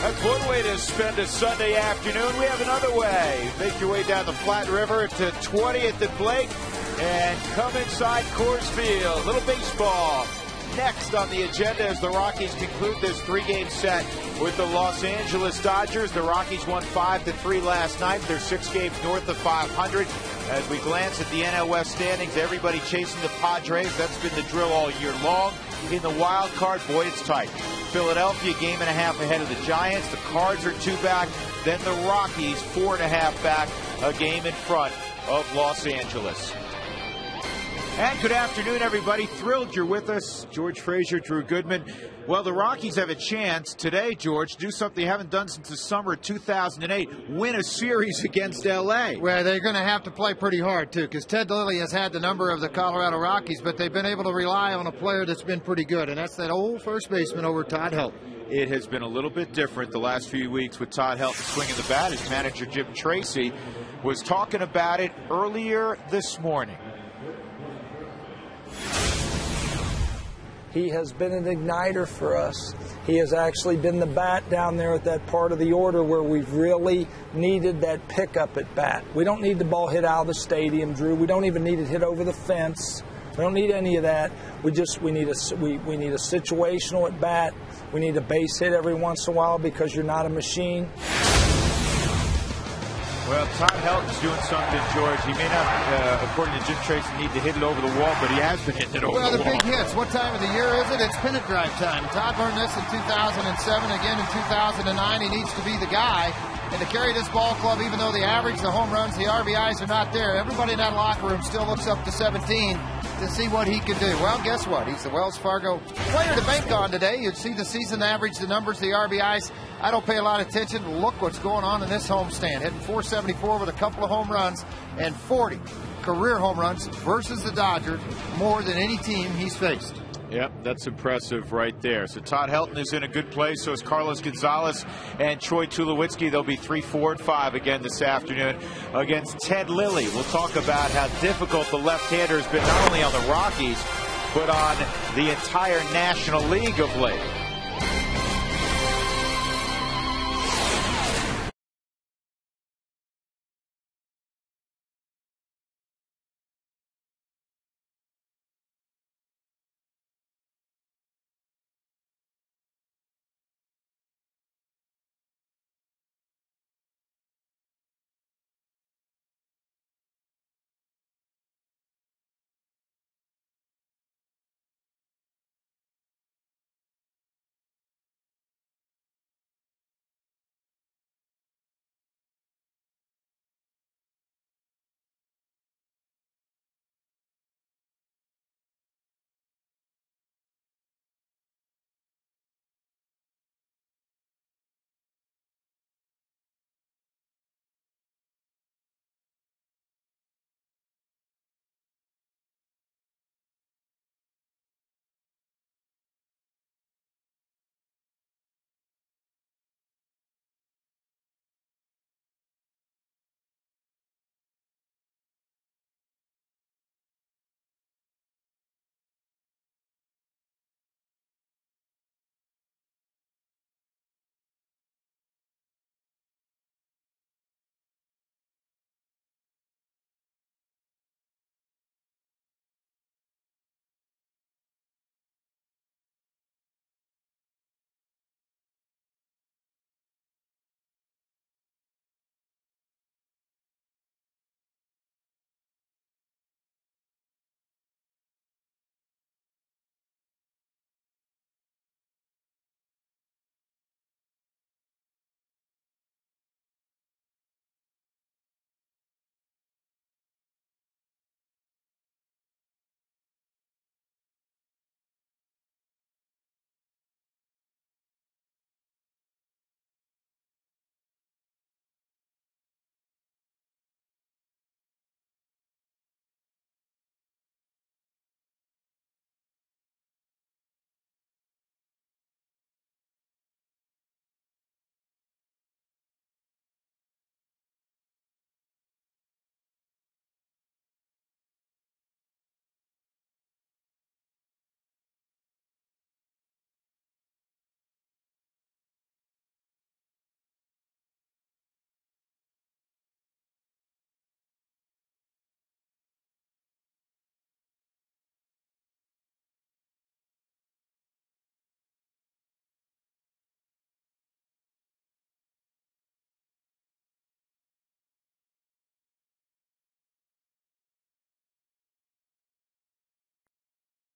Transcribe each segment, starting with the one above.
That's one way to spend a Sunday afternoon. We have another way. Make your way down the Platte River to 20th and Blake and come inside Coors Field. Little baseball next on the agenda as the Rockies conclude this three-game set with the Los Angeles Dodgers. The Rockies won 5-3 last night. They're 6 games north of 500. As we glance at the NL West standings, everybody chasing the Padres. That's been the drill all year long. In the wild card, boy, it's tight. Philadelphia, game and a half ahead of the Giants. The Cards are 2 back. Then the Rockies, 4.5 back, a game in front of Los Angeles. And good afternoon, everybody. Thrilled you're with us. George Frazier, Drew Goodman. Well, the Rockies have a chance today, George, to do something they haven't done since the summer of 2008, win a series against L.A. Well, they're going to have to play pretty hard, too, because Ted Lilly has had the number of the Colorado Rockies, but they've been able to rely on a player that's been pretty good, and that's that old first baseman over Todd Helton. It has been a little bit different the last few weeks with Todd Helton swinging the bat. His manager, Jim Tracy, was talking about it earlier this morning. He has been an igniter for us. He has actually been the bat down there at that part of the order where we've really needed that pickup at bat. We don't need the ball hit out of the stadium, Drew. We don't even need it hit over the fence. We don't need any of that. We need a situational at bat. We need a base hit every once in a while because you're not a machine. Well, Todd Helton's doing something, George. He may not, according to Jim Tracy, need to hit it over the wall, but he has been hitting it over the wall. Well, the big hits. What time of the year is it? It's pennant drive time. Todd learned this in 2007, again in 2009. He needs to be the guy. And to carry this ball club, even though the average, the home runs, the RBIs are not there, everybody in that locker room still looks up to 17 to see what he can do. Well, guess what? He's the Wells Fargo player to bank on today. You'd see the season average, the numbers, the RBIs. I don't pay a lot of attention. Look what's going on in this homestand. Hitting .474 with a couple of home runs and 40 career home runs versus the Dodgers, more than any team he's faced. Yep, that's impressive right there. So Todd Helton is in a good place. So is Carlos Gonzalez and Troy Tulowitzki. They'll be 3, 4, and 5 again this afternoon against Ted Lilly. We'll talk about how difficult the left-hander has been not only on the Rockies, but on the entire National League of late.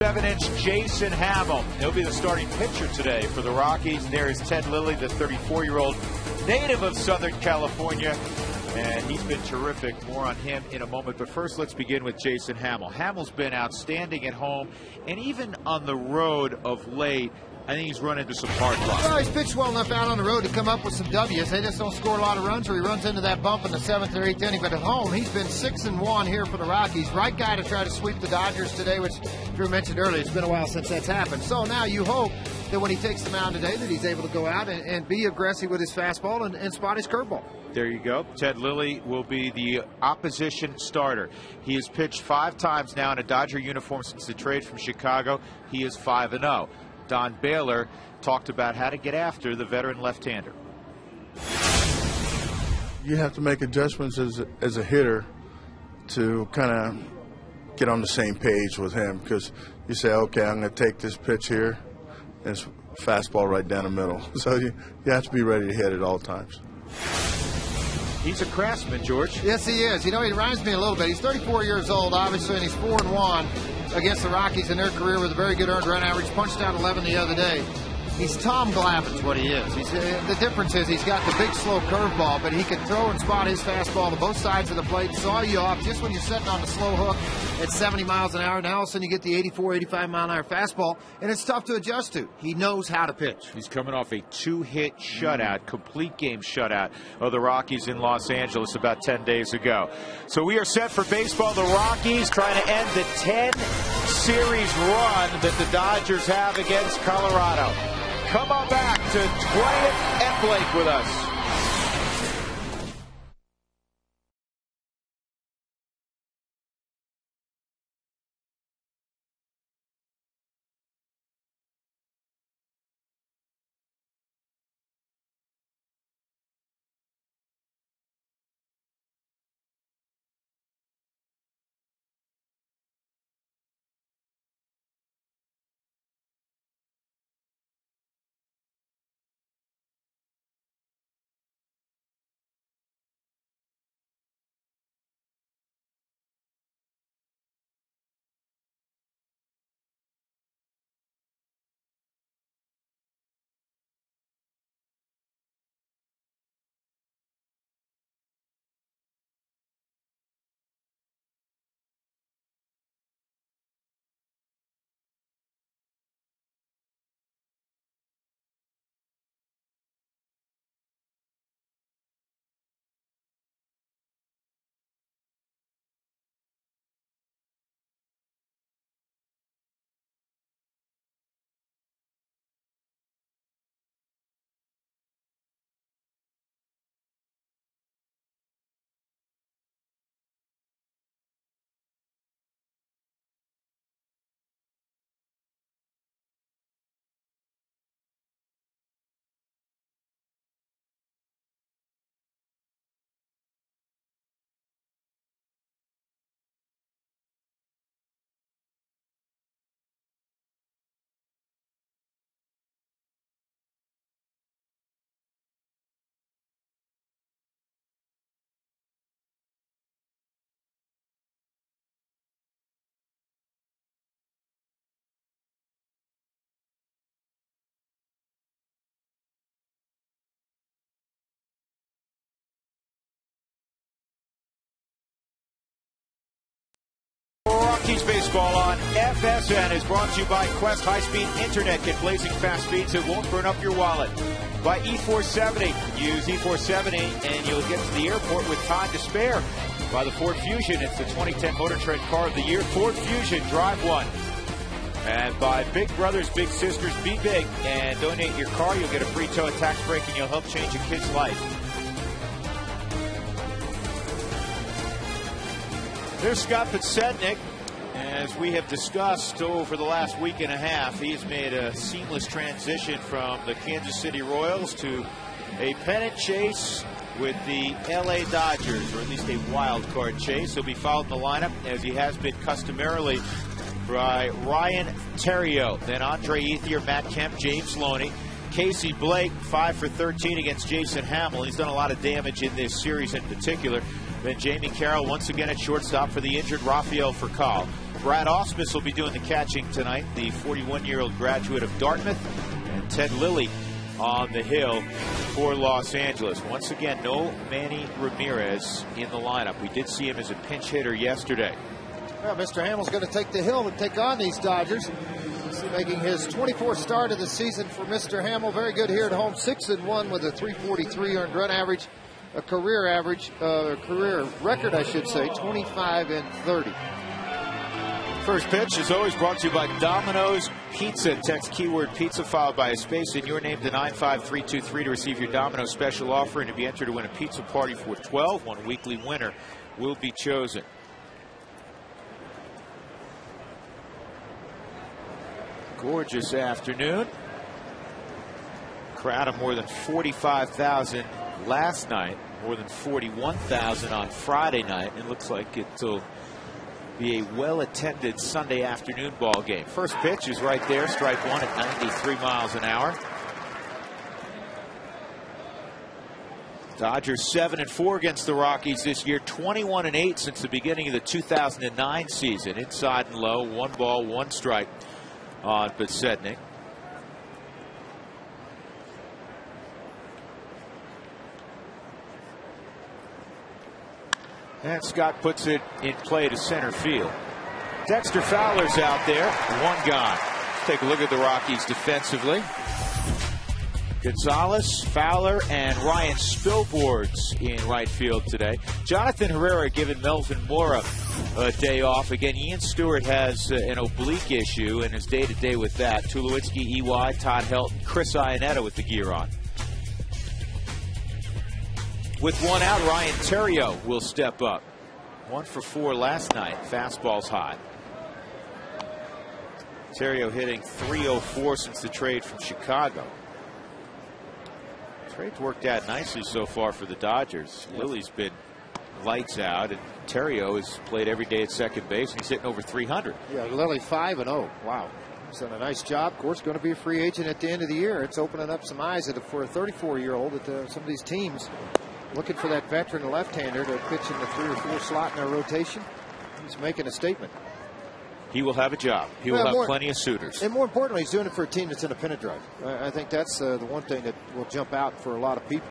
6'7" Jason Hammel. He'll be the starting pitcher today for the Rockies. There is Ted Lilly, the 34-year-old native of Southern California. And he's been terrific. More on him in a moment. But first, let's begin with Jason Hammel. Hammel's been outstanding at home and even on the road of late. I think he's run into some hard luck. Well, he's pitched well enough out on the road to come up with some W's. They just don't score a lot of runs, or he runs into that bump in the 7th or 8th inning. But at home, he's been 6-1 here for the Rockies. Right guy to try to sweep the Dodgers today, which Drew mentioned earlier. It's been a while since that's happened. So now you hope that when he takes the mound today that he's able to go out and be aggressive with his fastball and spot his curveball. There you go. Ted Lilly will be the opposition starter. He has pitched 5 times now in a Dodger uniform since the trade from Chicago. He is 5-0. Don Baylor talked about how to get after the veteran left-hander. You have to make adjustments as a hitter to kind of get on the same page with him, because you say, okay, I'm going to take this pitch here, and it's fastball right down the middle. So you have to be ready to hit at all times. He's a craftsman, George. Yes, he is. You know, he reminds me a little bit. He's 34 years old, obviously, and he's 4-1 against the Rockies in their career with a very good earned run average. Punched out 11 the other day. He's Tom Glavitt's what he is. The difference is he's got the big, slow curveball, but he can throw and spot his fastball to both sides of the plate, saw you off just when you're sitting on the slow hook at 70 miles an hour. Now all of a sudden you get the 84, 85 mile an hour fastball, and it's tough to adjust to. He knows how to pitch. He's coming off a 2-hit shutout, complete game shutout of the Rockies in Los Angeles about 10 days ago. So we are set for baseball. The Rockies trying to end the 10-series run that the Dodgers have against Colorado. Come on back to 20th and Blake with us. Rockies baseball on FSN is brought to you by Quest High-Speed Internet. Get blazing fast speeds that won't burn up your wallet. By E470. Use E470 and you'll get to the airport with time to spare. By the Ford Fusion. It's the 2010 Motor Trend Car of the Year. Ford Fusion. Drive one. And by Big Brothers, Big Sisters, be big and donate your car. You'll get a free tow and tax break, and you'll help change a kid's life. There's Scott Podsednik. As we have discussed over the last week and a half, he has made a seamless transition from the Kansas City Royals to a pennant chase with the LA Dodgers, or at least a wild card chase. He'll be followed in the lineup, as he has been customarily, by Ryan Theriot, then Andre Ethier, Matt Kemp, James Loney, Casey Blake, 5 for 13 against Jason Hammel. He's done a lot of damage in this series in particular. Then Jamie Carroll once again at shortstop for the injured Rafael Furcal. Brad Ausmus will be doing the catching tonight, the 41-year-old graduate of Dartmouth, and Ted Lilly on the hill for Los Angeles. Once again, no Manny Ramirez in the lineup. We did see him as a pinch hitter yesterday. Well, Mr. Hammel's going to take the hill and take on these Dodgers. He's making his 24th start of the season for Mr. Hammel. Very good here at home. 6-1 with a 343 earned run average, a career average, career record, I should say, 25-30. First pitch is always brought to you by Domino's Pizza. Text keyword pizza followed by a space and your name to 95323 to receive your Domino's special offer and to be entered to win a pizza party for 12. One weekly winner will be chosen. Gorgeous afternoon. Crowd of more than 45,000 last night, more than 41,000 on Friday night. It looks like it'll be a well-attended Sunday afternoon ball game. First pitch is right there, strike one at 93 miles an hour. Dodgers 7-4 against the Rockies this year, 21-8 since the beginning of the 2009 season. Inside and low, 1 ball, 1 strike on Besednik. And Scott puts it in play to center field. Dexter Fowler's out there, 1 gone. Let's take a look at the Rockies defensively. Gonzalez, Fowler, and Ryan Spilbords in right field today. Jonathan Herrera giving Melvin Mora a day off. Again, Ian Stewart has an oblique issue and is day-to-day with that. Tulowitzki, EY, Todd Helton, Chris Iannetta with the gear on. With 1 out, Ryan Theriot will step up. 1 for 4 last night. Fastball's hot. Theriot hitting .304 since the trade from Chicago. Trade's worked out nicely so far for the Dodgers. Lily's been lights out, and Theriot has played every day at second base, and he's hitting over 300. Yeah, Lily 5-0. Wow. He's done a nice job. Of course, going to be a free agent at the end of the year. It's opening up some eyes for a 34-year-old at some of these teams looking for that veteran left-hander to pitch in the 3 or 4 slot in their rotation. He's making a statement. He will have a job. He will have plenty of suitors. And more importantly, he's doing it for a team that's in a pennant drive. I think that's the one thing that will jump out for a lot of people.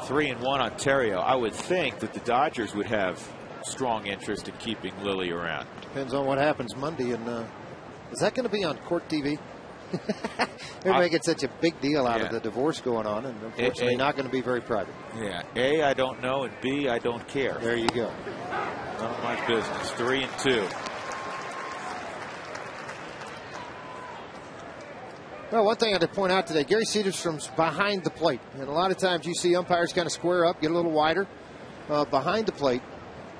3-1 on Theriot. I would think that the Dodgers would have strong interest in keeping Lily around. Depends on what happens Monday. And is that going to be on Court TV? They're making such a big deal out of the divorce going on, and unfortunately not going to be very private. Yeah. A, I don't know, and B, I don't care. There you go. Not my business. 3-2. Well, one thing I had to point out today, Gary Cedarstrom's behind the plate. And a lot of times you see umpires kind of square up, get a little wider behind the plate.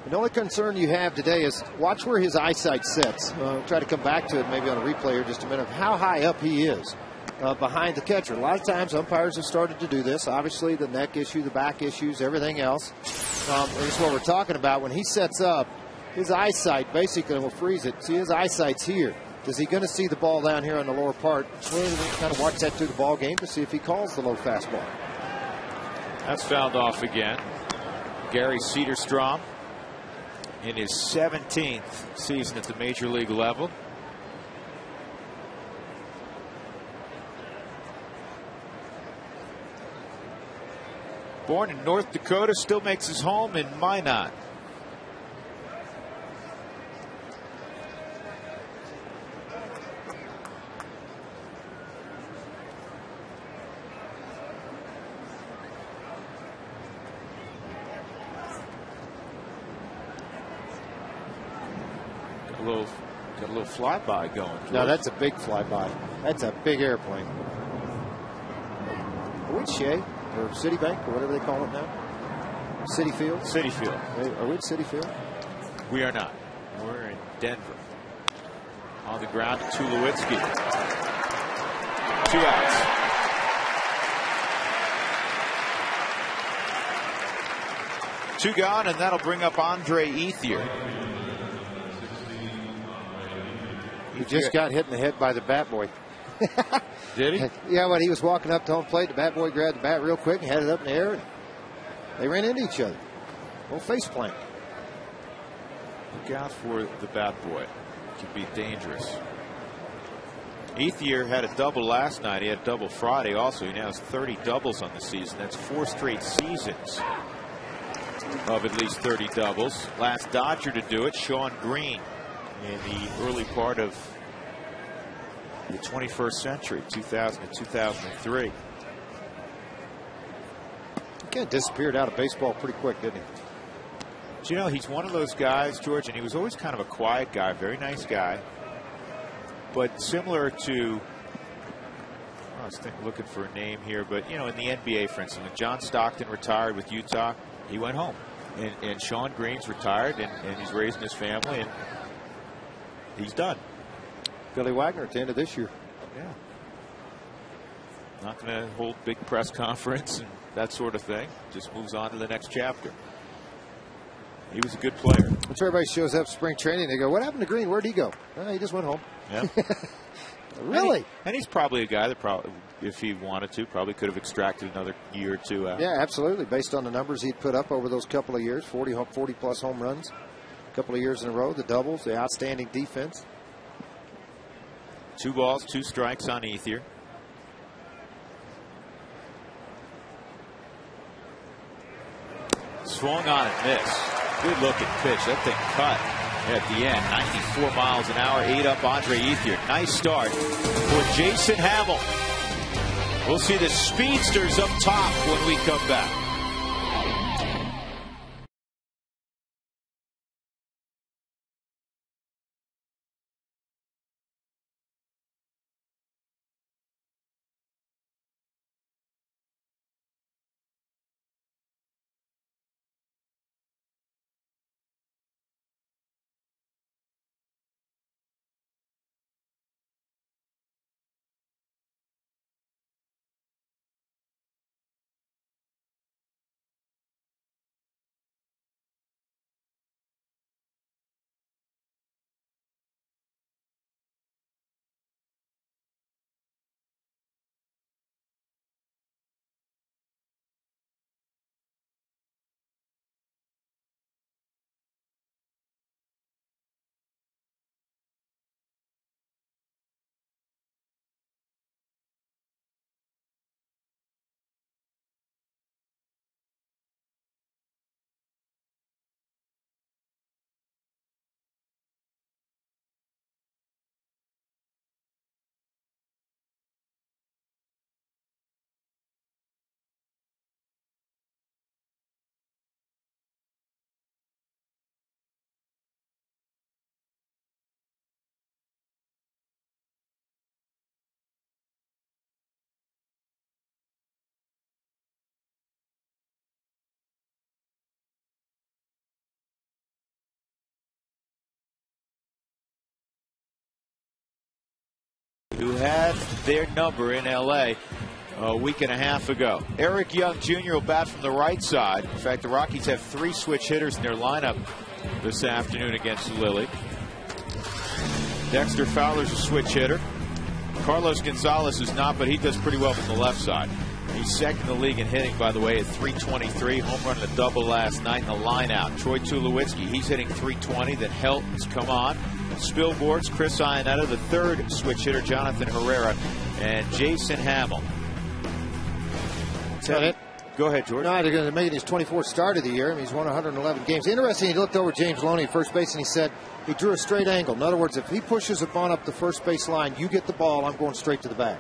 And the only concern you have today is watch where his eyesight sits. Try to come back to it maybe on a replay here just a minute of how high up he is behind the catcher. A lot of times umpires have started to do this. Obviously the neck issue, the back issues, everything else. This is what we're talking about. When he sets up, his eyesight basically will freeze it. See, his eyesight's here. Is he going to see the ball down here on the lower part? Sweeney kind of watch that through the ball game to see if he calls the low fastball. That's fouled off again. Gary Cedarstrom in his 17th season at the major league level. Born in North Dakota, still makes his home in Minot. Got a little flyby going. No, that's a big flyby. That's a big airplane. Are we at Shea or Citibank or whatever they call it now? Citi Field? Citi Field. Are we at Citi Field? We are not. We're in Denver. On the ground to Tulowitzki. 2 outs. Two gone, and that'll bring up Andre Ethier. He just got hit in the head by the bat boy. Did he? Yeah, when he was walking up to home plate, the bat boy grabbed the bat real quick and had it up in the air, and they ran into each other. Little face plant. Look out for the bat boy. could be dangerous. Ethier had a double last night. He had a double Friday also. He now has 30 doubles on the season. That's 4 straight seasons of at least 30 doubles. Last Dodger to do it, Sean Green, in the early part of the 21st century, 2000 to 2003. He kind of disappeared out of baseball pretty quick, didn't he? But you know, he's one of those guys, George, and he was always kind of a quiet guy, very nice guy. But similar to, I was looking for a name here, but you know, in the NBA, for instance, when John Stockton retired with Utah, he went home. And Sean Green's retired, and he's raising his family, and he's done. Billy Wagner at the end of this year. Yeah. Not going to hold big press conference and that sort of thing. Just moves on to the next chapter. He was a good player. Once everybody shows up spring training, they go, "What happened to Green? Where'd he go?" He just went home. Yeah. Really? And he's probably a guy that probably, if he wanted to, probably could have extracted another year or two out. Yeah, absolutely. Based on the numbers he'd put up over those couple of years, 40 plus home runs, a couple of years in a row, the doubles, the outstanding defense. 2 balls, 2 strikes on Ethier. Swung on and missed. Good looking pitch. That thing cut at the end. 94 miles an hour, 8 up Andre Ethier. Nice start for Jason Hammel. We'll see the speedsters up top when we come back. Who had their number in L.A. a week and a half ago. Eric Young Jr. will bat from the right side. In fact, the Rockies have 3 switch hitters in their lineup this afternoon against Lilly. Dexter Fowler's a switch hitter. Carlos Gonzalez is not, but he does pretty well from the left side. He's second in the league in hitting, by the way, at .323. Home run and a double last night in the line out. Troy Tulowitzki, he's hitting .320. Then Helton's come on. Spillboards, Chris Iannetta, the third switch hitter, Jonathan Herrera, and Jason Hammel. Go ahead, George. No, they're going to make it his 24th start of the year. I mean, he's won 111 games. Interesting, he looked over James Loney at first base, and he said he drew a straight angle. In other words, if he pushes a ball up the first base line, you get the ball, I'm going straight to the bag.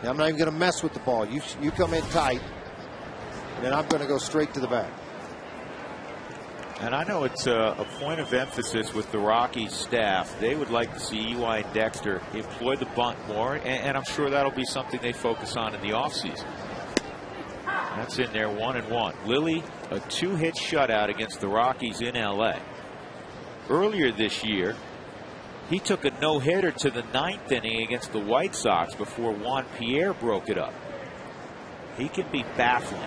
Now, I'm not even going to mess with the ball. You come in tight, and then I'm going to go straight to the bag. And I know it's a point of emphasis with the Rockies staff. They would like to see EY and Dexter employ the bunt more, and I'm sure that'll be something they focus on in the offseason. That's in there, 1-1. Lilly, a 2-hit shutout against the Rockies in L.A. Earlier this year, he took a no-hitter to the 9th inning against the White Sox before Juan Pierre broke it up. He can be baffling.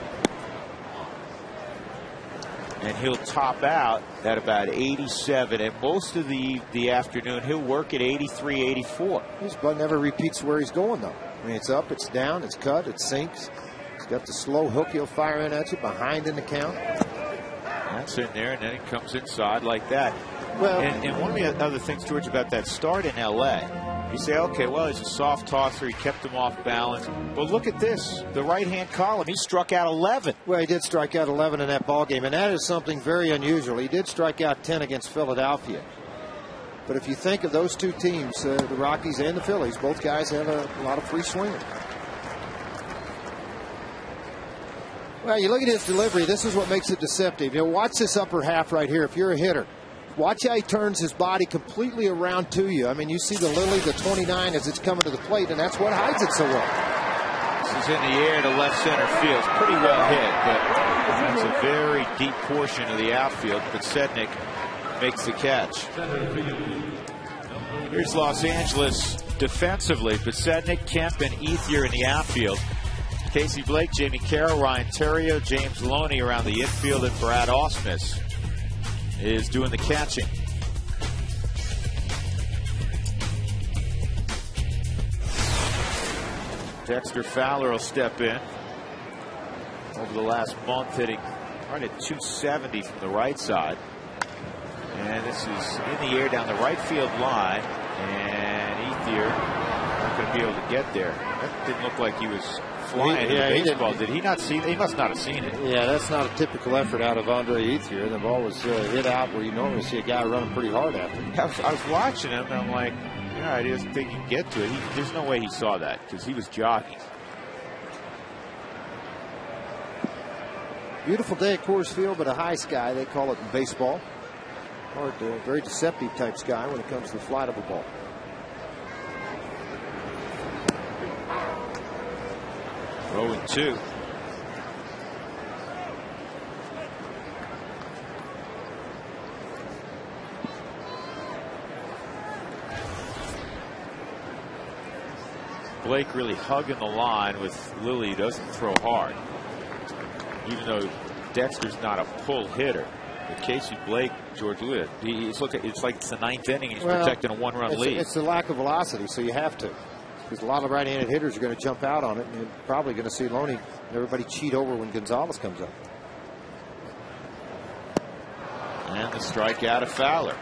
And he'll top out at about 87, and most of the afternoon he'll work at 83, 84. His butt never repeats where he's going, though. I mean, it's up, it's down, it's cut, it sinks. He's got the slow hook he'll fire in at you, behind in the count. That's in there, and then it comes inside like that. Well, and one of the other things, George, about that start in L.A., you say, okay, well, he's a soft tosser. He kept him off balance. But look at this, the right-hand column. He struck out 11. Well, he did strike out 11 in that ball game, and that is something very unusual. He did strike out 10 against Philadelphia. But if you think of those two teams, the Rockies and the Phillies, both guys have a lot of free swinging. Well, you look at his delivery. This is what makes it deceptive. You know, watch this upper half right here. If you're a hitter, watch how he turns his body completely around to you. I mean, you see the Lily, the 29, as it's coming to the plate, and that's what hides it so well. This is in the air to left center field. It's pretty well hit, but it's a very deep portion of the outfield. But Sednick makes the catch. Here's Los Angeles defensively. Sednick, Kemp, and Ethier in the outfield. Casey Blake, Jamie Carroll, Ryan Terrio, James Loney around the infield, and Brad Ausmus is doing the catching. Dexter Fowler will step in. Over the last month, hitting right at 270 from the right side. And this is in the air down the right field line. And Ethier not going to be able to get there. That didn't look like he was flying in the baseball. Did he not see it? He must not have seen it. Yeah, that's not a typical effort out of Andre Ethier. The ball was hit out where you normally see a guy running pretty hard after him. I was watching him, and I'm like, yeah, he doesn't think he can get to it. There's no way he saw that because he was jogging. Beautiful day at Coors Field, but a high sky, they call it in baseball. Or a very deceptive type sky when it comes to the flight of a ball. Oh, and 2. Blake really hugging the line with Lilly. Doesn't throw hard, even though Dexter's not a pull hitter. But Casey Blake, George Lewis, it's like it's the 9th inning. He's protecting a 1-run lead. It's the lack of velocity, so you have to. Because a lot of right-handed hitters are going to jump out on it, and you're probably going to see Loney and everybody cheat over when Gonzalez comes up. And the strikeout of Fowler.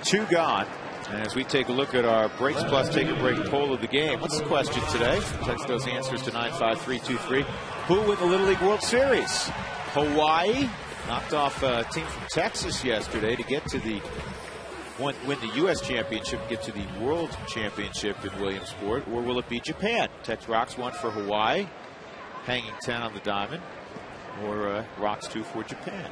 2 gone. And as we take a look at our Breaks Plus Take a Break poll of the game, what's the question today? Text those answers to 95323. Who will win the Little League World Series? Hawaii knocked off a team from Texas yesterday to get to the win the U.S. Championship, get to the World Championship in Williamsport, or will it be Japan? Text Rocks 1 for Hawaii, hanging 10 on the diamond, or Rocks 2 for Japan.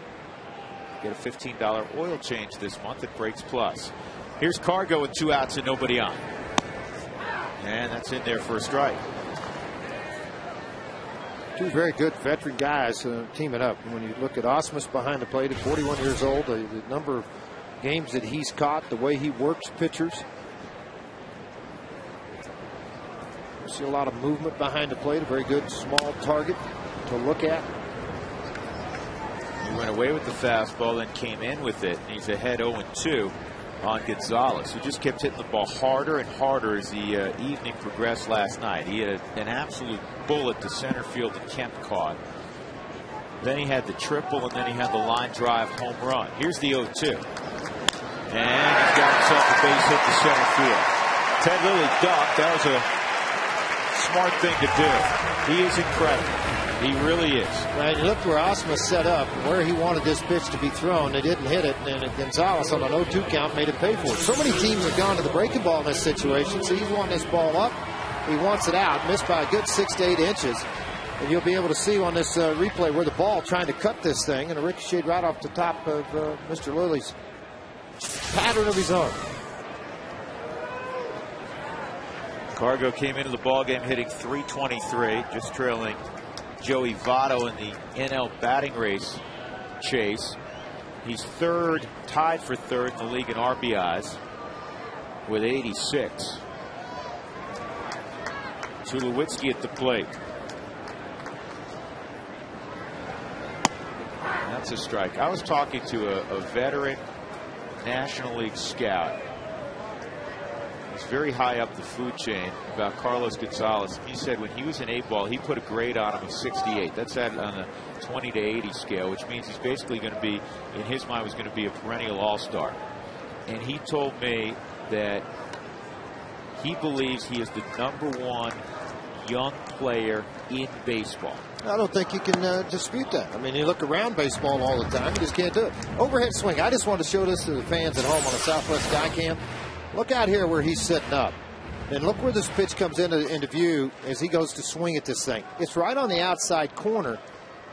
Get a $15 oil change this month at Breaks Plus. Here's Cargo with 2 outs and nobody on. And that's in there for a strike. Two very good veteran guys teaming up. And when you look at Ausmus behind the plate at 41 years old, the number of games that he's caught, the way he works pitchers. You see a lot of movement behind the plate, a very good small target to look at. He went away with the fastball, then came in with it, and he's ahead 0-2 on Gonzalez, who just kept hitting the ball harder and harder as the evening progressed last night. He had an absolute bullet to center field that Kemp caught. Then he had the triple, and then he had the line drive home run. Here's the 0-2. And he's got himself a base hit to center field. Ted Lilly ducked. That was a smart thing to do. He is incredible. He really is. Right, you look where Ausmus set up, where he wanted this pitch to be thrown. They didn't hit it, and Gonzalez on an 0-2 count made it pay for it. So many teams have gone to the breaking ball in this situation, so he's wanting this ball up. He wants it out, missed by a good 6 to 8 inches. And you'll be able to see on this replay where the ball trying to cut this thing, and it ricocheted right off the top of Mr. Lilly's pattern of his arm. Cargo came into the ballgame hitting .323, just trailing Joey Votto in the NL batting race chase. He's tied for third in the league in RBIs with 86. Tulowitzki at the plate. That's a strike. I was talking to a veteran National League scout He's very high up the food chain about Carlos Gonzalez. He said when he was in A-ball, he put a grade on him of 68. That's on a 20 to 80 scale, which means he's basically going to be, in his mind, was going to be a perennial all-star. And he told me that he believes he is the #1 young player in baseball. I don't think you can dispute that. I mean, you look around baseball all the time, you just can't do it. Overhead swing. I just wanted to show this to the fans at home on the Southwest Skycam. Look out here where he's setting up. And look where this pitch comes into view as he goes to swing at this thing. It's right on the outside corner,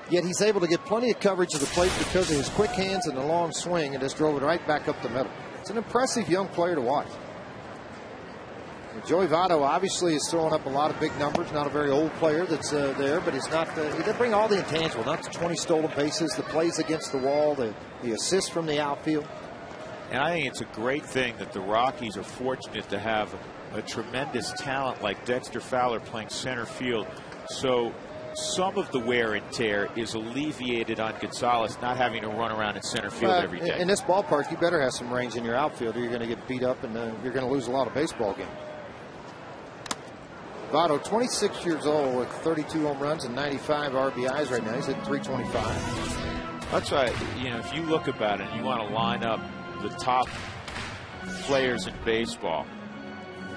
yet he's able to get plenty of coverage of the plate because of his quick hands and the long swing, and just drove it right back up the middle. It's an impressive young player to watch. Joey Votto obviously is throwing up a lot of big numbers. Not a very old player that's there, but he's not. He doesn't bring all the intangible. Not the 20 stolen bases, the plays against the wall, the assists from the outfield. And I think it's a great thing that the Rockies are fortunate to have a tremendous talent like Dexter Fowler playing center field. So some of the wear and tear is alleviated on Gonzalez not having to run around in center field every day. In this ballpark, you better have some range in your outfield or you're going to get beat up and you're going to lose a lot of baseball games. Votto, 26 years old with 32 home runs and 95 RBIs right now. He's at 325. That's right. You know, if you look about it and you want to line up the top players in baseball,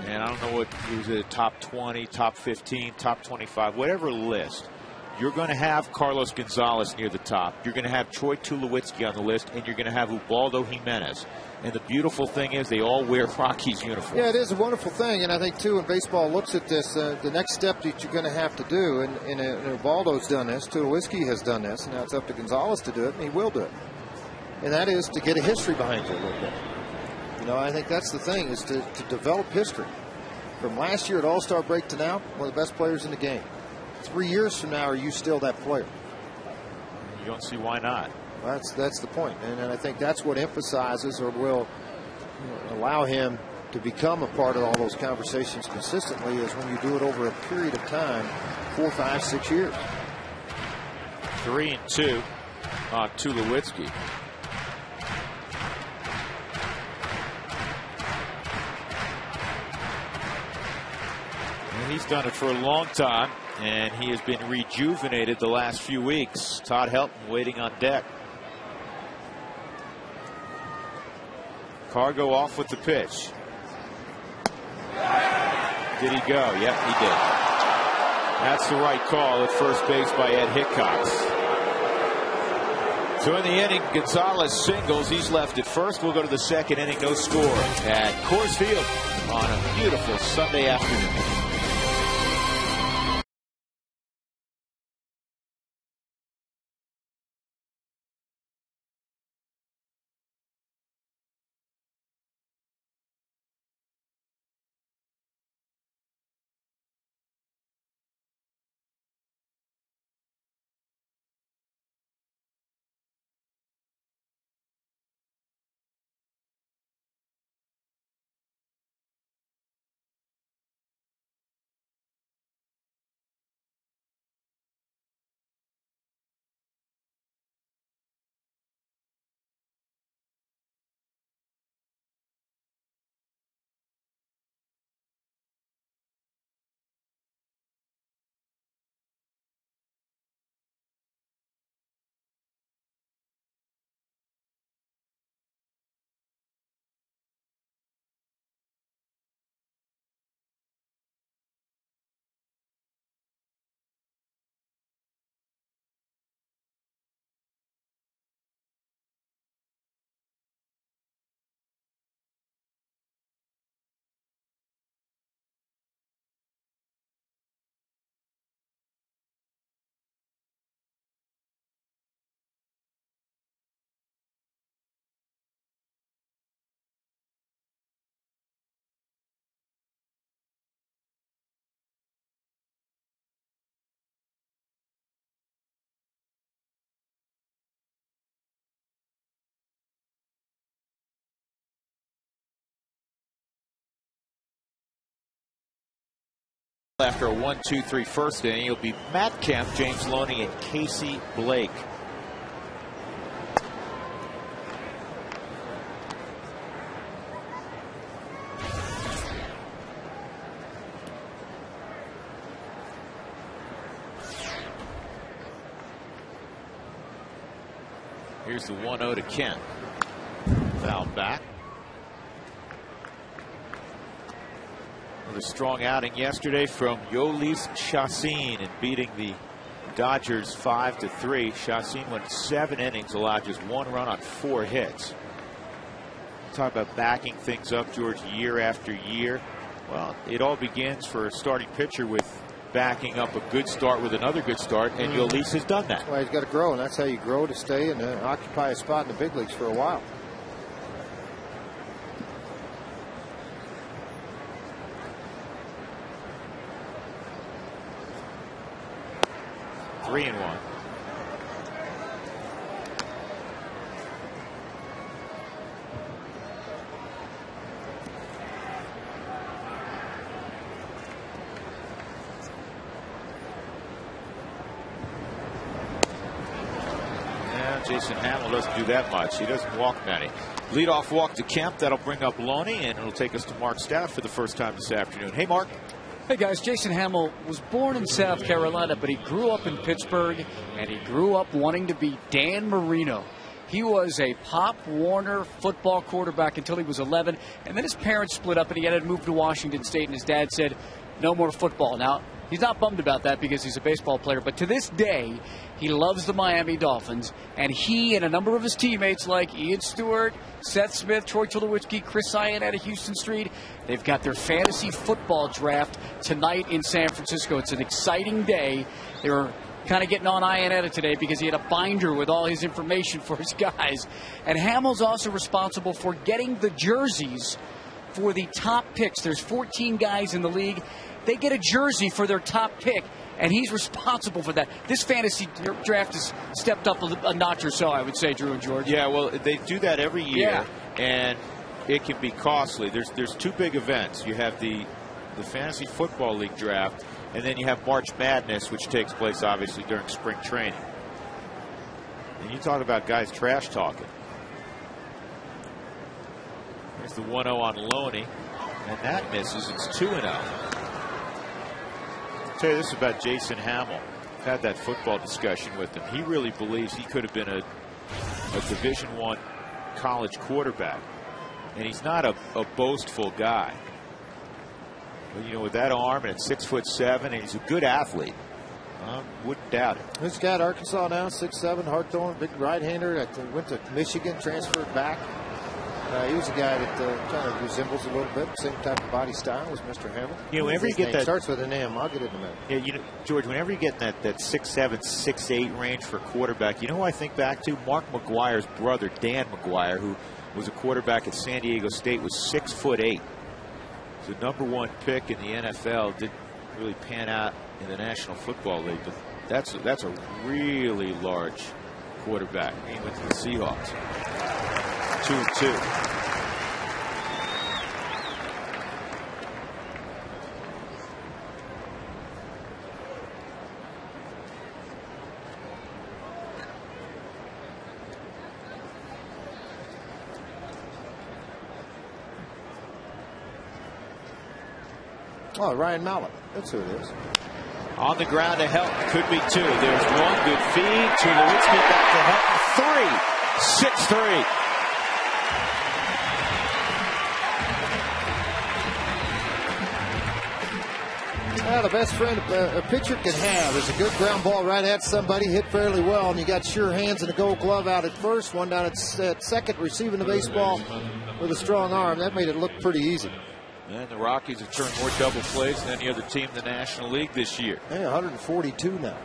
and I don't know what is it, top 20, top 15, top 25, whatever list, you're going to have Carlos Gonzalez near the top. You're going to have Troy Tulowitzki on the list, and you're going to have Ubaldo Jimenez. And the beautiful thing is they all wear Rockies uniforms. Yeah, it is a wonderful thing. And I think, too, when baseball looks at this, the next step that you're going to have to do, and Ubaldo's done this, Tulowitzki has done this, and now it's up to Gonzalez to do it, and he will do it. And that is to get a history behind you a little bit. You know, I think that's the thing, is to develop history. From last year at All-Star break to now, one of the best players in the game. 3 years from now, are you still that player? You don't see why not. That's the point. And I think that's what emphasizes or will allow him to become a part of all those conversations consistently, is when you do it over a period of time, 4, 5, 6 years. 3-2 on Tulowitzki. And he's done it for a long time, and he has been rejuvenated the last few weeks. Todd Helton waiting on deck. Cargo off with the pitch. Did he go? Yep, he did. That's the right call at first base by Ed Hickox. So in the inning, Gonzalez singles. He's left at first. We'll go to the second inning. No score at Coors Field on a beautiful Sunday afternoon. After a 1-2-3 first inning, it'll be Matt Kemp, James Loney, and Casey Blake. Here's the 1-0 to Kemp. Foul back. With a strong outing yesterday from Yolis Chassin in beating the Dodgers 5-3. Chassin went 7 innings, allowed just 1 run on 4 hits. Talk about backing things up, George, year after year. Well, it all begins for a starting pitcher with backing up a good start with another good start, and Yolis has done that. Well, he's got to grow, and that's how you grow to stay and occupy a spot in the big leagues for a while. Three and 1. Jason Hammel doesn't do that much. He doesn't walk many. Leadoff walk to Kemp. That'll bring up Loney, and it'll take us to Mark Staff for the first time this afternoon. Hey, Mark. Hey, guys. Jason Hammel was born in South Carolina, but he grew up in Pittsburgh, and he grew up wanting to be Dan Marino. He was a Pop Warner football quarterback until he was 11, and then his parents split up, and he had to move to Washington State, and his dad said, no more football. Now, he's not bummed about that because he's a baseball player, but to this day, he loves the Miami Dolphins, and he and a number of his teammates like Ian Stewart, Seth Smith, Troy Tulowitzki, Chris Ian out of Houston Street, they've got their fantasy football draft tonight in San Francisco. It's an exciting day. They were kind of getting on Iannetta today because he had a binder with all his information for his guys. And Hammel's also responsible for getting the jerseys for the top picks. There's 14 guys in the league. They get a jersey for their top pick, and he's responsible for that. This fantasy draft has stepped up a notch or so, I would say, Drew and George. Yeah, well, they do that every year, and it can be costly. There's 2 big events. You have the Fantasy Football League draft, and then you have March Madness, which takes place, obviously, during spring training. And you talk about guys trash talking. There's the 1-0 on Loney, and that misses. It's 2-0. I'll tell you this about Jason Hammel. I've had that football discussion with him. He really believes he could have been a Division I college quarterback. And he's not a boastful guy. But, you know, with that arm and at 6'7", and he's a good athlete. Wouldn't doubt it. This guy at Arkansas now, 6'7", hard throwing, big right-hander that went to Michigan, transferred back. He was a guy that kind of resembles a little bit, same type of body style as Mr. Hammel. You know, whenever you get that, starts with an M. I'll get it in a minute. Yeah, you know, George, whenever you get in that 6'7", 6'8" range for quarterback, you know who I think back to? Mark McGuire's brother, Dan McGuire, who was a quarterback at San Diego State, was 6'8". The #1 pick in the NFL. Didn't really pan out in the National Football League, but that's a really large quarterback. He went to the Seahawks. 2-2. Oh, Ryan Mallett. That's who it is. On the ground to help. Could be 2. There's 1 good feed. Tulowitzki back to help. 3. 6-3. Well, the best friend a pitcher can have is a good ground ball right at somebody, hit fairly well, and you got sure hands and a gold glove out at first, one down at second, receiving the baseball with a strong arm. That made it look pretty easy. And the Rockies have turned more double plays than any other team in the National League this year. Hey, 142 now.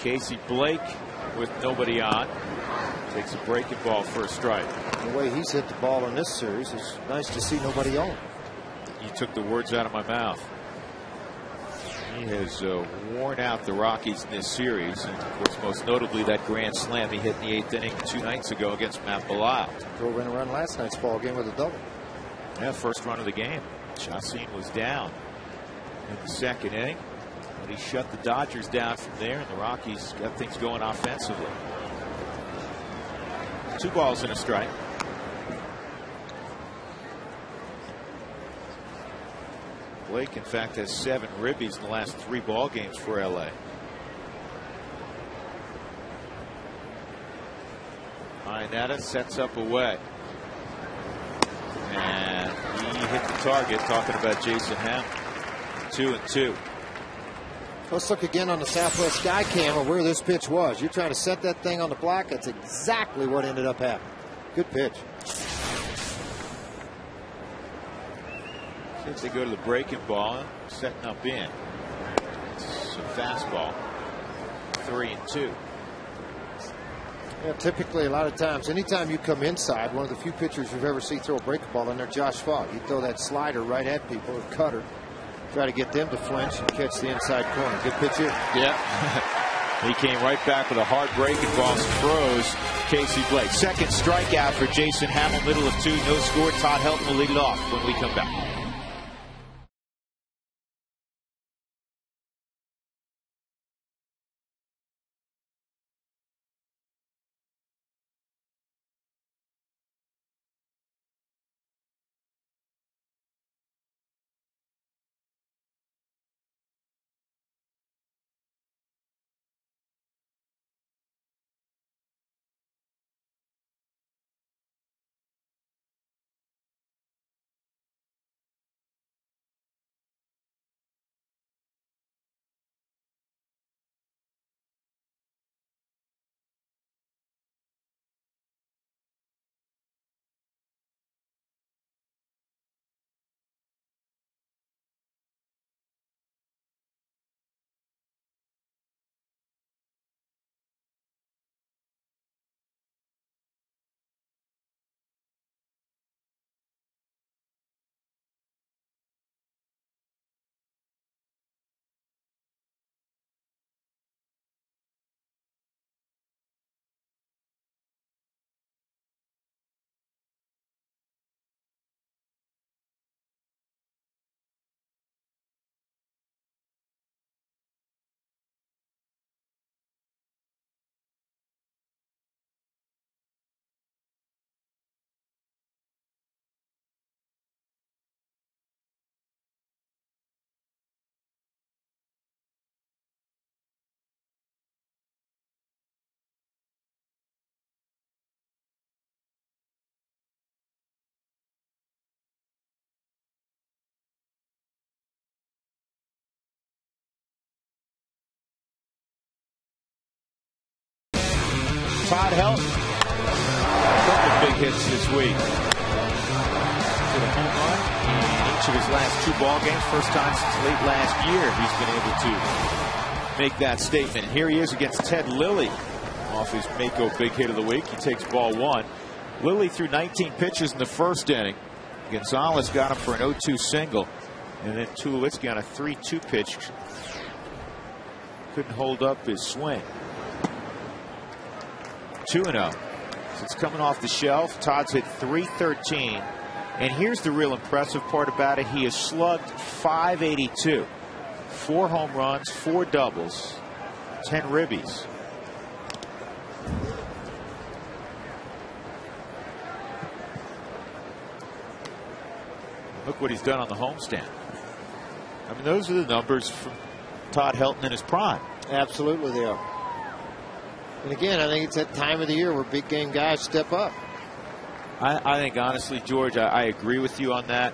Casey Blake with nobody on takes a breaking ball for a strike. The way he's hit the ball in this series is nice to see nobody on. You took the words out of my mouth. He has worn out the Rockies in this series, and of course, most notably that grand slam he hit in the 8th inning 2 nights ago against Matt Belisle. Drove in a run last night's ball game with a double. Yeah, first run of the game. Chassin was down in the 2nd inning, but he shut the Dodgers down from there, and the Rockies got things going offensively. 2 balls and a strike. Blake, in fact, has 7 ribbies in the last 3 ball games for LA. Iannetta sets up away. And he hit the target, talking about Jason Hammel. 2-2. Let's look again on the Southwest Sky Cam of where this pitch was. You're trying to set that thing on the block. That's exactly what ended up happening. Good pitch. See if they go to the breaking ball, setting up in. It's a fastball. 3-2. Yeah, typically, a lot of times, anytime you come inside, one of the few pitchers you've ever seen throw a breaking ball in there, Josh Fogg. You throw that slider right at people, or cutter. Try to get them to flinch and catch the inside corner. Good pitch here. Yeah. He came right back with a hard break and Boston throws Casey Blake. Second strikeout for Jason Hammel, middle of 2, no score. Todd Helton will lead it off when we come back. Todd Helton. A couple of big hits this week. Hit a home run in each of his last 2 ball games. First time since late last year he's been able to make that statement. Here he is against Ted Lilly off his Mako big hit of the week. He takes ball 1. Lilly threw 19 pitches in the first inning. Gonzalez got him for an 0-2 single. And then Tulowitzki on a 3-2 pitch. Couldn't hold up his swing. 2-0. So it's coming off the shelf. Todd's hit .313. And here's the real impressive part about it. He has slugged .582. 4 home runs, 4 doubles, 10 ribbies. Look what he's done on the homestand. I mean, those are the numbers from Todd Helton in his prime. Absolutely they are. And again, I think it's that time of the year where big game guys step up. I think, honestly, George, I agree with you on that.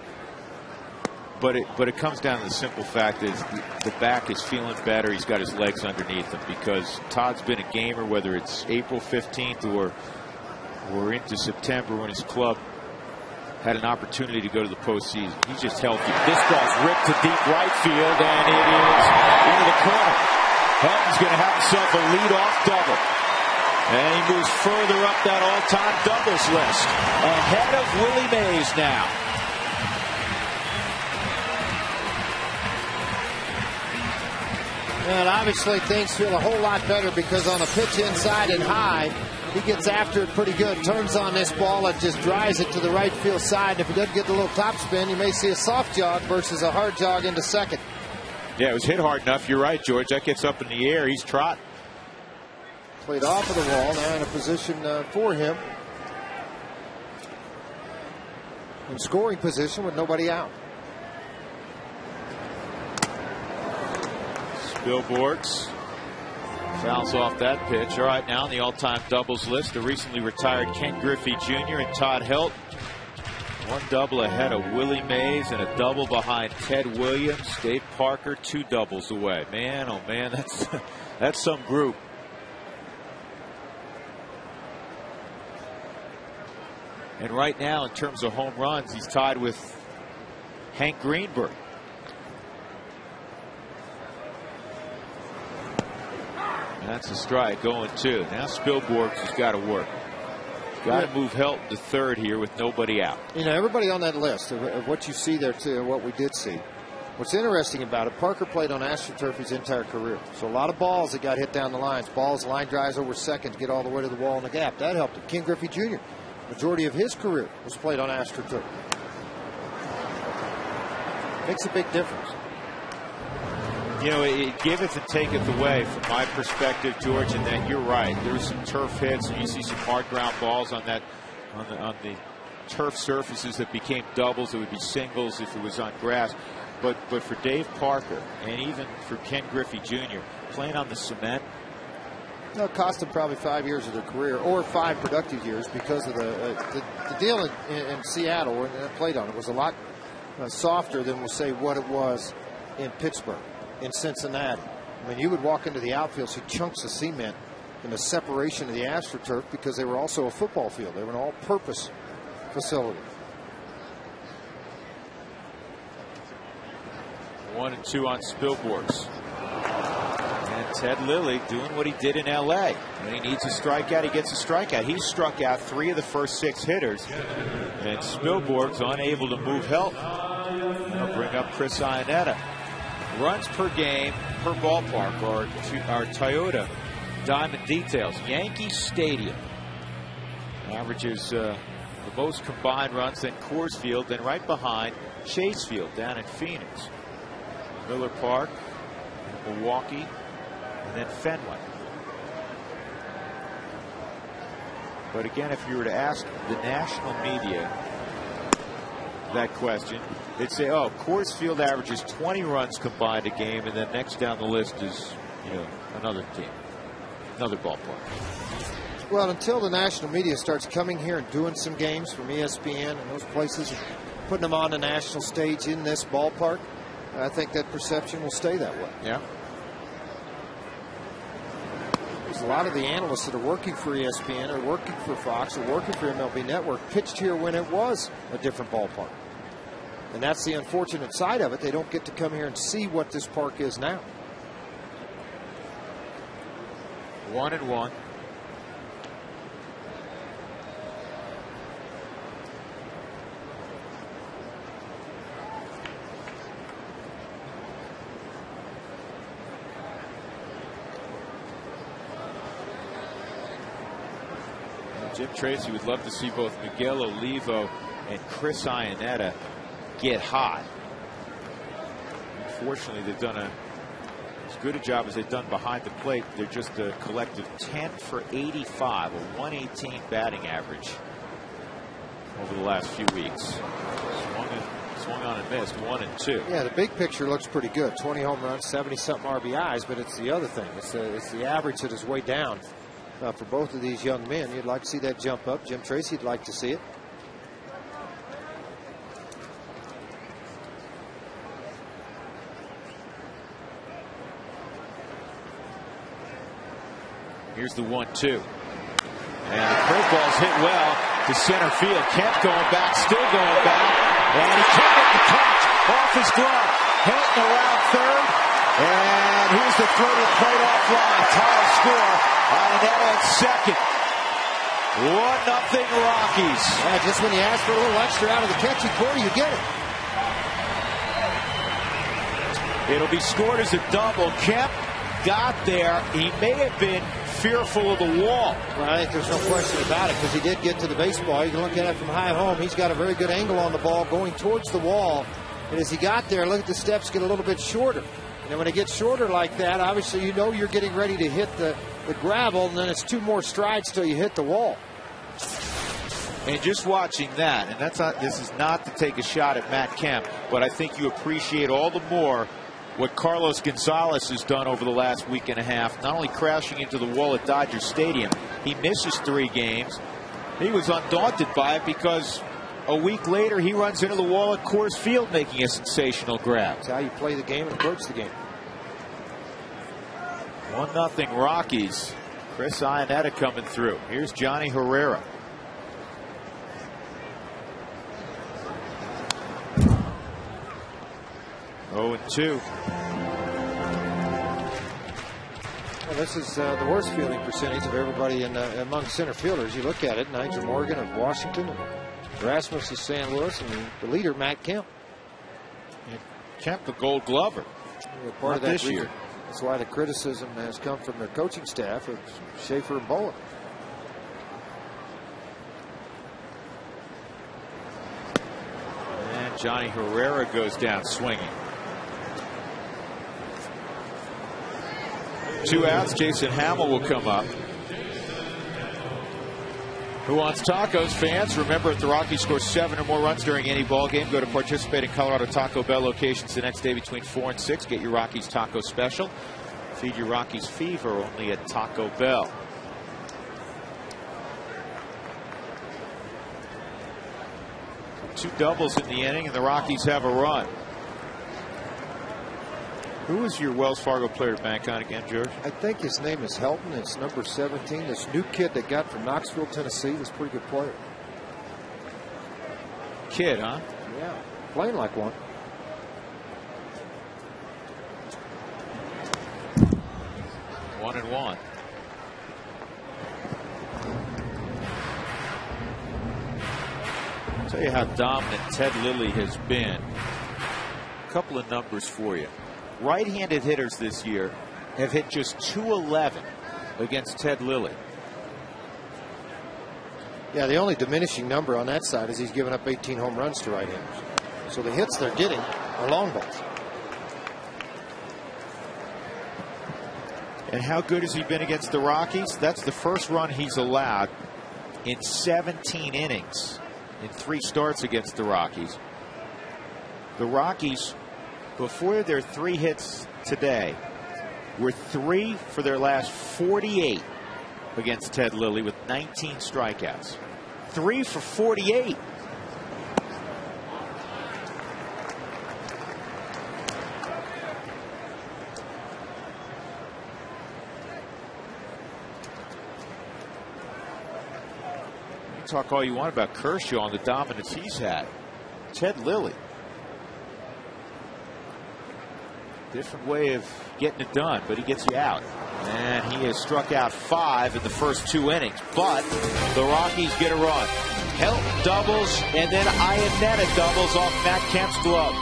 But it comes down to the simple fact is the back is feeling better. He's got his legs underneath him because Todd's been a gamer, whether it's April 15th or into September when his club had an opportunity to go to the postseason. He's just healthy. This ball's ripped to deep right field, and it is into the corner. Helton's going to have himself a leadoff double. And he moves further up that all-time doubles list. Ahead of Willie Mays now. And obviously things feel a whole lot better because on a pitch inside and high, he gets after it pretty good. Turns on this ball and just drives it to the right field side. And if he doesn't get the little top spin, you may see a soft jog versus a hard jog into second. Yeah, it was hit hard enough. You're right, George. That gets up in the air. He's trotting. Played off of the wall. Now in a position for him. In scoring position with nobody out. Billboards. Fouls off that pitch. All right, now on the all-time doubles list, the recently retired Ken Griffey Jr. and Todd Hilton. One double ahead of Willie Mays and a double behind Ted Williams. Dave Parker, 2 doubles away. Man, oh man, that's some group. And right now, in terms of home runs, he's tied with Hank Greenberg. And that's a strike, going 2. Now Spilborghs has got to work. Got to move Helton to third here with nobody out. You know, everybody on that list of what you see there, too, what we did see. What's interesting about it, Parker played on AstroTurf his entire career. So a lot of balls that got hit down the lines. Balls, line drives over second to get all the way to the wall in the gap. That helped him. Ken Griffey Jr., majority of his career was played on AstroTurf. Makes a big difference. You know, it giveth and taketh away from my perspective, George, in that you're right. There's some turf hits, and you see some hard ground balls on that, on the turf surfaces that became doubles. It would be singles if it was on grass. But for Dave Parker and even for Ken Griffey Jr. playing on the cement, it cost them probably 5 years of their career, or 5 productive years, because of the deal in Seattle where they played on it was a lot softer than we'll say what it was in Pittsburgh. In Cincinnati, I mean, you would walk into the outfield, see chunks of cement in the separation of the AstroTurf because they were also a football field. They were an all-purpose facility. 1 and 2 on Spilborghs. And Ted Lilly doing what he did in L.A. When he needs a strikeout, he gets a strikeout. He struck out 3 of the first 6 hitters. And Spilborghs unable to move Helton. That'll bring up Chris Iannetta. Runs per game per ballpark are Toyota Diamond Details. Yankee Stadium averages the most combined runs, then Coors Field, then right behind Chase Field down in Phoenix. Miller Park, Milwaukee, and then Fenway. But again, if you were to ask the national media that question, they'd say, oh, Coors Field averages 20 runs combined a game, and then next down the list is, you know, another team, another ballpark. Well, until the national media starts coming here and doing some games from ESPN and those places, and putting them on the national stage in this ballpark, I think that perception will stay that way. Yeah. There's a lot of the analysts that are working for ESPN or working for Fox or working for MLB Network pitched here when it was a different ballpark. And that's the unfortunate side of it. They don't get to come here and see what this park is now. 1 and 1. Jim Tracy would love to see both Miguel Olivo and Chris Iannetta get hot. Unfortunately, they've done as good a job as they've done behind the plate. They're just a collective 10 for 85, a 118 batting average over the last few weeks. Swung on and missed, 1 and 2. Yeah, the big picture looks pretty good. 20 home runs, 70-something RBIs, but it's the other thing. It's the average that is way down for both of these young men. You'd like to see that jump up. Jim Tracy'd like to see it. Here's the 1-2. And the curveball's hit well to center field. Kemp going back, still going back. And he can't get the catch off his glove. Hilton around third. And here's the throw to the plate offline. Tie score. Iannetta at second. 1-0 Rockies. Yeah, just when you ask for a little extra out of the catching corner, you get it. It'll be scored as a double. Kemp got there. He may have been fearful of the wall. Well, I think there's no question about it, because he did get to the baseball. You can look at it from high home. He's got a very good angle on the ball going towards the wall. And as he got there, look at the steps get a little bit shorter. And when it gets shorter like that, obviously you know you're getting ready to hit the gravel, and then it's 2 more strides till you hit the wall. And just watching that, and this is not to take a shot at Matt Kemp, but I think you appreciate all the more what Carlos Gonzalez has done over the last week and a half, not only crashing into the wall at Dodger Stadium, he misses 3 games. He was undaunted by it because a week later he runs into the wall at Coors Field making a sensational grab. That's how you play the game and approach the game. 1-0 Rockies. Chris Iannetta coming through. Here's Johnny Herrera. Oh, 2. Well, this is the worst fielding percentage of everybody among center fielders. You look at it, Nigel Morgan of Washington, and Rasmus of St. Louis, and the leader, Matt Kemp. And Kemp, the Gold Glover. Part of that this year. That's why the criticism has come from their coaching staff of Schaefer and Bowen. And Johnny Herrera goes down swinging. 2 outs. Jason Hammel will come up. Who wants tacos? Fans, remember, if the Rockies score 7 or more runs during any ball game, go to participating Colorado Taco Bell locations the next day between 4 and 6. Get your Rockies taco special. Feed your Rockies fever only at Taco Bell. Two doubles in the inning, and the Rockies have a run. Who is your Wells Fargo player to bank on again, George? I think his name is Helton. It's number 17. This new kid they got from Knoxville, Tennessee. This pretty good player. Kid, huh? Yeah, playing like one. One and one. I'll tell you how dominant Ted Lilly has been. A couple of numbers for you. Right-handed hitters this year have hit just .211 against Ted Lilly. Yeah, the only diminishing number on that side is he's given up 18 home runs to right-handers. So the hits they're getting are long balls. And how good has he been against the Rockies? That's the first run he's allowed in 17 innings in 3 starts against the Rockies. The Rockies, before their 3 hits today, were 3 for their last 48 against Ted Lilly with 19 strikeouts. 3 for 48. You can talk all you want about Kershaw and the dominance he's had. Ted Lilly, different way of getting it done, but he gets you out. And he has struck out 5 in the first 2 innings. But the Rockies get a run. Helton doubles, and then Iannetta doubles off Matt Kemp's glove.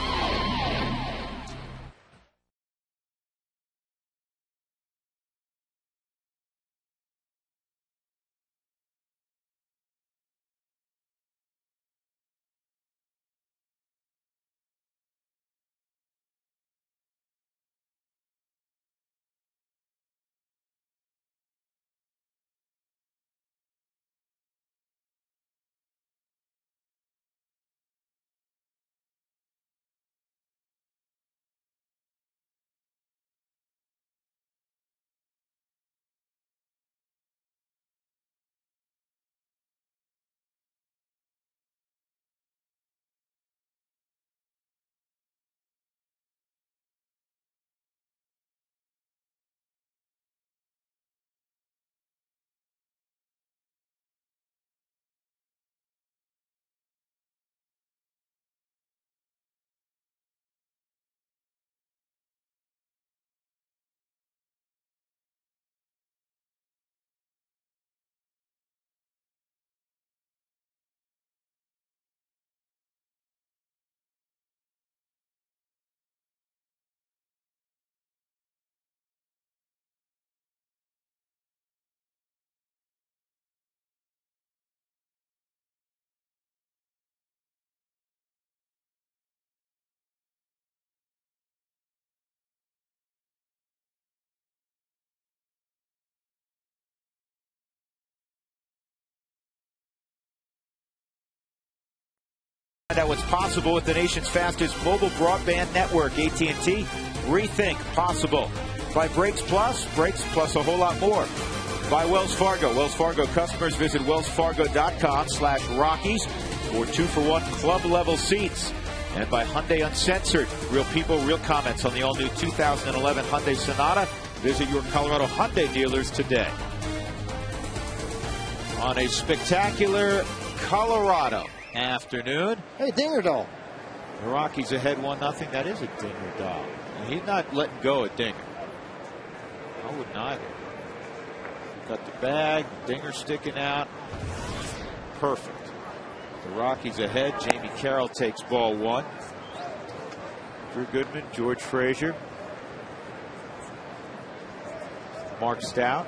Find out what's possible with the nation's fastest mobile broadband network. AT&T Rethink possible. By Brakes Plus a whole lot more. By Wells Fargo. Wells Fargo customers visit wellsfargo.com/Rockies for 2-for-1 club level seats. And by Hyundai Uncensored. Real people, real comments on the all-new 2011 Hyundai Sonata. Visit your Colorado Hyundai dealers today. On a spectacular Colorado afternoon. Hey, Dinger Doll. The Rockies ahead 1-0. That is a Dinger Doll. And he's not letting go of Dinger. I wouldn't either. Got the bag, Dinger sticking out. Perfect. The Rockies ahead. Jamie Carroll takes ball 1. Drew Goodman, George Frazier, Mark Stout.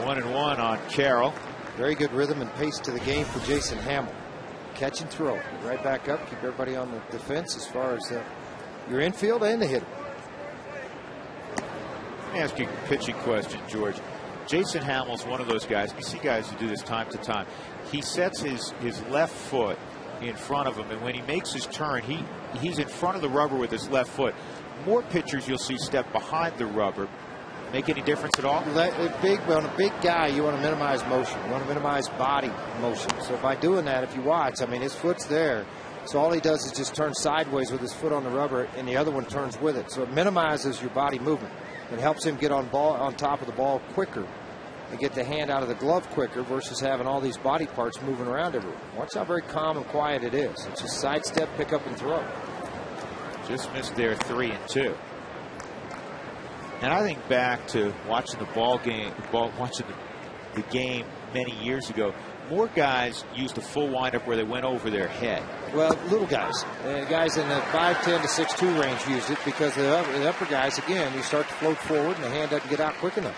One and one on Carroll. Very good rhythm and pace to the game for Jason Hammel. Catch and throw. Get right back up. Keep everybody on the defense as far as your infield and the hitter. Let me ask you a pitching question, George. Jason Hammel's one of those guys. You see guys who do this time to time. He sets his left foot in front of him, and when he makes his turn, he's in front of the rubber with his left foot. More pitchers you'll see step behind the rubber. Make any difference at all? On a big guy, you want to minimize motion. You want to minimize body motion. So by doing that, if you watch, I mean, his foot's there. So all he does is just turn sideways with his foot on the rubber, and the other one turns with it. So it minimizes your body movement. It helps him get on top of the ball quicker and get the hand out of the glove quicker versus having all these body parts moving around everywhere. Watch how very calm and quiet it is. It's just sidestep, pick up, and throw. Just missed there 3-2. And I think back to watching the game many years ago. More guys used a full windup where they went over their head. Well, little guys, guys in the 5'10" to 6'2" range used it because the upper guys, again, you start to float forward and the hand doesn't get out quick enough.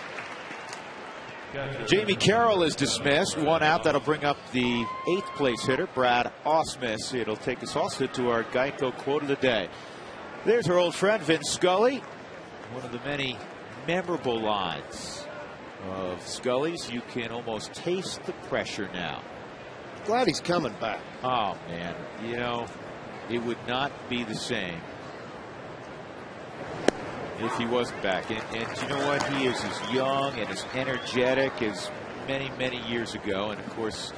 Jamie Carroll is dismissed. 1 out. That'll bring up the 8th place hitter, Brad Ausmus. It'll take us also to our Geico quote of the day. There's our old friend Vin Scully. One of the many memorable lines of Scully's. You can almost taste the pressure now. Glad he's coming back. Oh, man. You know, it would not be the same if he wasn't back. And you know what? He is as young and as energetic as many, many years ago. And, of course,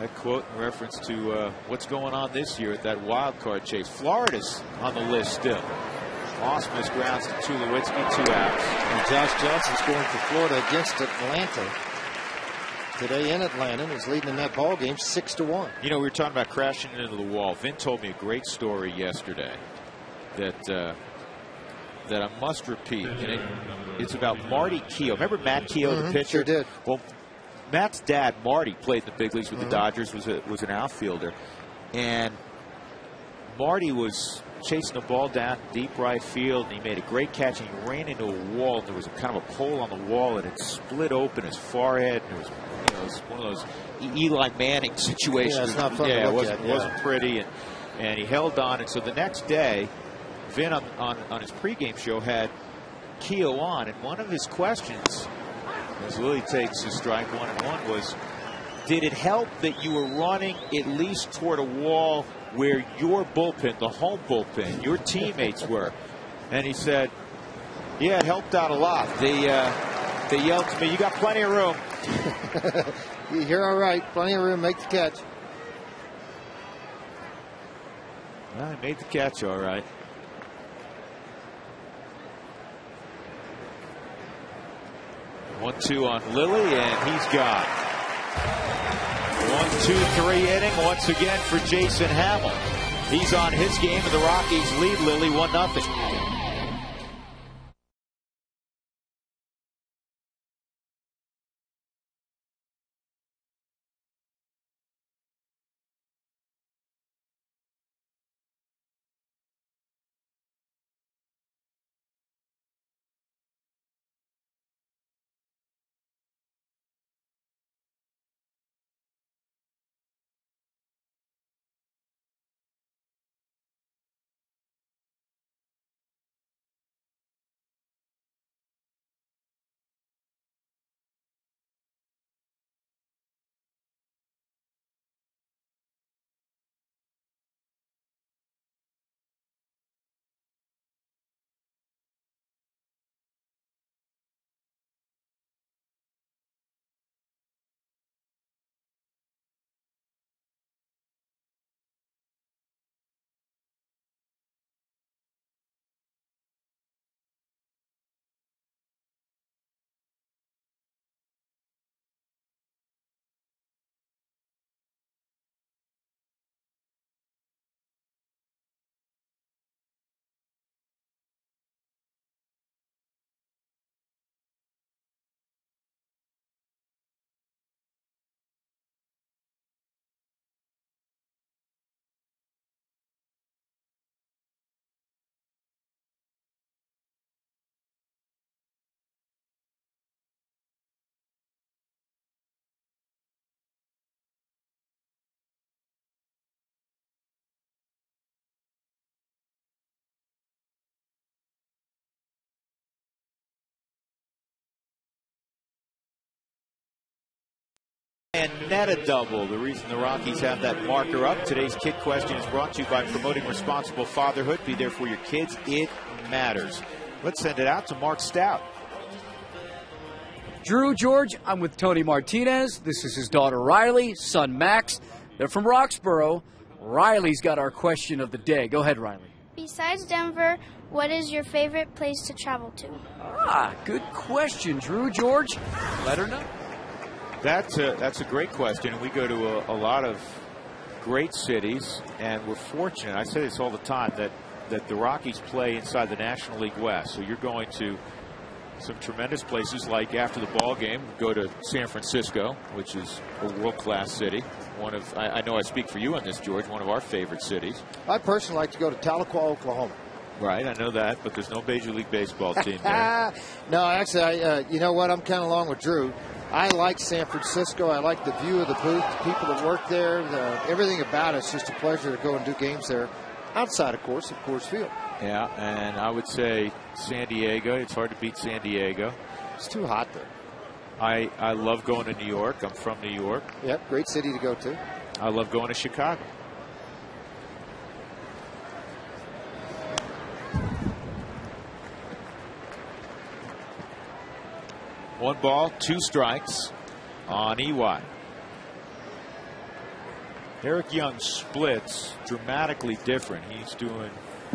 that quote in reference to what's going on this year at that wild card chase. Florida's on the list still. Ausmus grounds to Tulowitzki, 2 outs. And Josh Johnson scoring for Florida against Atlanta today in Atlanta, and he's leading in that ball game 6-1. You know, we were talking about crashing into the wall. Vin told me a great story yesterday that I must repeat, and it's about Marty Keough. Remember Matt Keough, the pitcher? Sure did. Well, Matt's dad, Marty, played in the big leagues with the Dodgers. Was an outfielder, and Marty was chasing the ball down deep right field, and he made a great catch, and he ran into a wall. And there was a kind of a pole on the wall, and it split open his forehead. And it was, it was one of those Eli Manning situations. Yeah, it's not fun to look at. It wasn't pretty, and he held on. And so the next day, Vin on his pregame show had Keough on, and one of his questions, as Willie takes a strike 1-1, was, did it help that you were running at least toward a wall where your bullpen, the home bullpen, your teammates were? And he said, yeah, it helped out a lot. They yelled to me, you got plenty of room. You're all right. Plenty of room. Make the catch. Well, he made the catch all right. 1-2 on Lilly, and he's gone. 1-2-3 inning once again for Jason Hammel. He's on his game, and the Rockies lead Lilly 1-0. And net a double. The reason the Rockies have that marker up. Today's kid question is brought to you by Promoting Responsible Fatherhood. Be there for your kids. It matters. Let's send it out to Mark Stout. Drew, George, I'm with Tony Martinez. This is his daughter Riley, son Max. They're from Roxborough. Riley's got our question of the day. Go ahead, Riley. Besides Denver, what is your favorite place to travel to? Good question, Drew. George, let her know. That's a great question. And we go to a lot of great cities, and we're fortunate. I say this all the time, that the Rockies play inside the National League West. So you're going to some tremendous places, like after the ball game, go to San Francisco, which is a world-class city. One of, I know I speak for you on this, George, one of our favorite cities. I personally like to go to Tahlequah, Oklahoma. Right, I know that, but there's no Major League Baseball team there. No, actually, you know what? I'm kind of along with Drew. I like San Francisco. I like the view of the booth, the people that work there. Everything about it's just a pleasure to go and do games there, outside, of course, of Coors Field. Yeah, and I would say San Diego. It's hard to beat San Diego. It's too hot there. I love going to New York. I'm from New York. Yep, great city to go to. I love going to Chicago. One ball, 2 strikes on EY. Eric Young's splits dramatically different. He's doing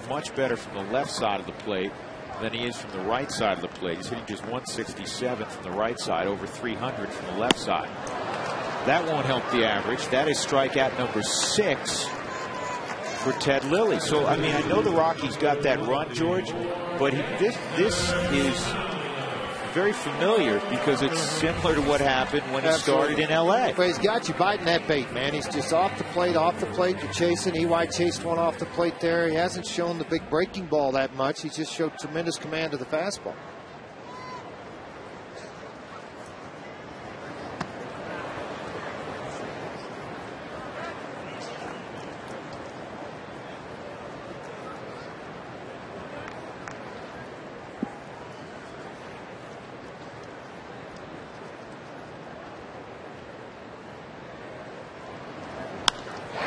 much better from the left side of the plate than he is from the right side of the plate. He's hitting just 167 from the right side, over 300 from the left side. That won't help the average. That is strikeout number 6 for Ted Lilly. So, I mean, I know the Rockies got that run, George, but this is very familiar because it's similar to what happened when he started in L.A. But he's got you biting that bait, man. He's just off the plate. You're chasing. EY chased one off the plate there. He hasn't shown the big breaking ball that much. He just showed tremendous command of the fastball.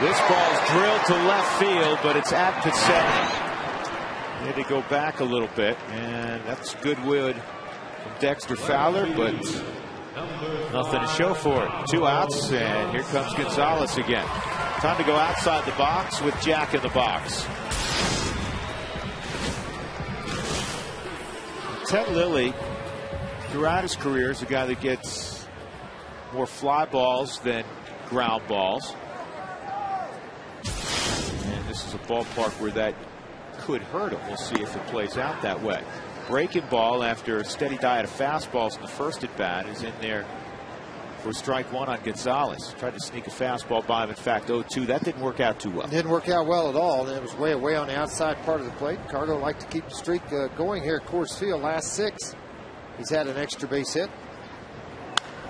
This ball's drilled to left field, but it's at Pacetta. He had to go back a little bit, and that's good wood from Dexter Fowler, but nothing to show for it. 2 outs, and here comes Gonzalez again. Time to go outside the box with Jack in the box. Ted Lilly, throughout his career, is a guy that gets more fly balls than ground balls. This is a ballpark where that could hurt him. We'll see if it plays out that way. Breaking ball after a steady diet of fastballs in the first at bat is in there for strike 1 on Gonzalez. Tried to sneak a fastball by him. In fact, 0-2. That didn't work out too well. It didn't work out well at all. It was way away on the outside part of the plate. Cargo liked to keep the streak going here at Coors Field. Last 6, he's had an extra base hit.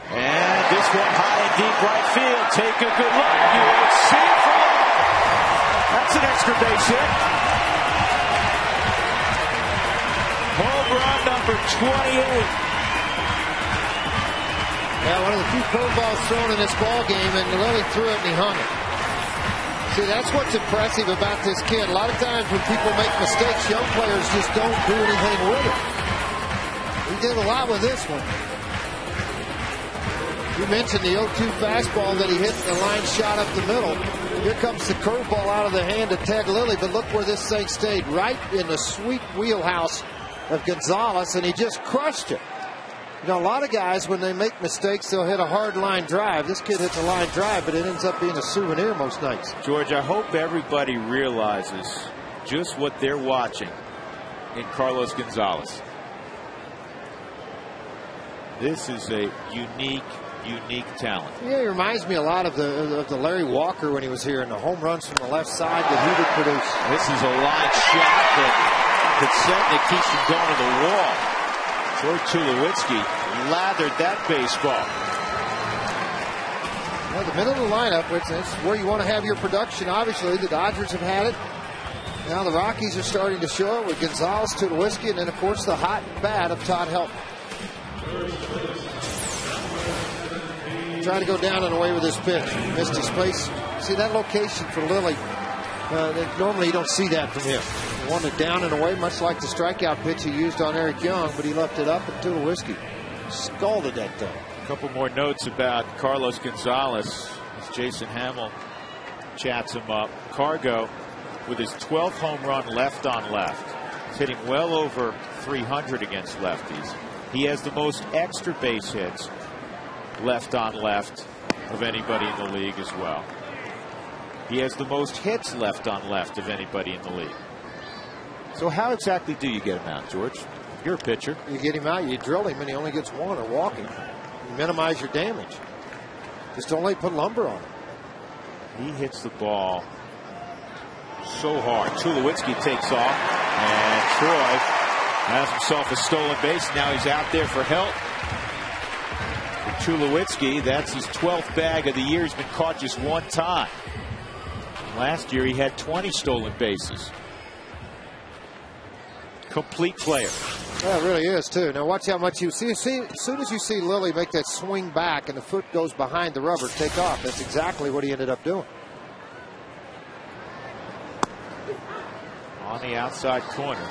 And this one high and deep right field. Take a good look. You will see it for long. That's an extra base hit. Home run number 28. Yeah, one of the few curveballs thrown in this ball game, and Lilly threw it and he hung it. See, that's what's impressive about this kid. A lot of times when people make mistakes, young players just don't do anything with it. He did a lot with this one. You mentioned the 0-2 fastball that he hit, the line shot up the middle. Here comes the curveball out of the hand of Ted Lilly, but look where this thing stayed, right in the sweet wheelhouse of Gonzalez, and he just crushed it. You know, a lot of guys, when they make mistakes, they'll hit a hard line drive. This kid hits a line drive, but it ends up being a souvenir most nights. George, I hope everybody realizes just what they're watching in Carlos Gonzalez. This is a unique talent. Yeah, he reminds me a lot of the Larry Walker when he was here, and the home runs from the left side that he would produce. This is a line shot that Pacetta keeps him going to the wall. Troy Tulowitzki lathered that baseball. Well, the middle of the lineup, which is where you want to have your production. Obviously, the Dodgers have had it. Now the Rockies are starting to show it with Gonzalez, Tulowitzki, and then, of course, the hot bat of Todd Helton. trying to go down and away with this pitch. Missed his place. See that location for Lilly? Normally you don't see that from him. He wanted down and away, much like the strikeout pitch he used on Eric Young, but he left it up, and Tulowitzki scalded that thing. A couple more notes about Carlos Gonzalez as Jason Hammel chats him up. Cargo with his 12th home run left on left. He's hitting well over 300 against lefties. He has the most extra base hits left on left of anybody in the league as well. He has the most hits left on left of anybody in the league. So how exactly do you get him out, George? You're a pitcher. You get him out, you drill him, and he only gets one or walking. You minimize your damage. Just don't let put lumber on him. He hits the ball so hard. Tulowitzki takes off, and Troy has himself a stolen base. Now he's out there for help. For Tulowitzki, that's his 12th bag of the year. He's been caught just one time. Last year he had 20 stolen bases. Complete player. Yeah, it really is, too. Now watch how much you see. As soon as you see Lilly make that swing back and the foot goes behind the rubber, take off. That's exactly what he ended up doing. On the outside corner,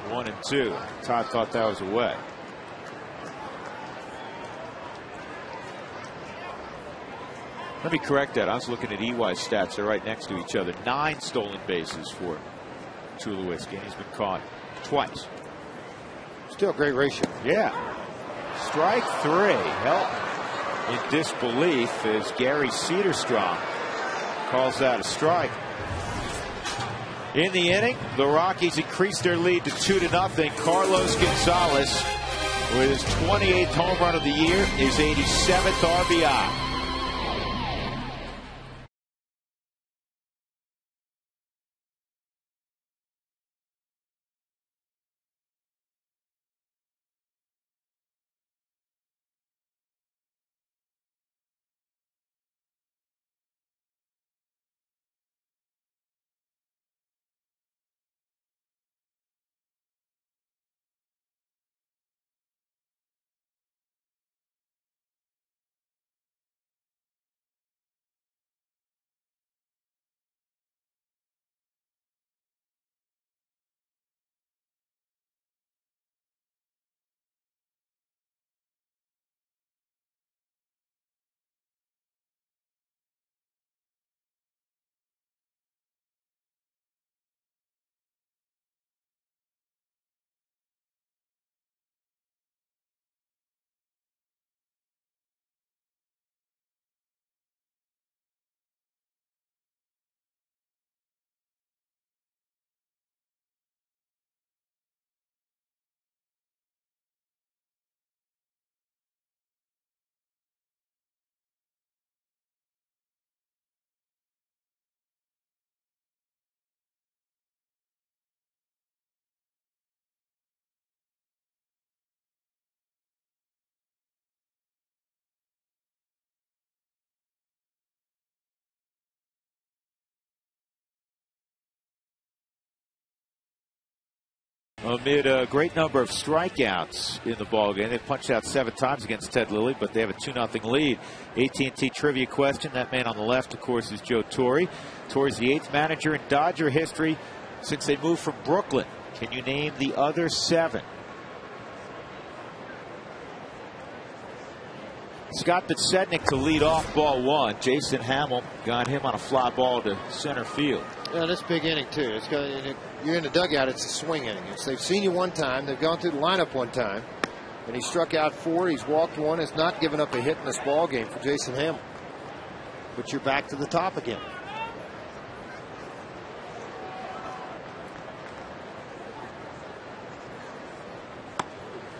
1-2. Todd thought that was away. Let me correct that. I was looking at EY's stats. They're right next to each other. 9 stolen bases for Tulowitzki, and he's been caught twice. Still a great ratio. Yeah. Strike 3. Help in disbelief as Gary Cedarstrom calls that a strike. In the inning, the Rockies increased their lead to 2-0. Carlos Gonzalez, with his 28th home run of the year, his 87th RBI. Amid a great number of strikeouts in the ballgame. They punched out 7 times against Ted Lilly, but they have a 2-0 lead. AT&T trivia question. That man on the left, of course, is Joe Torre. Torre's the 8th manager in Dodger history since they moved from Brooklyn. Can you name the other 7? Scott Podsednik to lead off ball 1. Jason Hammel got him on a fly ball to center field. Yeah, this big inning, too. You're in the dugout, it's a swing inning. They've seen you one time. They've gone through the lineup one time. And he struck out 4. He's walked 1. Has not given up a hit in this ball game for Jason Hammel. But you're back to the top again.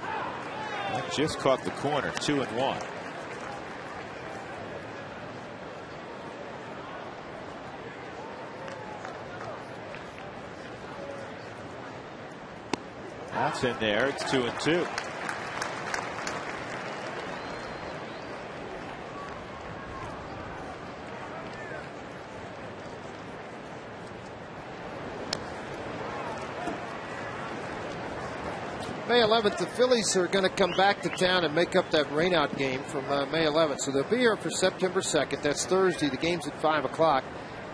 That just caught the corner. 2-1. That's in there. It's 2-2. May 11th, the Phillies are going to come back to town and make up that rainout game from May 11th. So they'll be here for September 2nd. That's Thursday. The game's at 5 o'clock.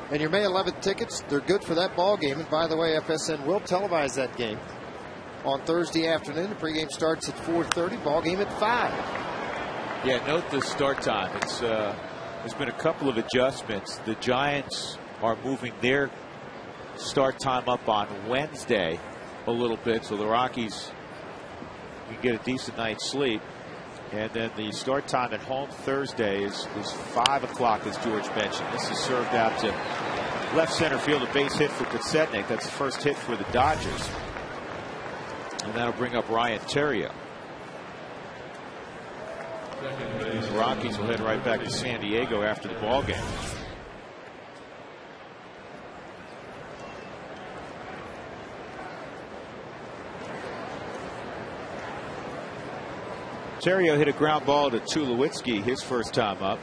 And your May 11th tickets, they're good for that ball game. And by the way, FSN will televise that game on Thursday afternoon. The pregame starts at 4:30. Ball game at 5. Yeah, note the start time. It's there's been a couple of adjustments. The Giants are moving their start time up on Wednesday a little bit, so the Rockies can get a decent night's sleep. And then the start time at home Thursday is 5 o'clock, as George mentioned. This is served out to left center field, a base hit for Podsednik. That's the first hit for the Dodgers. And that'll bring up Ryan Theriot. The Rockies will head right back to San Diego after the ball game. Theriot hit a ground ball to Tulowitzki his first time up.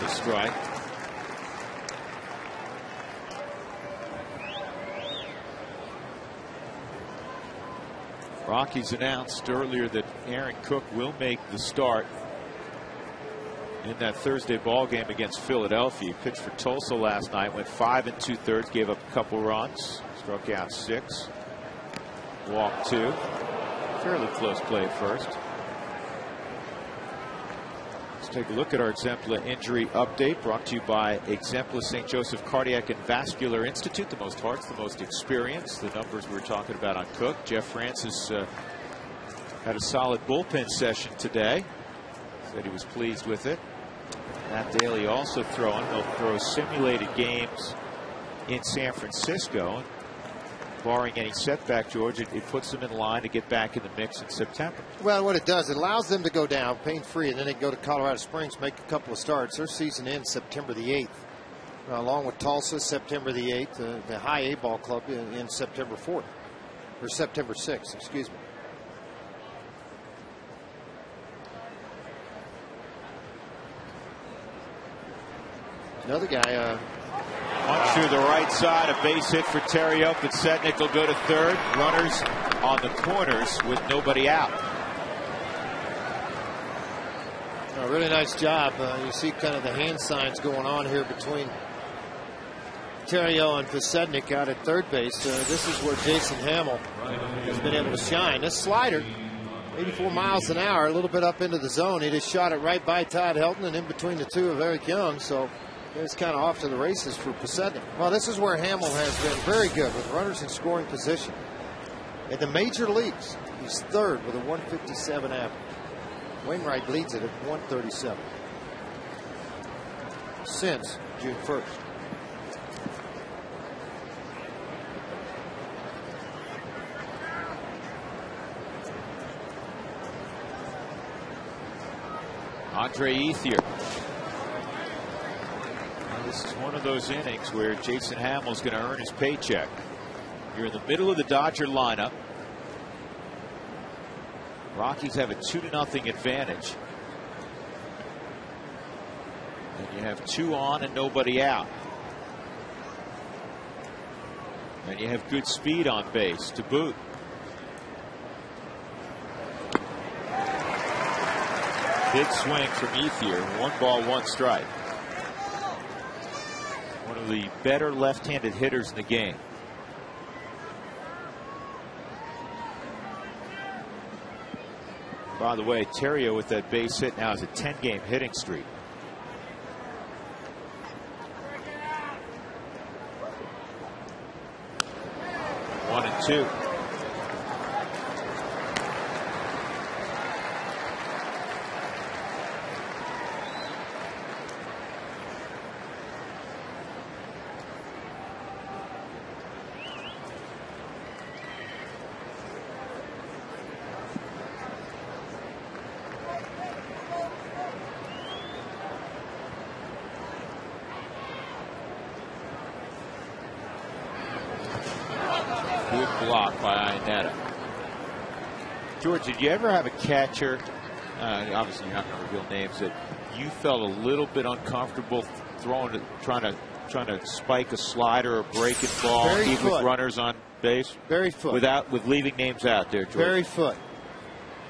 A strike. Rockies announced earlier that Aaron Cook will make the start in that Thursday ball game against Philadelphia. He pitched for Tulsa last night, went 5 2/3, gave up a couple runs, struck out 6, walked 2. Fairly close play at first. Take a look at our Exempla injury update, brought to you by Exempla St. Joseph Cardiac and Vascular Institute. The most hearts, the most experience. The numbers we were talking about on Cook. Jeff Francis had a solid bullpen session today. Said he was pleased with it. Matt Daly also throwing. They'll throw simulated games in San Francisco. Barring any setback, George, it puts them in line to get back in the mix in September. Well, what it does, it allows them to go down pain-free, and then they go to Colorado Springs, make a couple of starts. Their season ends September the 8th, along with Tulsa, September the 8th, the High A Ball Club in September 4th, or September 6th, excuse me. Another guy, Punch through the right side, a base hit for Theriot. Podsednik will go to third. Runners on the corners with nobody out. a really nice job. You see kind of the hand signs going on here between Theriot and Podsednik out at third base. This is where Jason Hammel has been able to shine. This slider, 84 miles an hour, a little bit up into the zone. He just shot it right by Todd Helton and in between the two of Eric Young. So it's kind of off to the races for Podsednik. Well, this is where Hammel has been very good with runners in scoring position. In the major leagues, he's third with a 157 average. Wainwright leads it at 137 since June 1st. Andre Ethier. This is one of those innings where Jason Hammel's going to earn his paycheck. You're in the middle of the Dodger lineup. Rockies have a 2-0 advantage. And you have 2 on and nobody out. And you have good speed on base to boot. Big swing from Ethier. 1 ball, 1 strike. One of the better left-handed hitters in the game. By the way, Theriot with that base hit now has a 10-game hitting streak. One and two. Good block by Iannetta. George, did you ever have a catcher, obviously you're not going to reveal names, that you felt a little bit uncomfortable throwing, trying to spike a slider or breaking ball, even with runners on base? Very foot. With leaving names out there, George. Very foot.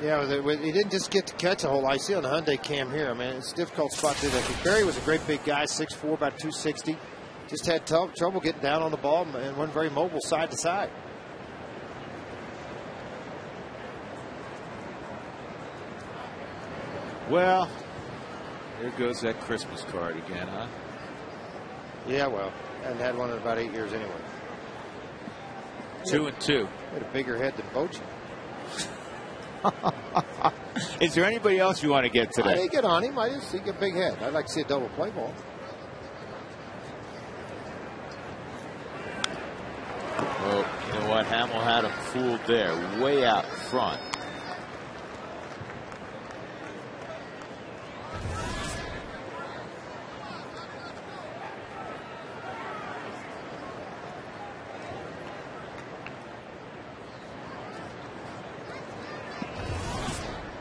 Yeah, he didn't just get to catch a whole. I see on the Hyundai cam here. I mean, it's a difficult spot to do that. Barry was a great big guy, 6'4", about 260. Just had trouble getting down on the ball and wasn't very mobile side to side. Well, there goes that Christmas card again, huh? Yeah, well, I hadn't had one in about 8 years anyway. 2-2. Had a bigger head than Bochy. Is there anybody else you want to get today? I didn't get on him. I just see a big head. I'd like to see a double play ball. Well, you know what? Hammel had him fooled there, way out front.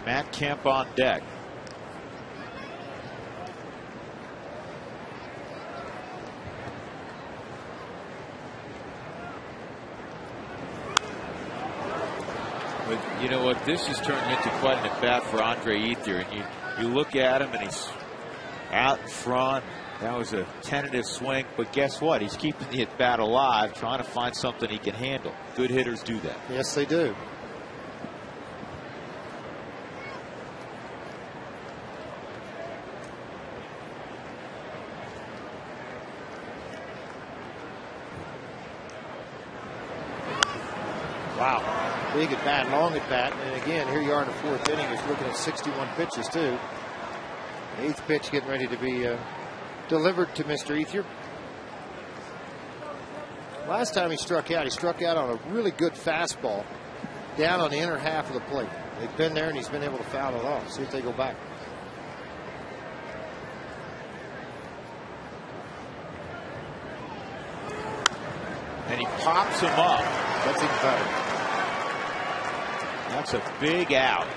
Matt Kemp on deck. But you know what? This is turning into quite an at-bat for Andre Ethier. And you look at him and he's out in front. That was a tentative swing. But guess what? He's keeping the at-bat alive, trying to find something he can handle. Good hitters do that. Yes, they do. Wow. Big at bat, long at bat. And again, here you are in the fourth inning. He's looking at 61 pitches, too. The eighth pitch getting ready to be delivered to Mr. Ethier. Last time he struck out on a really good fastball down on the inner half of the plate. They've been there, and he's been able to foul it off. See if they go back. And he pops him up. That's even better. That's a big out.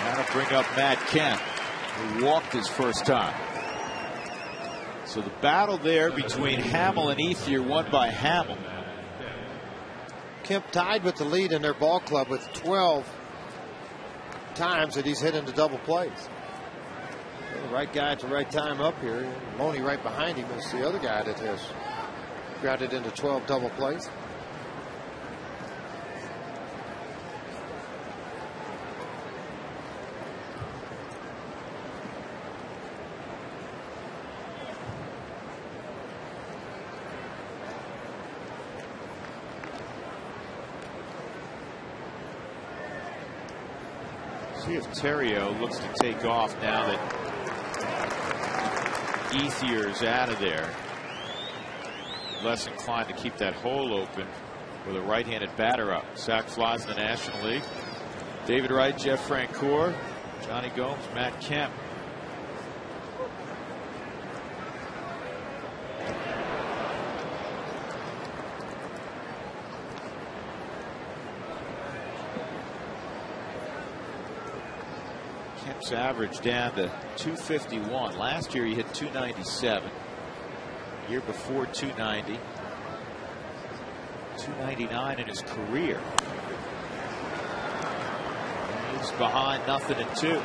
That'll bring up Matt Kemp, who walked his first time. So the battle there between Hammel and Ethier won by Hammel. Kemp tied with the lead in their ball club with 12 times that he's hit into double plays. The right guy at the right time up here. Loney right behind him is the other guy that has grounded into 12 double plays. See if Terrio looks to take off now that Ethier's out of there. Less inclined to keep that hole open with a right-handed batter up. Sac flies in the National League. David Wright, Jeff Francoeur, Johnny Gomes, Matt Kemp. Kemp's average down to 251. Last year he hit 297. Year before 290. 299 in his career. And he's behind 0-2.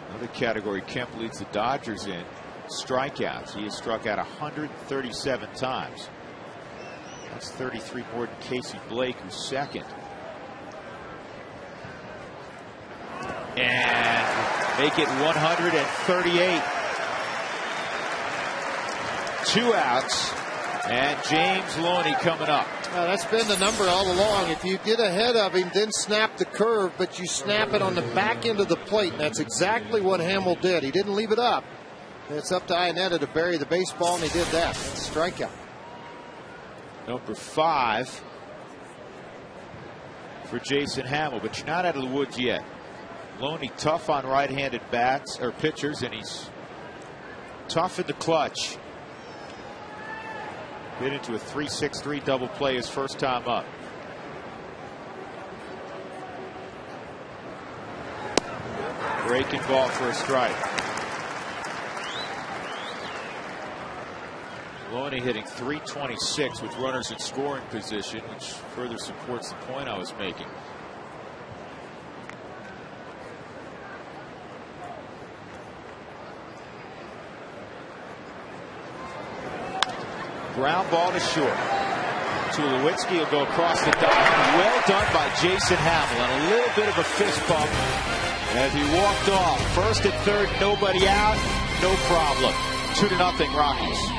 Another category Kemp leads the Dodgers in. Strikeouts. He has struck out 137 times. That's 33 more than Casey Blake, who's second. And make it 138. 2 outs. And James Loney coming up. That's been the number all along. If you get ahead of him, then snap the curve, but you snap it on the back end of the plate. And that's exactly what Hammel did. He didn't leave it up. It's up to Ionetta to bury the baseball, and he did that. That's a strikeout. Number 5 for Jason Hammel, but you're not out of the woods yet. Loney tough on right-handed bats or pitchers, and he's tough in the clutch. Hit into a 3-6-3 double play his first time up. Breaking ball for a strike. Loney hitting .326 with runners in scoring position, which further supports the point I was making. Ground ball to short. Tulowitzki will go across the diamond. Well done by Jason Hammel, and a little bit of a fist bump as he walked off. First and third, nobody out, no problem. 2-0 Rockies.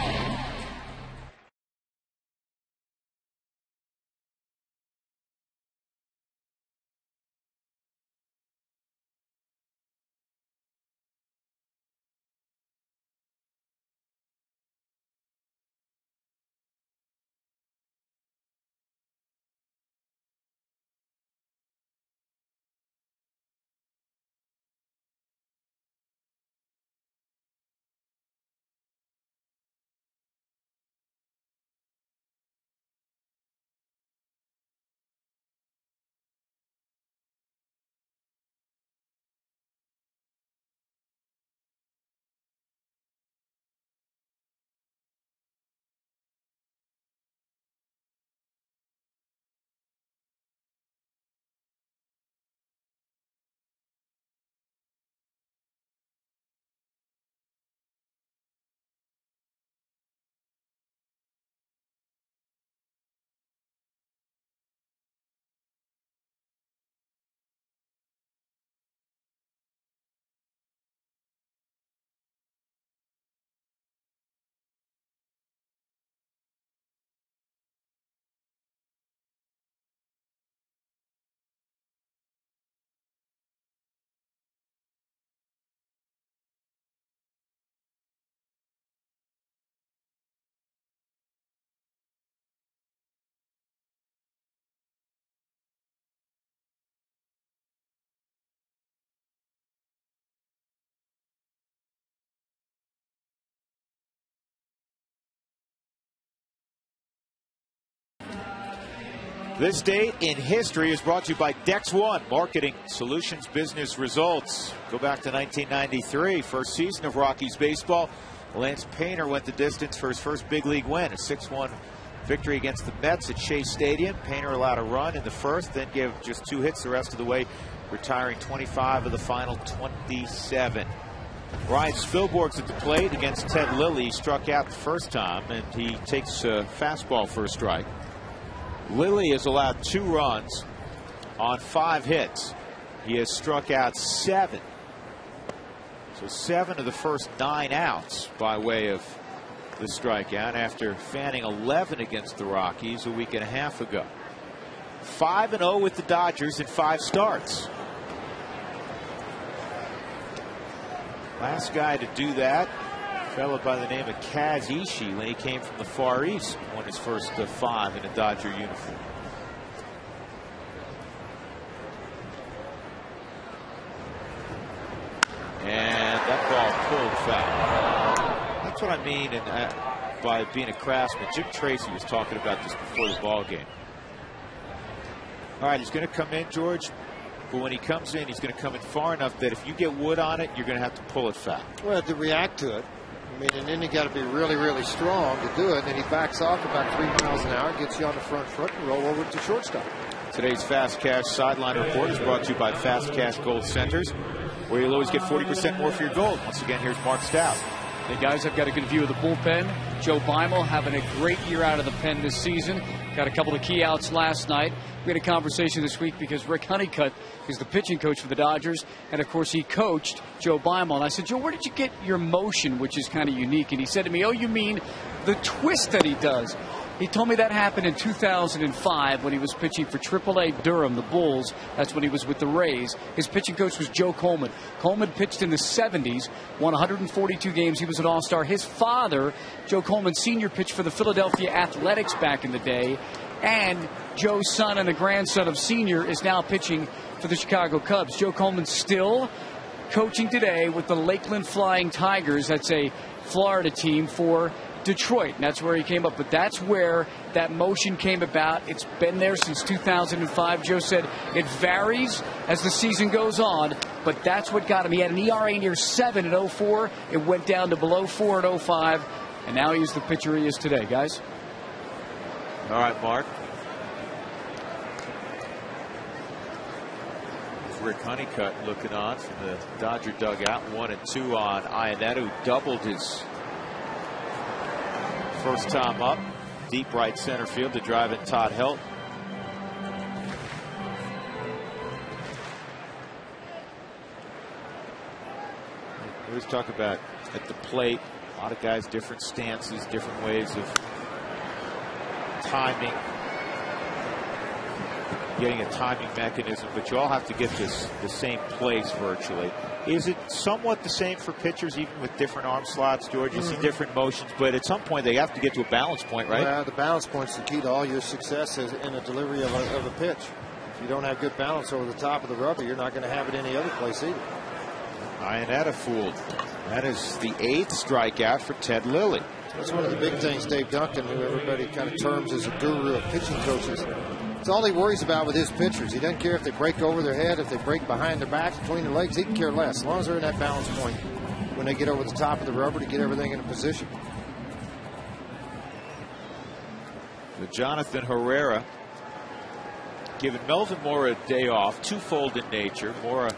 This date in history is brought to you by Dex One, Marketing Solutions Business Results. Go back to 1993, first season of Rockies baseball. Lance Painter went the distance for his first big league win, a 6-1 victory against the Mets at Shea Stadium. Painter allowed a run in the first, then gave just 2 hits the rest of the way, retiring 25 of the final 27. Ryan Spilborgh's at the plate against Ted Lilly. He struck out the first time, and he takes a fastball for a strike. Lilly has allowed 2 runs on 5 hits. He has struck out 7. So 7 of the first 9 outs by way of the strikeout after fanning 11 against the Rockies a week and a half ago. 5-0 with the Dodgers in 5 starts. Last guy to do that, a fellow by the name of Kaz Ishii, when he came from the Far East, won his first 5 in a Dodger uniform. And that ball pulled foul. That's what I mean by being a craftsman. Jim Tracy was talking about this before the ball game. All right, he's going to come in, George. But when he comes in, he's going to come in far enough that if you get wood on it, you're going to have to pull it foul. Well, to react to it. I mean, and then you got to be really, really strong to do it. And then he backs off about 3 miles an hour, gets you on the front foot, and roll over to shortstop. Today's Fast Cash Sideline Report is brought to you by Fast Cash Gold Centers, where you'll always get 40% more for your gold. Once again, here's Mark Stout. Hey guys, I've got a good view of the bullpen. Joe Beimel having a great year out of the pen this season. Got a couple of key outs last night. We had a conversation this week because Rick Honeycutt is the pitching coach for the Dodgers. And, of course, he coached Joe Beimel. And I said, Joe, where did you get your motion, which is kind of unique? And he said to me, oh, you mean the twist that he does? He told me that happened in 2005 when he was pitching for AAA Durham, the Bulls. That's when he was with the Rays. His pitching coach was Joe Coleman. Coleman pitched in the 70s, won 142 games. He was an all-star. His father, Joe Coleman Sr., pitched for the Philadelphia Athletics back in the day. And Joe's son and the grandson of Senior is now pitching for the Chicago Cubs. Joe Coleman still coaching today with the Lakeland Flying Tigers. That's a Florida team for Detroit, and that's where he came up. But that's where that motion came about. It's been there since 2005. Joe said it varies as the season goes on, but that's what got him. He had an ERA near 7 at 04. It went down to below 4 at 05, and now he's the pitcher he is today, guys. All right, Mark. Rick Honeycutt looking on from the Dodger dugout. 1 and 2 on Ionetta, who doubled his first time up. Deep right center field to drive in Todd Helton. We always talk about at the plate, a lot of guys, different stances, different ways of timing, getting a timing mechanism, but you all have to get this the same place virtually. Is it somewhat the same for pitchers, even with different arm slots, George? You see different motions, but at some point they have to get to a balance point, right? Yeah, the balance point's the key to all your success in a delivery of a pitch. If you don't have good balance over the top of the rubber, you're not going to have it any other place either. Ionetta fooled. That is the 8th strikeout for Ted Lilly. That's one of the big things Dave Duncan, who everybody kind of terms as a guru of pitching coaches. It's all he worries about with his pitchers. He doesn't care if they break over their head, if they break behind their backs, between their legs. He can care less, as long as they're in that balance point when they get over the top of the rubber to get everything in a position. With Jonathan Herrera giving Melvin Mora a day off, twofold in nature. Mora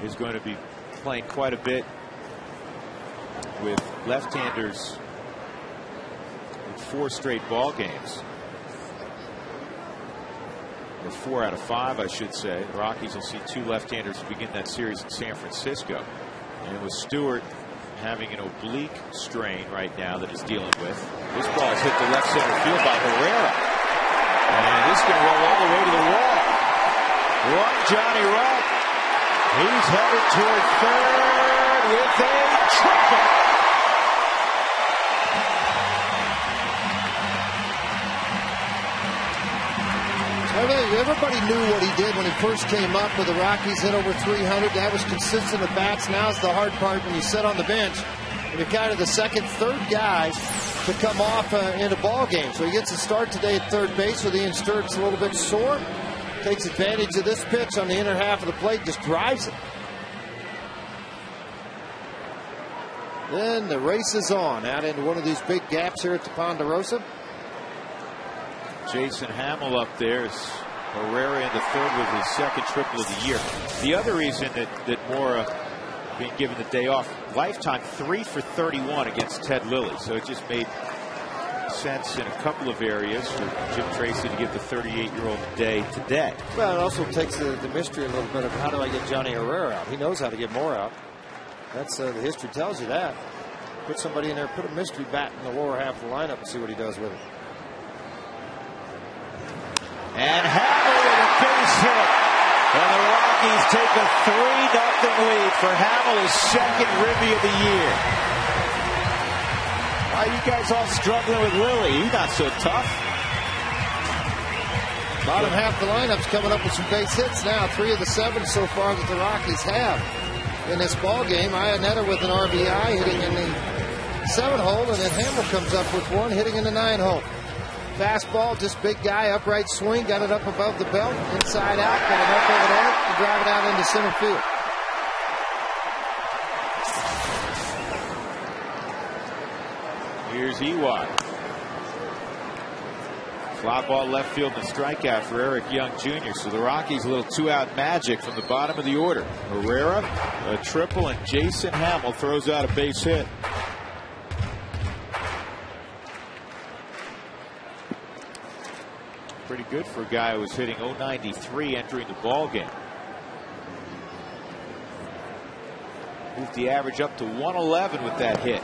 is going to be playing quite a bit with left-handers in 4 straight ball games. Or 4 out of 5, I should say. The Rockies will see 2 left-handers begin that series in San Francisco. And with Stewart having an oblique strain right now that he's dealing with. This ball is hit to left center field by Herrera. And this is going to roll all the way to the wall. Run, Johnny Run. He's headed toward third with a triple. Everybody knew what he did when he first came up with the Rockies, hit over 300. That was consistent at bats. Now's the hard part when you sit on the bench. And you're kind of the second, third guy to come off in a ball game. So he gets a start today at third base with Ian Sturt's a little bit sore. Takes advantage of this pitch on the inner half of the plate, just drives it. Then the race is on out into one of these big gaps here at the Ponderosa. Jason Hammel up there is Herrera in the third with his second triple of the year. The other reason that Mora being given the day off, lifetime 3 for 31 against Ted Lilly. So it just made sense in a couple of areas for Jim Tracy to give the 38-year-old a day today. Well, it also takes the mystery a little bit of how do I get Johnny Herrera out. He knows how to get Mora out. That's the history tells you that. Put somebody in there, put a mystery bat in the lower half of the lineup and see what he does with it. And Hammel with a base hit. And the Rockies take a 3-0 lead for Hammel, his second ribby of the year. Why are you guys all struggling with Lilly? He's not so tough. Bottom half of the lineup's coming up with some base hits now. 3 of the 7 so far that the Rockies have in this ball game. Ionetta with an RBI hitting in the 7-hole, and then Hammel comes up with one hitting in the 9-hole. Fastball, just big guy, upright swing, got it up above the belt, inside out, got it up over there, and drive it out into center field. Here's Ewok. Fly ball left field and a strikeout for Eric Young Jr. So the Rockies a little 2-out magic from the bottom of the order. Herrera, a triple, and Jason Hammel throws out a base hit. Pretty good for a guy who was hitting .093 entering the ball game. Moved the average up to 111 with that hit.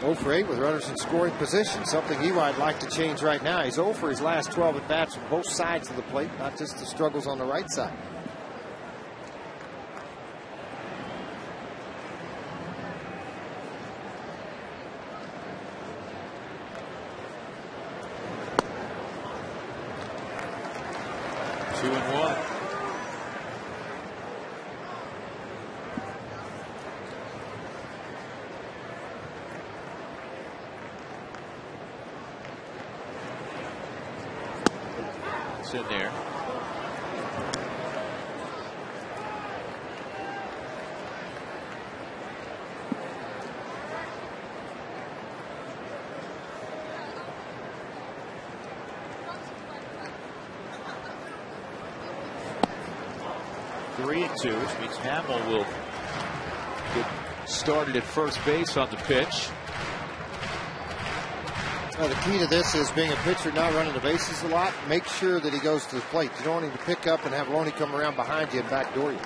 0 for 8 with runners in scoring position, something Ewy'd like to change right now. He's 0 for his last 12 at-bats from both sides of the plate, not just the struggles on the right side. Two and one. It's in there. Three and two, which means Hammel will get started at first base on the pitch. Well, the key to this is being a pitcher not running the bases a lot. Make sure that he goes to the plate. You don't want him to pick up and have Loney come around behind you and backdoor you.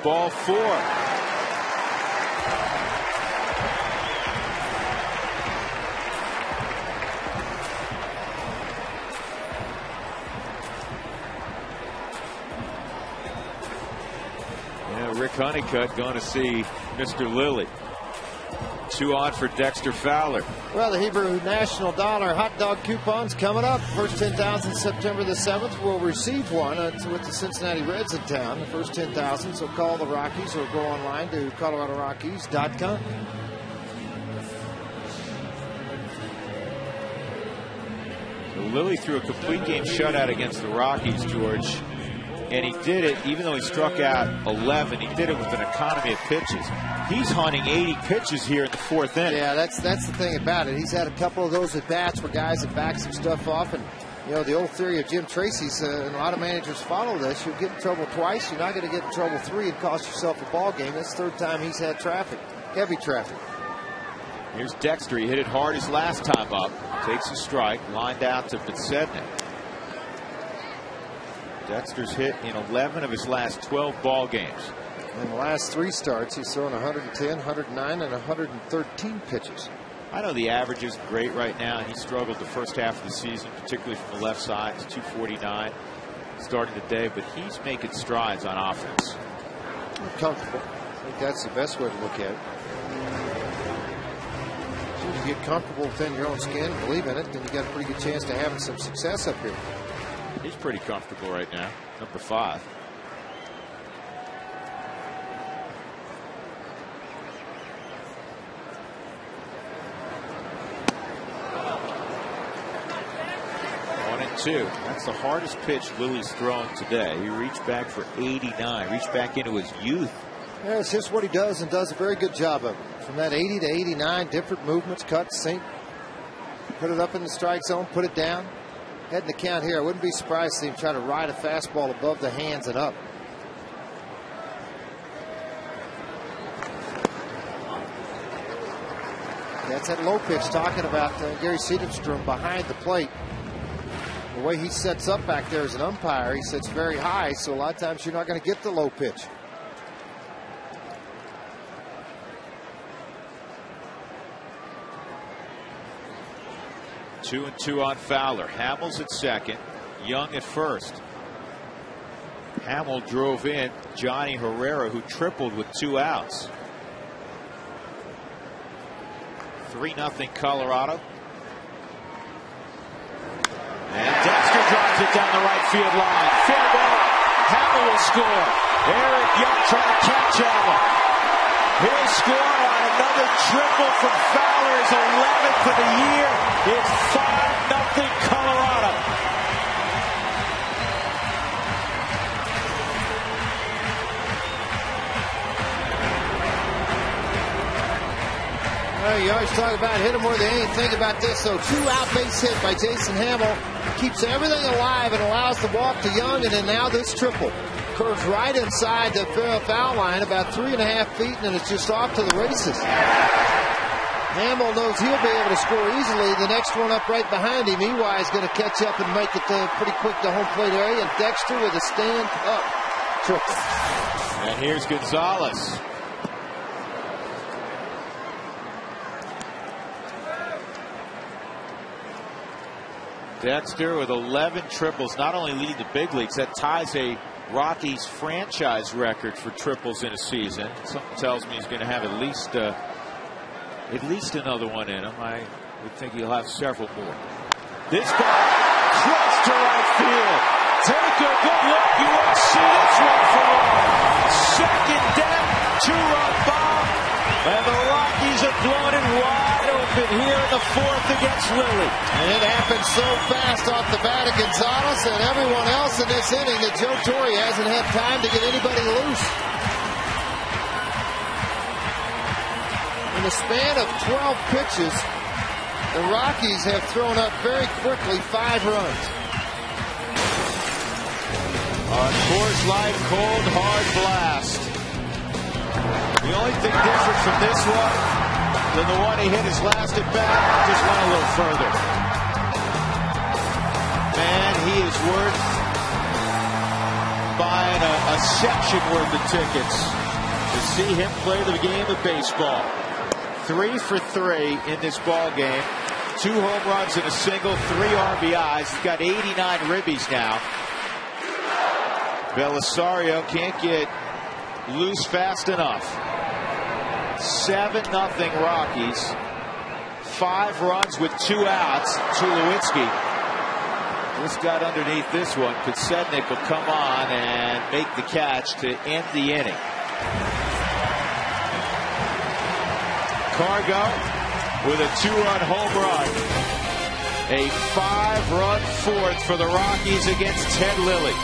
Ball four. Yeah, Rick Honeycutt going to see Mr. Lilly. 2 on for Dexter Fowler. Well, the Hebrew National Dollar hot dog coupons coming up. First 10,000 September the 7th. We'll receive one with the Cincinnati Reds in town. The first 10,000. So call the Rockies or go online to ColoradoRockies.com. So Lilly threw a complete game shutout against the Rockies, George. And he did it, even though he struck out 11, he did it with an economy of pitches. He's hunting 80 pitches here in the 4th inning. Yeah, that's the thing about it. He's had a couple of those at-bats where guys have backed some stuff off. And, you know, the old theory of Jim Tracy's, and a lot of managers follow this, you'll get in trouble twice. You're not going to get in trouble 3 and cost yourself a ball game. That's the 3rd time he's had traffic, heavy traffic. Here's Dexter. He hit it hard his last time up. Takes a strike, lined out to Bedsednik. Dexter's hit in 11 of his last 12 ball games. In the last 3 starts, he's thrown 110, 109, and 113 pitches. I know the average isn't great right now. He struggled the first half of the season, particularly from the left side. It's 249 starting the day, but he's making strides on offense. Comfortable. I think that's the best way to look at it. As soon as you get comfortable within your own skin, believe in it, then you got a pretty good chance to having some success up here. He's pretty comfortable right now. Number 5. One and two. That's the hardest pitch Lilly's thrown today. He reached back for 89. Reached back into his youth. Yeah, it's just what he does, and does a very good job of it. From that 80 to 89, different movements, cuts, sink, put it up in the strike zone, put it down. Heading the count here, I wouldn't be surprised to see him try to ride a fastball above the hands and up. That's that low pitch talking about Gary Siedenstrom behind the plate. The way he sets up back there as an umpire, he sits very high, so a lot of times you're not going to get the low pitch. Two and two on Fowler. Hammel's at second. Young at first. Hammel drove in Johnny Herrera, who tripled with 2 outs. 3-0 Colorado. And Dexter drives it down the right field line. Fair ball. Hammel will score. Eric Young trying to catch Hammel. He'll score on another triple from Fowler, his 11th of the year. It's 5-0 Colorado. Well, you always talk about hit them where they ain't. Think about this. So 2-out base hit by Jason Hammel keeps everything alive and allows the walk to Young, and then now this triple curves right inside the foul line, about 3.5 feet, and it's just off to the races. Hammel knows he'll be able to score easily. The next one up right behind him, EY is going to catch up and make it pretty quick to home plate area. And Dexter with a stand-up triple. And here's Gonzalez. Dexter with 11 triples, not only leading the big leagues, that ties a Rockies franchise record for triples in a season. Something tells me he's going to have at least another one in him. I would think he'll have several more. This ball close to right field. Take a good look. You won't see this one for long. Second down, 2-run bomb, and the Rockies have blown it wide open here in the fourth against Lilly. And it happened so fast off the bat of Gonzalez and everyone else in this inning that Joe Torre hasn't had time to get anybody loose. In the span of 12 pitches, the Rockies have thrown up very quickly 5 runs. On Coors Light, cold, hard blast. The only thing different from this one than the one he hit his last at bat, just went a little further. Man, he is worth buying a section worth of tickets to see him play the game of baseball. 3 for 3 in this ball game. 2 home runs and a single, 3 RBIs. He's got 89 ribbies now. Belisario can't get loose fast enough. 7-0 Rockies. 5 runs with 2 outs. Tulowitzki just got underneath this one. Kudsetnik will come on and make the catch to end the inning. Cargo with a 2-run home run. A 5-run fourth for the Rockies against Ted Lilly.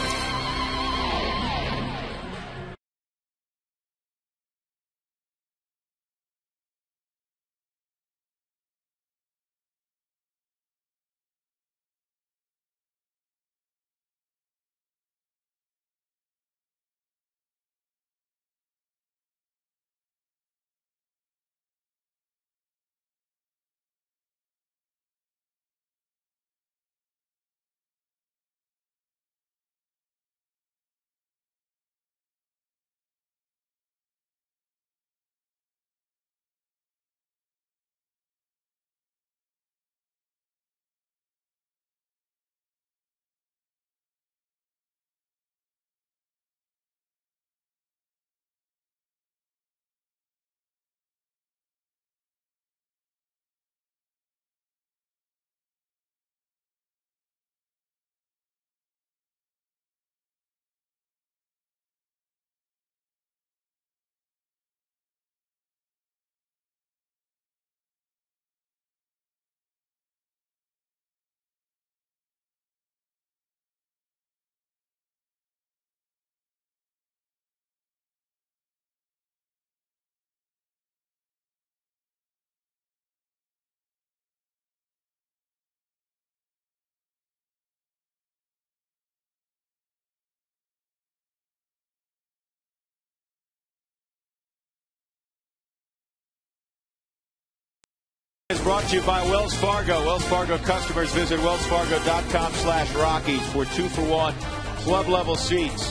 Is brought to you by Wells Fargo. Wells Fargo customers visit wellsfargo.com/Rockies for 2-for-1 club level seats.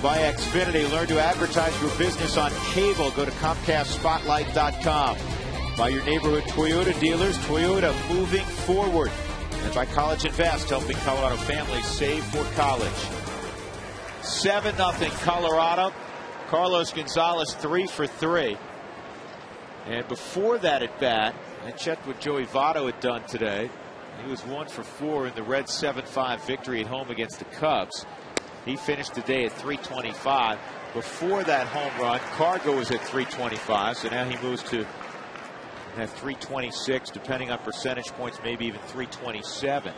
By Xfinity, learn to advertise your business on cable. Go to ComcastSpotlight.com. By your neighborhood Toyota dealers, Toyota moving forward. And by College Invest, helping Colorado families save for college. 7-0 Colorado. Carlos Gonzalez 3 for 3. And before that at bat, I checked what Joey Votto had done today. He was 1 for 4 in the Reds' 7-5 victory at home against the Cubs. He finished the day at 325. Before that home run, Cargo was at 325, so now he moves to 326, depending on percentage points, maybe even 327.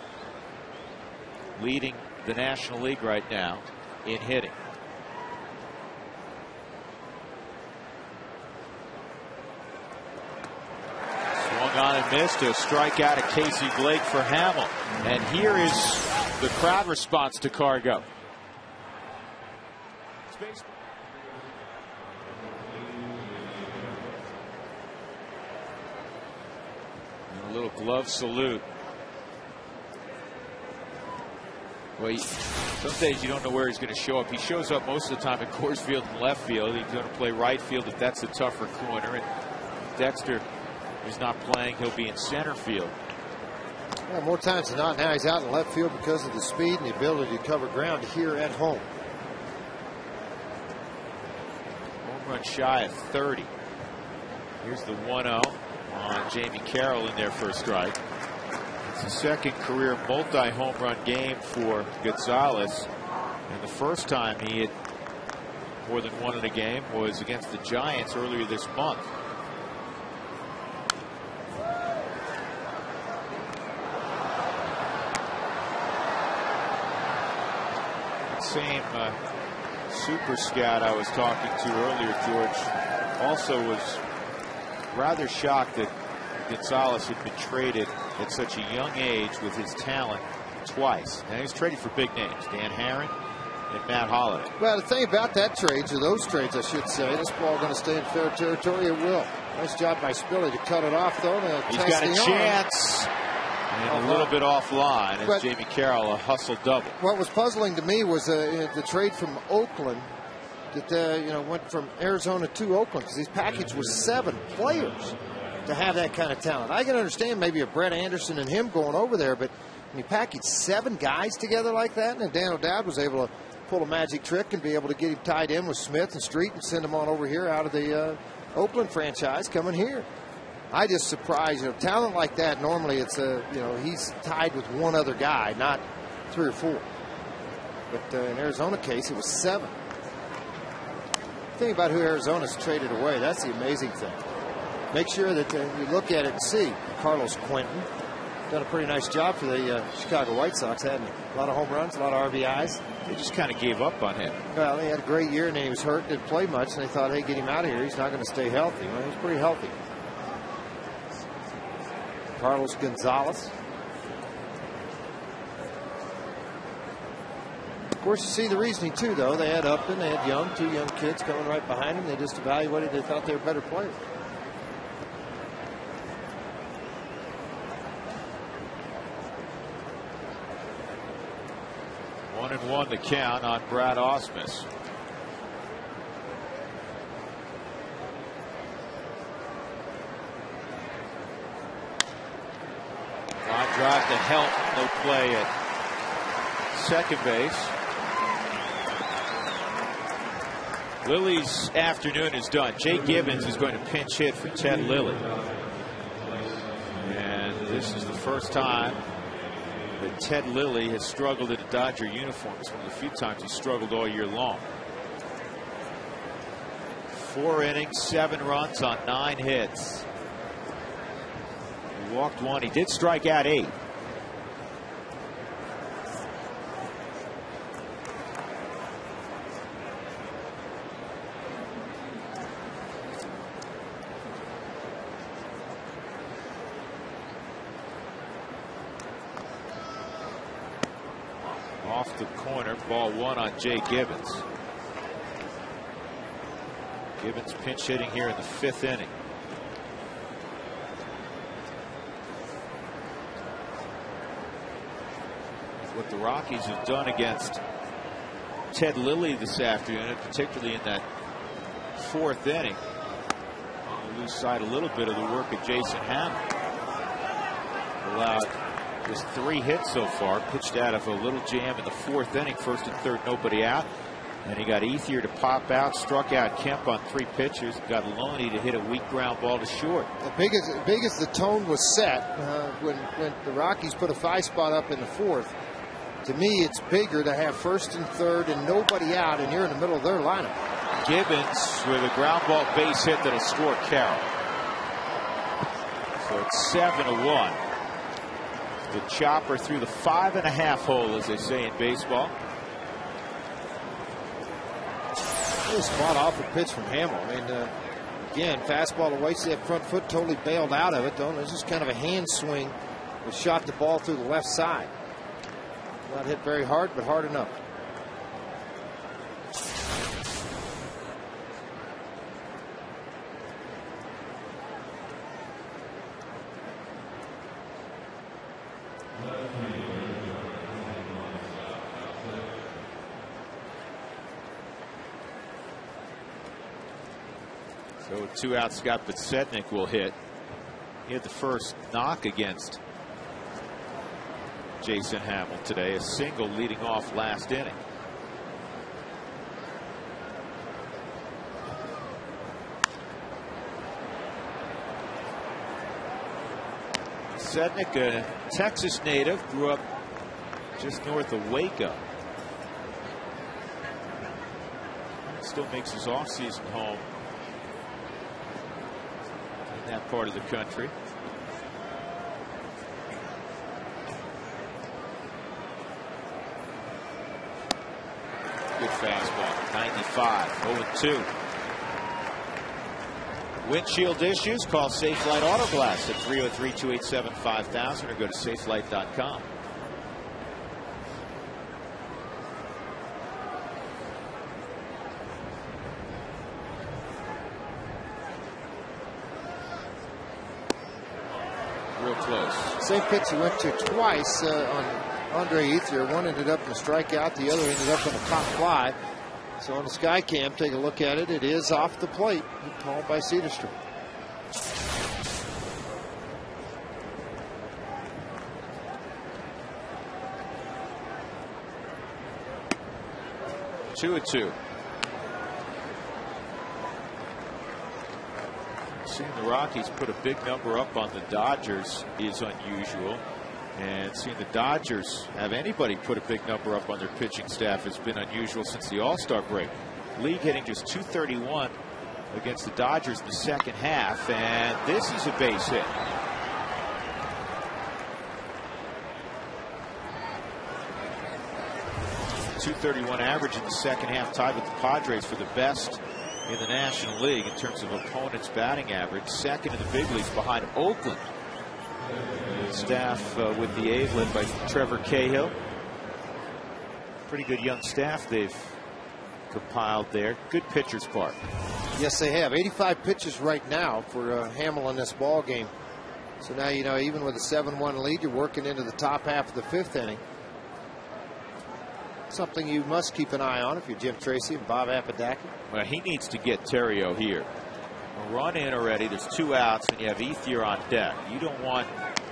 Leading the National League right now in hitting. on and missed. A strikeout of Casey Blake for Hammel. And here is the crowd response to Cargo. And a little glove salute. Well, some days you don't know where he's going to show up. He shows up most of the time at Coors Field and left field. He's going to play right field if that's a tougher corner. And Dexter is not playing. He'll be in center field. Yeah, more times than not, now he's out in left field because of the speed and the ability to cover ground here at home. Home run shy of 30. Here's the 1-0 on Jamie Carroll in there for a strike. It's the second career multi-home run game for Gonzalez. And the first time he hit more than one in a game was against the Giants earlier this month. That same super scout I was talking to earlier, George, also was rather shocked that Gonzalez had been traded at such a young age with his talent twice. Now he's traded for big names, Dan Herron and Matt Holliday. Well, the thing about that trade, or those trades I should say, this ball going to stay in fair territory. It will. Nice job by Spilly to cut it off though. He's got a chance. And a little bit offline as Jamie Carroll a hustle double. What was puzzling to me was the trade from Oakland that went from Arizona to Oakland, because his package was 7 players to have that kind of talent. I can understand maybe a Brett Anderson and him going over there, but when you package 7 guys together like that, and Dan O'Dowd was able to pull a magic trick and be able to get him tied in with Smith and Street and send him on over here out of the Oakland franchise coming here. I just surprised, talent like that, normally it's he's tied with one other guy, not 3 or 4. But in Arizona case, it was 7. The thing about who Arizona's traded away, that's the amazing thing. Make sure that you look at it and see. Carlos Quentin done a pretty nice job for the Chicago White Sox. Had a lot of home runs, a lot of RBIs. They just kind of gave up on him. Well, he had a great year, and then he was hurt, didn't play much, and they thought, hey, get him out of here. He's not going to stay healthy. Well, he's pretty healthy. Carlos Gonzalez. Of course, you see the reasoning, too, though. They had Upton, they had Young, 2 young kids coming right behind them. They just evaluated, they thought they were better players. One and one to count on Brad Ausmus. Line drive to help. No play at second base. Lilly's afternoon is done. Jay Gibbons is going to pinch hit for Ted Lilly. And this is the first time that Ted Lilly has struggled in a Dodger uniform. It's one of the few times he's struggled all year long. 4 innings, 7 runs on 9 hits. He walked 1. He did strike out 8. Off the corner, ball 1 on Jay Gibbons. Gibbons pinch hitting here in the 5th inning. What the Rockies have done against Ted Lilly this afternoon, and particularly in that 4th inning, we lose sight a little bit of the work of Jason Hammel. Allowed just 3 hits so far, pitched out of a little jam in the 4th inning, 1st and 3rd, nobody out. And he got Ethier to pop out, struck out Kemp on 3 pitches, got Loney to hit a weak ground ball to short. As big as the tone was set when the Rockies put a 5 spot up in the 4th, to me it's bigger to have 1st and 3rd and nobody out, and you're in the middle of their lineup. Gibbons with a ground ball base hit that'll score Carroll. So it's 7-1. The chopper through the 5.5 hole, as they say in baseball. Really spot off a pitch from Hammel. I mean, Again, fastball away. See that front foot totally bailed out of it, though. It was just kind of a hand swing that shot the ball through the left side. Not hit very hard, but hard enough. So 2 outs, Scott Podsednik will hit. He had the first knock against Jason Hammel today, a single leading off last inning. Podsednik, a Texas native, grew up just north of Waco. Still makes his offseason home in that part of the country. Good fastball. 95. 0-2. Windshield issues? Call Safelite Auto Glass at 303-287-5000 or go to safelite.com. Real close. Same pitch he went to twice on Andre Ethier. One ended up in a strikeout. The other ended up in a pop fly. So on the sky cam, take a look at it. It is off the plate. Called by Cedarstrom. Two and two. Seeing the Rockies put a big number up on the Dodgers is unusual. And seeing the Dodgers have anybody put a big number up on their pitching staff has been unusual since the All-Star break. League hitting just .231 against the Dodgers in the second half. And this is a base hit. .231 average in the second half, tied with the Padres for the best in the National League in terms of opponents' batting average. Second in the big leagues behind Oakland. The staff with the A's led by Trevor Cahill. Pretty good young staff they've compiled there. Good pitchers, Park. Yes, they have. 85 pitches right now for Hammel in this ball game. So now, you know, even with a 7-1 lead, you're working into the top half of the fifth inning. Something you must keep an eye on if you're Jim Tracy and Bob Apodaca. Well, he needs to get Terrio here. A run in already. There's 2 outs, and you have Ethier on deck. You don't want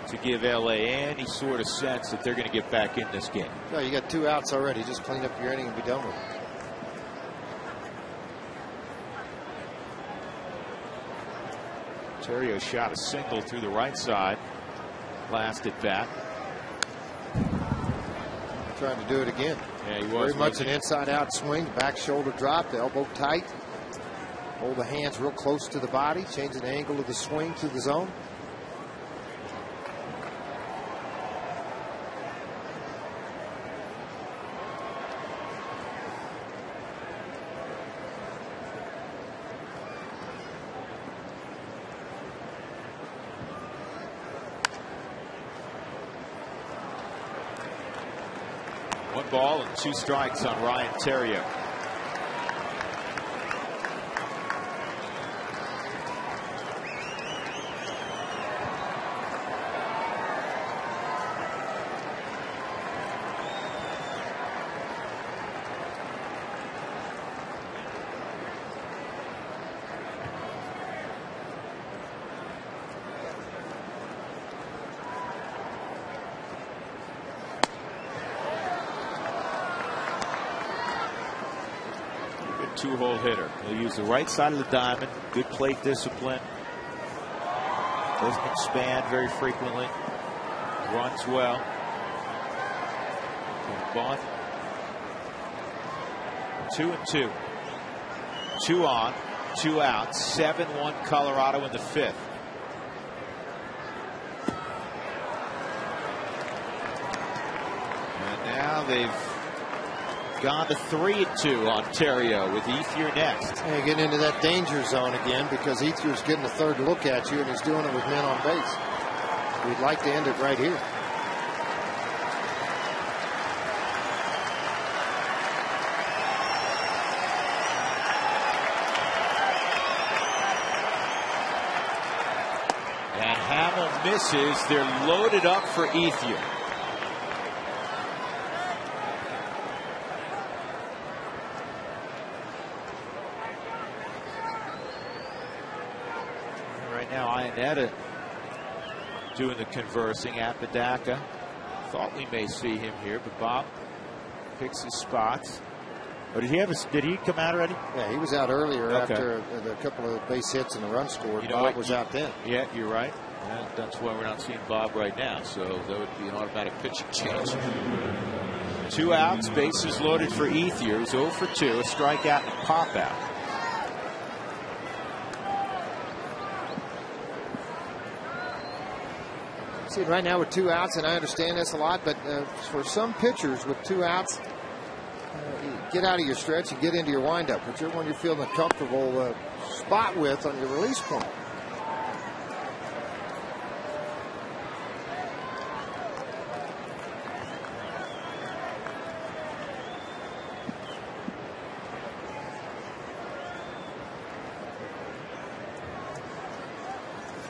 to give LA any sort of sense that they're going to get back in this game. No, you got 2 outs already. Just clean up your inning and be done with it. Terrio shot a single through the right side last at bat. Trying to do it again. Yeah, he was. Very much an inside-out swing. Back shoulder drop, the elbow tight. Hold the hands real close to the body. Changing the angle of the swing to the zone. One ball and 2 strikes on Ryan Terrio. Two-hole hitter. He'll use the right side of the diamond. Good plate discipline. Doesn't expand very frequently. Runs well. Bunt. 2-2. 2 on, 2 out. 7-1 Colorado in the 5th. And now they've gone to 3-2 Ontario with Ethier next. And you get into that danger zone again because Ethier's getting a third look at you, and he's doing it with men on base. We'd like to end it right here. And Hammel misses. They're loaded up for Ethier. Right now, Ionetta doing the conversing. Apodaca. Thought we may see him here, but Bob picks his spots. Oh, did he come out already? Yeah, he was out earlier after a couple of base hits and a run scored. Bob was out then. Yeah, you're right. Yeah, that's why we're not seeing Bob right now. So that would be an automatic pitching change. 2 outs, bases loaded for Ethier. He's 0 for 2, a strikeout and a pop out. See, right now with 2 outs, and I understand this a lot, but for some pitchers with 2 outs, get out of your stretch and get into your windup, which one you're feeling a comfortable spot with on your release point.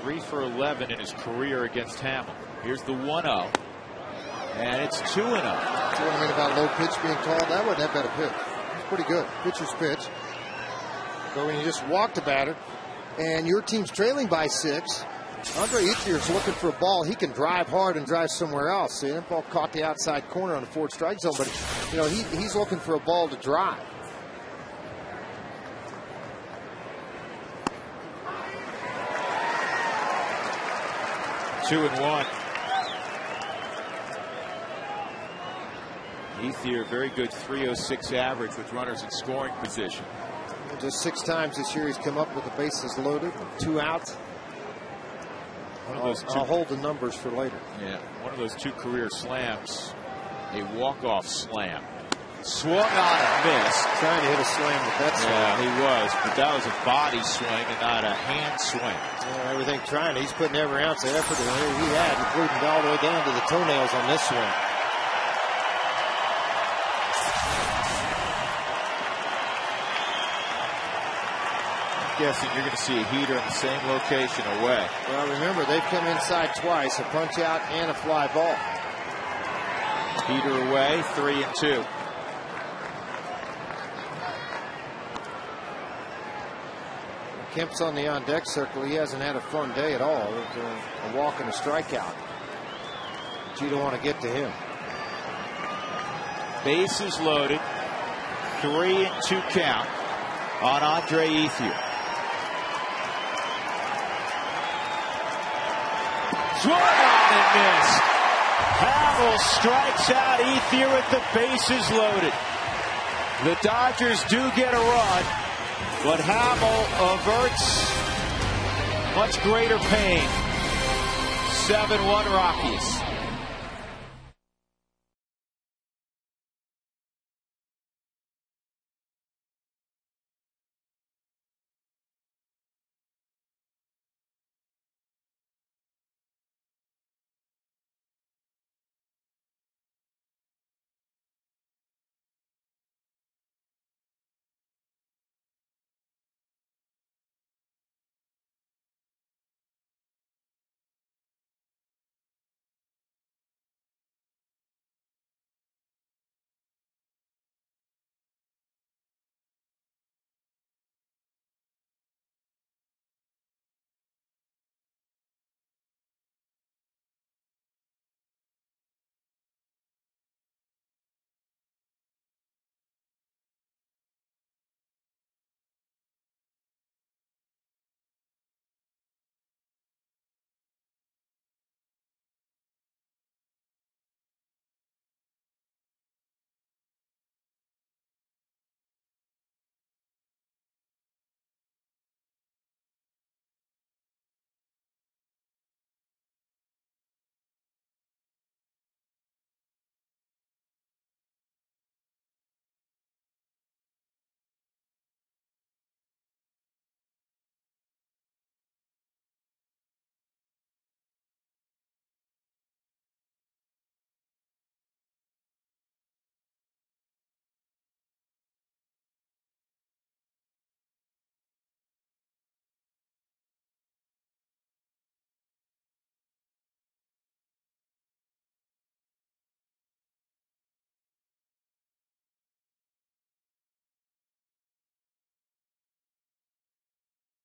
Three for 11 in his career against Hammel. Here's the 1-0. And it's 2-0. See what I mean about low pitch being called? That wasn't that bad a pitch. It's pretty good. Pitcher's pitch. But when you just walk the batter and your team's trailing by 6, Andre Ethier's looking for a ball. He can drive hard and drive somewhere else. See, that ball caught the outside corner on the 4th strike zone, but you know he's looking for a ball to drive. Two and 1. Ethier, very good 306 average with runners in scoring position. Just 6 times this year he's come up with the bases loaded, 2 outs. I'll hold the numbers for later. Yeah, one of those 2 career slams, a walk-off slam. Swung on and missed. Trying to hit a slam with that swing. Yeah, he was, but that was a body swing and not a hand swing. Yeah, everything trying. He's putting every ounce of effort in here he had, including all the way down to the toenails on this swing. I'm guessing you're going to see a heater in the same location away. Well, remember, they've come inside twice, a punch out and a fly ball. Heater away, 3-2. Kemp's on the on-deck circle. He hasn't had a fun day at all. It's a walk and a strikeout. But you don't want to get to him. Bases loaded. 3-2 count on Andre Ethier. Swung on and missed. Hammel strikes out Ethier with the bases loaded. The Dodgers do get a run, but Hammel averts much greater pain. 7-1 Rockies.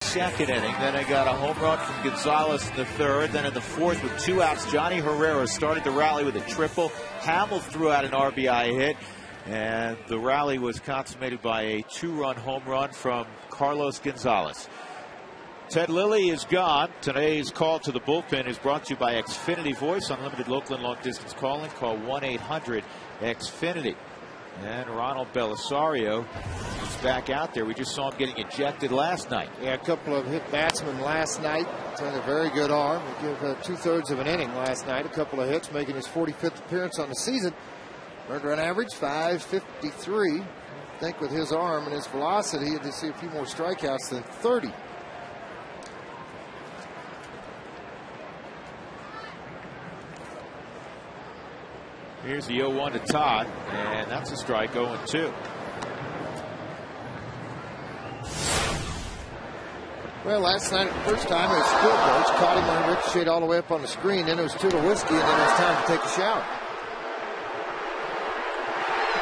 second inning. Then I got a home run from Gonzalez in the third. Then in the fourth, with 2 outs, Johnny Herrera started the rally with a triple. Hammel threw out an RBI hit. And the rally was consummated by a 2-run home run from Carlos Gonzalez. Ted Lilly is gone. Today's call to the bullpen is brought to you by Xfinity Voice. Unlimited local and long distance calling. Call 1-800-XFINITY. And Ronald Belisario is back out there. We just saw him getting ejected last night. Yeah, a couple of hit batsmen last night. He's a very good arm. He gave 2/3 of an inning last night. A couple of hits, making his 45th appearance on the season. Earned run average 553. I think with his arm and his velocity, he'd see a few more strikeouts than 30. Here's the 0-1 to Todd, and that's a strike. 0-2. Well, last night, first time, it was Spielberg. Caught him on ricochet all the way up on the screen. Then it was 2 to whiskey, and then it was time to take a shower.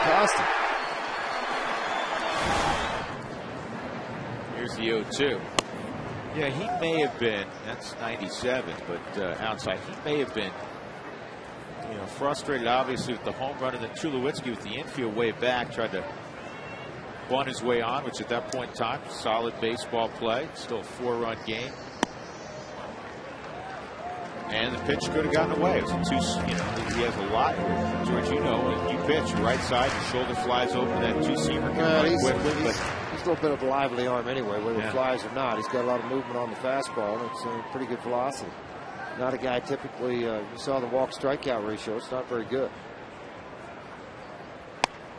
Austin. Here's the 0-2. Yeah, he may have been, that's 97, but outside, he may have been, frustrated obviously with the home run, and then Tulowitzki with the infield way back tried to bunt his way on, which at that point in time, solid baseball play. Still a 4-run game. And the pitch could have gotten away. It was a he has a lot. George, when you pitch right side, your shoulder flies open, that two-seamer can run quickly. He's a little bit of a lively arm anyway, whether it flies or not. He's got a lot of movement on the fastball, and it's pretty good velocity. Not a guy typically, you saw the walk-strikeout ratio. It's not very good.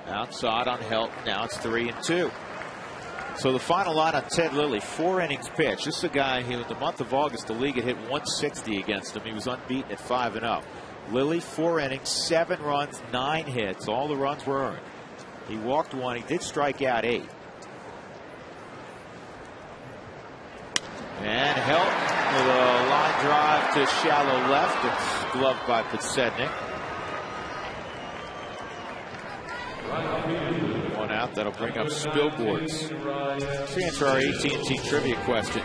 Outside on Helton. Now it's 3-2. So the final line on Ted Lilly, 4 innings pitched. This is a guy who, in the month of August, the league had hit 160 against him. He was unbeaten at 5-0. Lilly, 4 innings, 7 runs, 9 hits. All the runs were earned. He walked 1. He did strike out 8. And Helton with a line drive to shallow left. It's gloved by Podsednik. 1 out. That'll bring up Spilborghs. Let's answer our AT&T trivia question.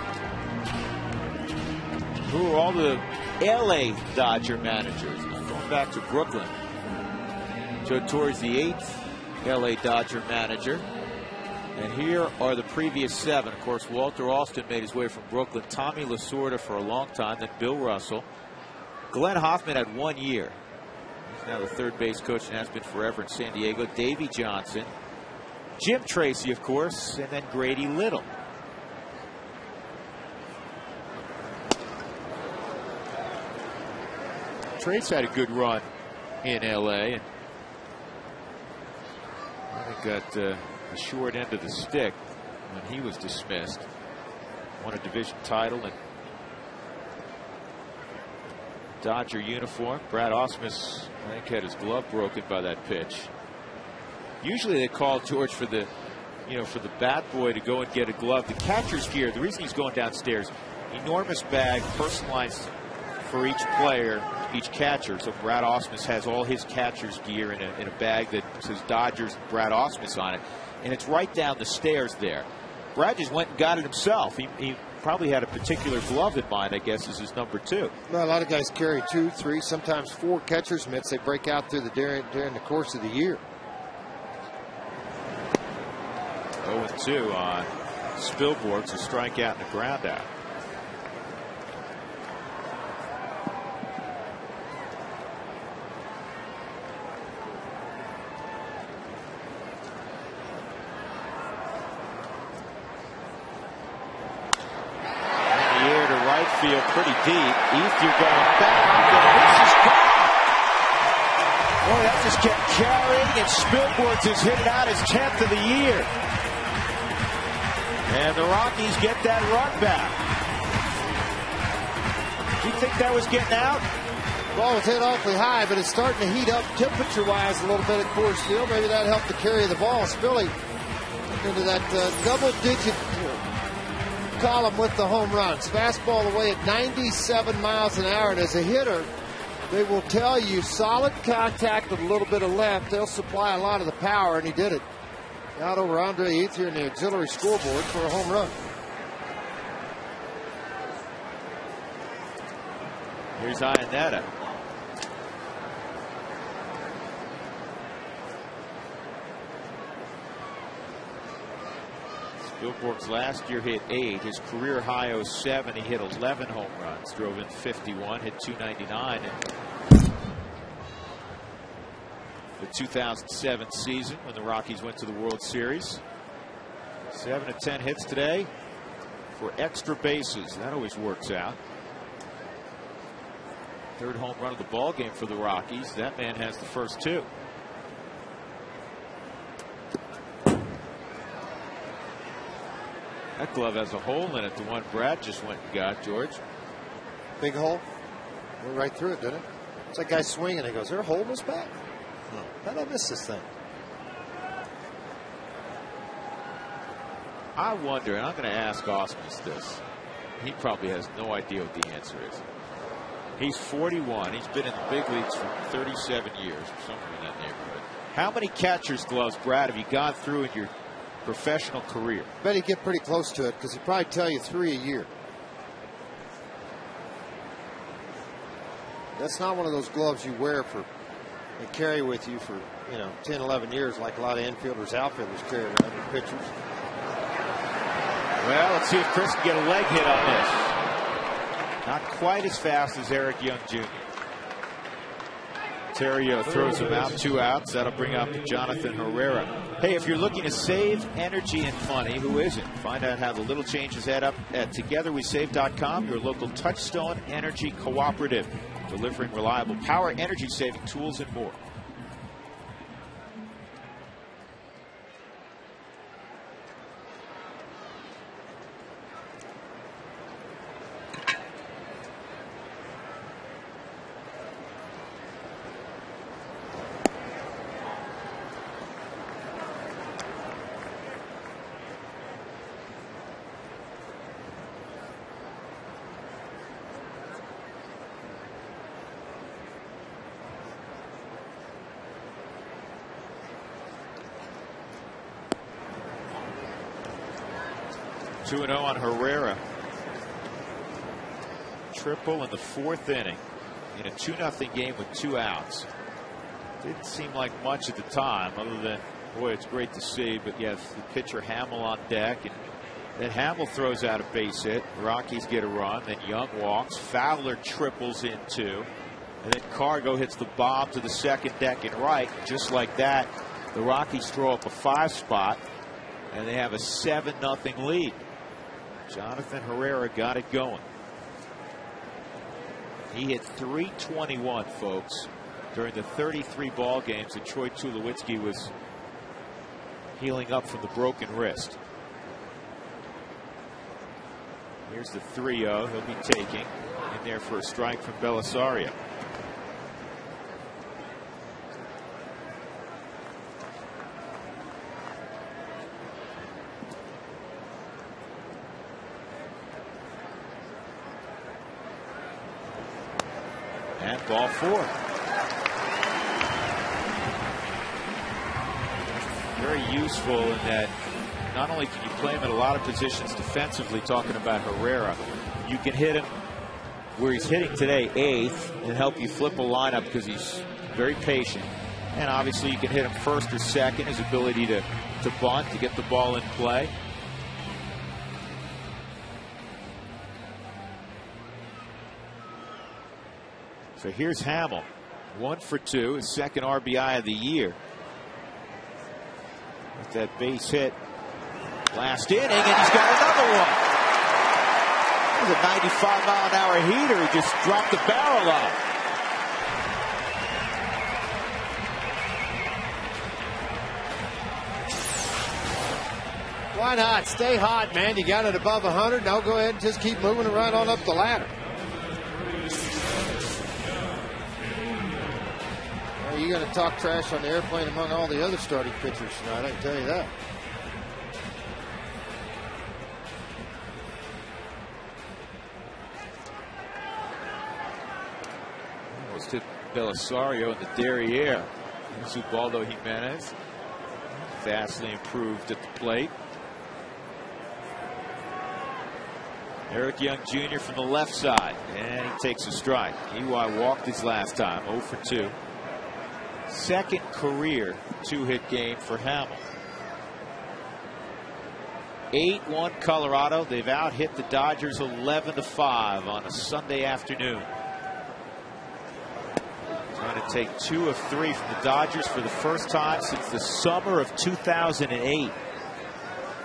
Who are all the LA Dodger managers? Now going back to Brooklyn. Joe Torre's the 8th LA Dodger manager. And here are the previous 7. Of course, Walter Alston made his way from Brooklyn. Tommy Lasorda for a long time. Then Bill Russell. Glenn Hoffman had 1 year. He's now the third base coach and has been forever in San Diego. Davey Johnson. Jim Tracy, of course. And then Grady Little. Trace had a good run in L.A. and I think got the short end of the stick when he was dismissed. Won a division title and Dodger uniform. Brad Ausmus, I think, had his glove broken by that pitch. Usually they call George for the, for the bat boy to go and get a glove. The catcher's gear, the reason he's going downstairs, enormous bag, personalized for each player, each catcher. So Brad Ausmus has all his catcher's gear in a bag that says Dodgers Brad Ausmus on it. And it's right down the stairs there. Brad just went and got it himself. He probably had a particular glove in mind, I guess, as his number 2. Well, a lot of guys carry 2, 3, sometimes 4 catcher's mitts. They break out through during the course of the year. 0-2 on Spilborghs, a strikeout and a ground out. Field pretty deep. Ethier going back. And this is gone. Boy, that just kept carrying, and Spilborghs has hit it out his 10th of the year. And the Rockies get that run back. Do you think that was getting out? Ball was hit awfully high, but it's starting to heat up temperature-wise a little bit at Coors Field. Maybe that helped to carry the ball. Spilly into that double-digit column with the home runs. Fastball away at 97 miles an hour, and as a hitter, they will tell you solid contact with a little bit of left. They'll supply a lot of the power, and he did it. Out over Andre Ethier in the auxiliary scoreboard for a home run. Here's Iannetta. Spilborg's last year hit 8. His career high 07. He hit 11 home runs, drove in 51, hit 299 in the 2007 season when the Rockies went to the World Series. 7 of 10 hits today for extra bases. That always works out. Third home run of the ball game for the Rockies. That man has the first 2. That glove has a hole in it, the one Brad just went and got, George. Big hole? Went right through it, didn't it? It's like guy swinging. He goes, "Is there a hole in this bat? How did I miss this thing?" I wonder, and I'm going to ask Osmus this. He probably has no idea what the answer is. He's 41. He's been in the big leagues for 37 years, or somewhere in that neighborhood. How many catcher's gloves, Brad, have you gone through in your professional career? I bet he'd get pretty close to it because he'd probably tell you 3 a year. That's not one of those gloves you wear for and carry with you for 10, 11 years like a lot of infielders, outfielders carry around their pitchers. Well, let's see if Chris can get a leg hit on this. Not quite as fast as Eric Young Jr. Terrio throws him out, 2 outs. That'll bring up Jonathan Herrera. Hey, if you're looking to save energy and money, who isn't? Find out how the little changes add up at TogetherWeSave.com, your local Touchstone Energy Cooperative, delivering reliable power, energy-saving tools, and more. Two 2-0 on Herrera. Triple in the 4th inning in a 2-0 game with 2 outs. Didn't seem like much at the time, other than, boy, it's great to see. But yes, the pitcher Hammel on deck, and then Hammel throws out a base hit. Rockies get a run. Then Young walks. Fowler triples in 2, and then Cargo hits the bomb to the 2nd deck and right. Just like that, the Rockies throw up a 5 spot, and they have a 7-0 lead. Jonathan Herrera got it going. He hit .321, folks, during the 33 ball games that Troy Tulowitzki was healing up from the broken wrist. Here's the 3-0 he'll be taking in there for a strike from Belisario. And ball 4. Very useful in that not only can you play him at a lot of positions defensively, talking about Herrera, you can hit him where he's hitting today, 8th, and help you flip a lineup because he's very patient. And obviously you can hit him 1st or 2nd, his ability to bunt, to get the ball in play. So here's Hammel, 1 for 2, his 2nd RBI of the year. With that base hit last inning, and he's got another one. It was a 95-mile-an-hour heater. He just dropped the barrel on. Why not? Stay hot, man. You got it above 100. Now go ahead and just keep moving it right on up the ladder. You're going to talk trash on the airplane among all the other starting pitchers tonight, I can tell you that. Almost hit Belisario in the derriere. Here's Ubaldo Jimenez. Vastly improved at the plate. Eric Young Jr. from the left side, and he takes a strike. EY walked his last time, 0 for 2. Second career 2-hit game for Hammel. 8-1 Colorado. They've out-hit the Dodgers 11-5 on a Sunday afternoon. Trying to take 2 of 3 from the Dodgers for the first time since the summer of 2008.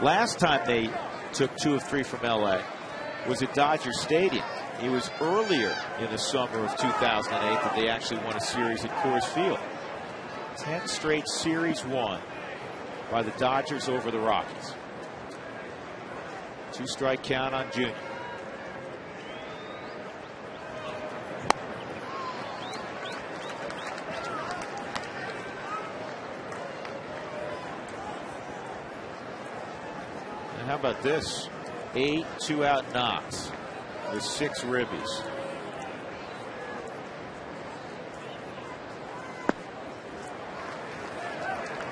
Last time they took 2 of 3 from LA was at Dodger Stadium. It was earlier in the summer of 2008 that they actually won a series at Coors Field. 10 straight series won by the Dodgers over the Rockies. 2-strike count on Junior. And how about this? 8 2-out knocks with 6 ribbies.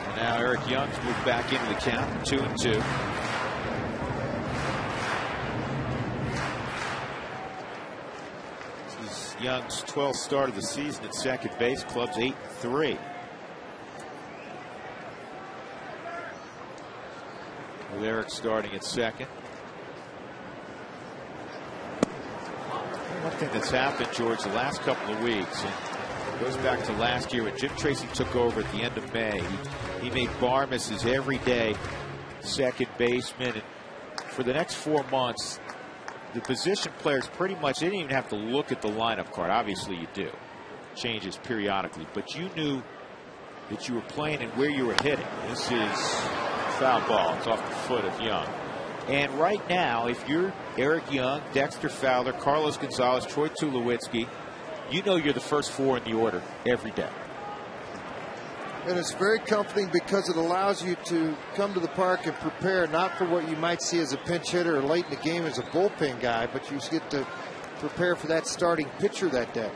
And now Eric Young's moved back into the count, 2-2. This is Young's 12th start of the season at second base. Club's 8-3. With Eric starting at second. One thing that's happened, George, the last couple of weeks, and it goes back to last year when Jim Tracy took over at the end of May. He made Barmes his everyday second baseman. And for the next 4 months, the position players pretty much, they didn't even have to look at the lineup card. Obviously you do. Changes periodically. But you knew that you were playing and where you were hitting. This is foul ball. It's off the foot of Young. And right now, if you're Eric Young, Dexter Fowler, Carlos Gonzalez, Troy Tulowitzki, you know you're the first 4 in the order every day. And it's very comforting because it allows you to come to the park and prepare not for what you might see as a pinch hitter or late in the game as a bullpen guy, but you get to prepare for that starting pitcher that day.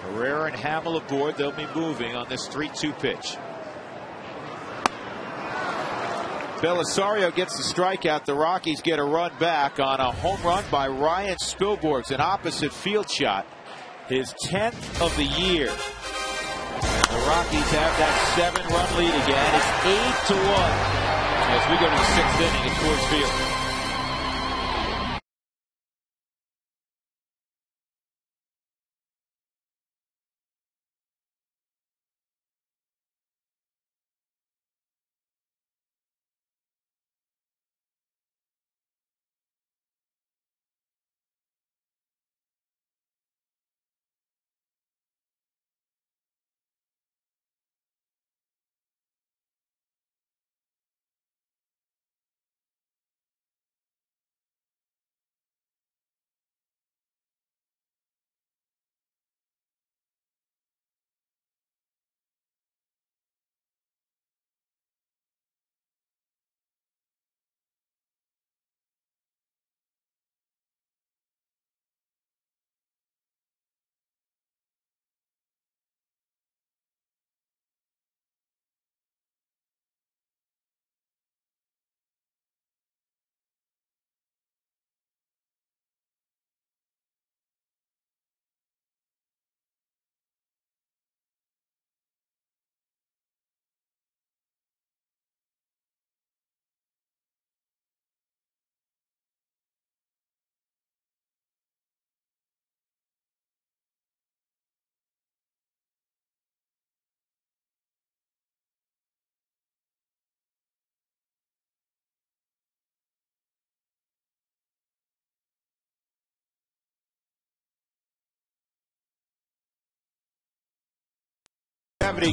Herrera and Hammel aboard. They'll be moving on this 3-2 pitch. Belisario gets the strikeout. The Rockies get a run back on a home run by Ryan Spilborghs, an opposite field shot, his 10th of the year. And the Rockies have that 7-run lead again. It's 8-1 as we go to the 6th inning at Coors Field.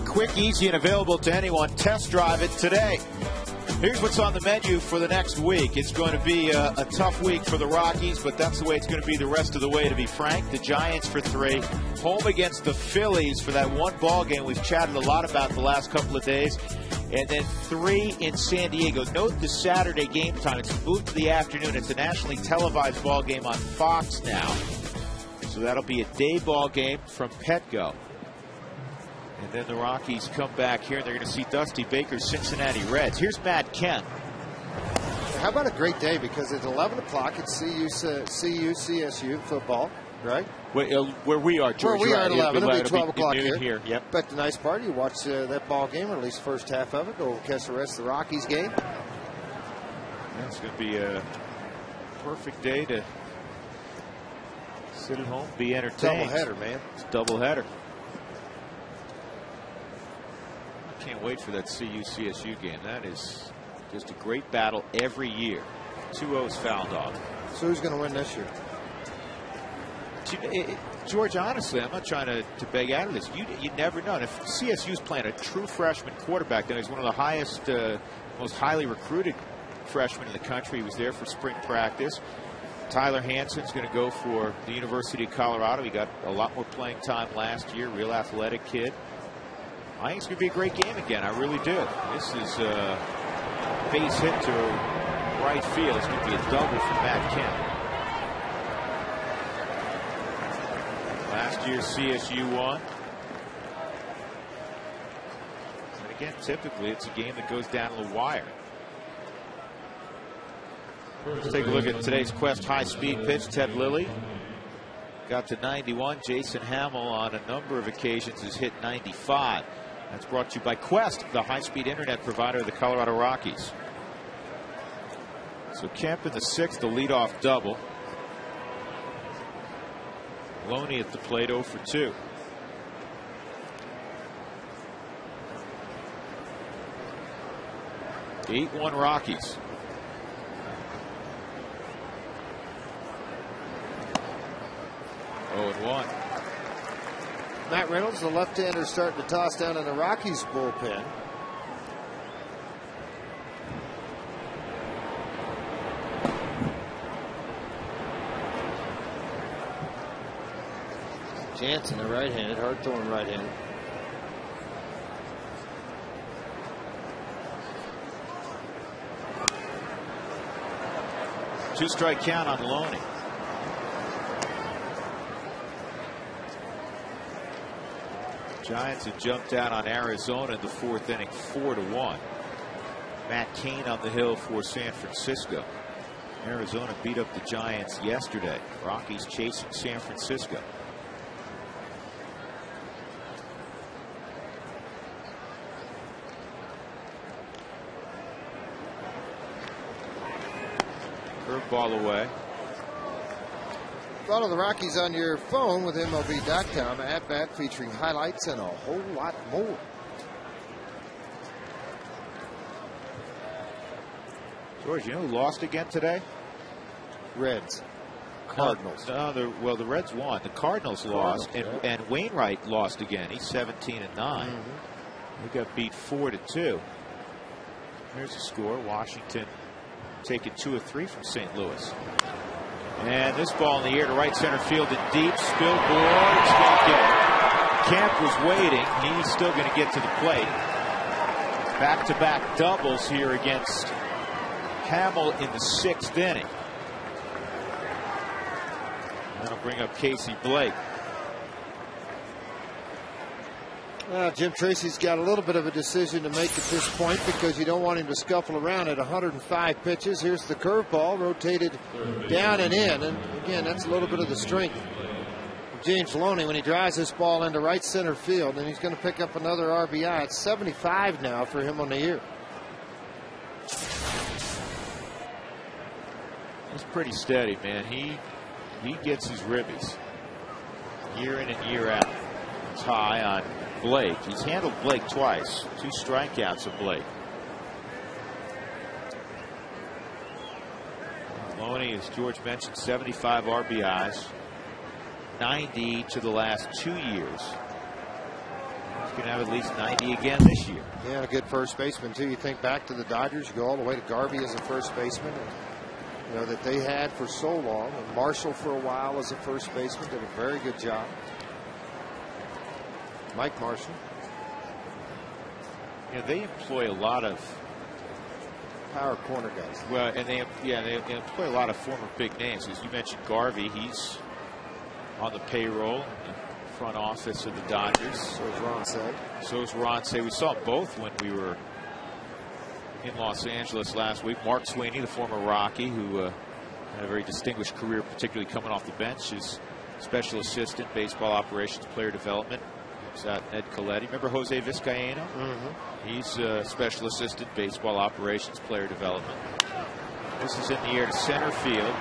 Quick, easy, and available to anyone. Test drive it today. Here's what's on the menu for the next week. It's going to be a tough week for the Rockies, but that's the way it's going to be the rest of the way, to be frank. The Giants for 3, home against the Phillies for that one ball game we've chatted a lot about the last couple of days, and then 3 in San Diego. Note the Saturday game time. It's moved to the afternoon. It's a nationally televised ball game on Fox now, so that'll be a day ball game from Petco. And then the Rockies come back here, and they're going to see Dusty Baker's Cincinnati Reds. Here's Matt Kemp. How about a great day? Because at 11 o'clock, it's CSU football, right? Where we are, George. Where we are at 11. It'll be 12 o'clock here. Yep. But the nice part, you watch that ball game, or at least the first half of it. Go catch the rest of the Rockies game. It's going to be a perfect day to sit at home, be entertained. Doubleheader, man. It's a doubleheader. I can't wait for that CSU game. That is just a great battle every year. 2-0's fouled off. So who's going to win this year? George, honestly, I'm not trying to beg out of this. You never know. And if CSU's playing a true freshman quarterback, then he's one of the highest, most highly recruited freshmen in the country. He was there for spring practice. Tyler Hansen's going to go for the University of Colorado. He got a lot more playing time last year. Real athletic kid. I think it's going to be a great game again. I really do. This is a base hit to right field. It's going to be a double for Matt Kemp. Last year CSU won. And again, typically it's a game that goes down to the wire. Let's take a look at today's Quest high-speed pitch. Ted Lilly got to 91. Jason Hammel on a number of occasions has hit 95. That's brought to you by Quest, the high-speed internet provider of the Colorado Rockies. So Kemp in the sixth, the leadoff double. Loney at the plate, 0 for 2. The 8-1 Rockies. Oh, and 1. Matt Reynolds, the left-hander, starting to toss down in the Rockies bullpen. Jansen, the right-handed, hard-throwing right-handed. Two-strike count on Loney. Giants have jumped out on Arizona in the fourth inning, 4-1. Matt Cain on the hill for San Francisco. Arizona beat up the Giants yesterday. Rockies chasing San Francisco. Curveball away. Follow the Rockies on your phone with MLB.com. At bat featuring highlights and a whole lot more. George, you know who lost again today? Reds. Cardinals. Well, the Reds won. The Cardinals lost, and Wainwright lost again. He's 17-9. We got beat 4-2. Here's the score. Washington taking 2 of 3 from St. Louis. And this ball in the air to right center field and deep. Spillboard. It's going to get it. Kemp was waiting. He's still going to get to the plate. Back-to-back doubles here against Hammel in the 6th inning. That'll bring up Casey Blake. Jim Tracy's got a little bit of a decision to make at this point because you don't want him to scuffle around at 105 pitches. Here's the curveball rotated down and in. And again, that's a little bit of the strength of James Loney when he drives this ball into right center field. And he's going to pick up another RBI. It's 75 now for him on the year. He's pretty steady, man. He gets his ribbies year in and year out. It's high on Blake. He's handled Blake twice. 2 strikeouts of Blake. Loney, as George mentioned, 75 RBIs, 90 to the last 2 years. He's going to have at least 90 again this year. Yeah, a good first baseman too. You think back to the Dodgers, you go all the way to Garvey as a first baseman, and, that they had for so long, and Marshall for a while as a first baseman did a very good job. Mike Marshall. They employ a lot of power corner guys. Well, and they employ a lot of former big names. As you mentioned, Garvey, he's on the payroll. front office of the Dodgers. So is Ron Say. So is Ron Say. We saw both when we were in Los Angeles last week. Mark Sweeney, the former Rocky, who had a very distinguished career, particularly coming off the bench, is special assistant, baseball operations, player development. He's at Ed Coletti. Remember Jose Vizcaíno? He's special assistant, baseball operations, player development. This is in the air to center field.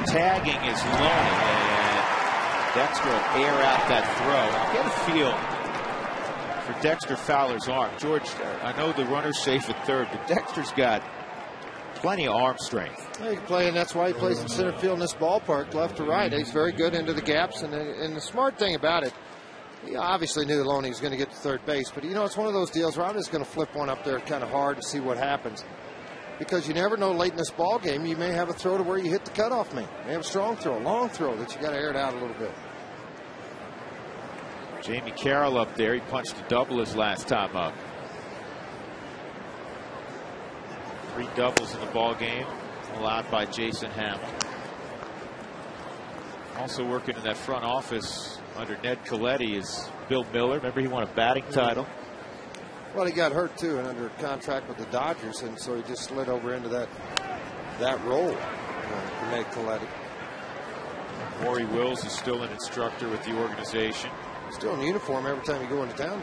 Tagging is Loney, and Dexter will air out that throw. Get a feel for Dexter Fowler's arm. George, I know the runner's safe at third, but Dexter's got plenty of arm strength. He can play, and that's why he plays in center field in this ballpark, left to right. He's very good into the gaps, and the smart thing about it, he obviously knew Loney was going to get to third base, but it's one of those deals where I'm just going to flip one up there kind of hard and see what happens. Because you never know, late in this ball game, you may have a throw to where you hit the cutoff man. You may have a strong throw, a long throw that you got to air it out a little bit. Jamie Carroll up there. He punched a double his last time up. 3 doubles in the ball game allowed by Jason Hammel. Also working in that front office under Ned Coletti is Bill Miller. Remember, he won a batting title. Well, he got hurt too and under contract with the Dodgers, and so he just slid over into that role for Ned Coletti. Maury Wills is still an instructor with the organization. Still in uniform every time you go into town.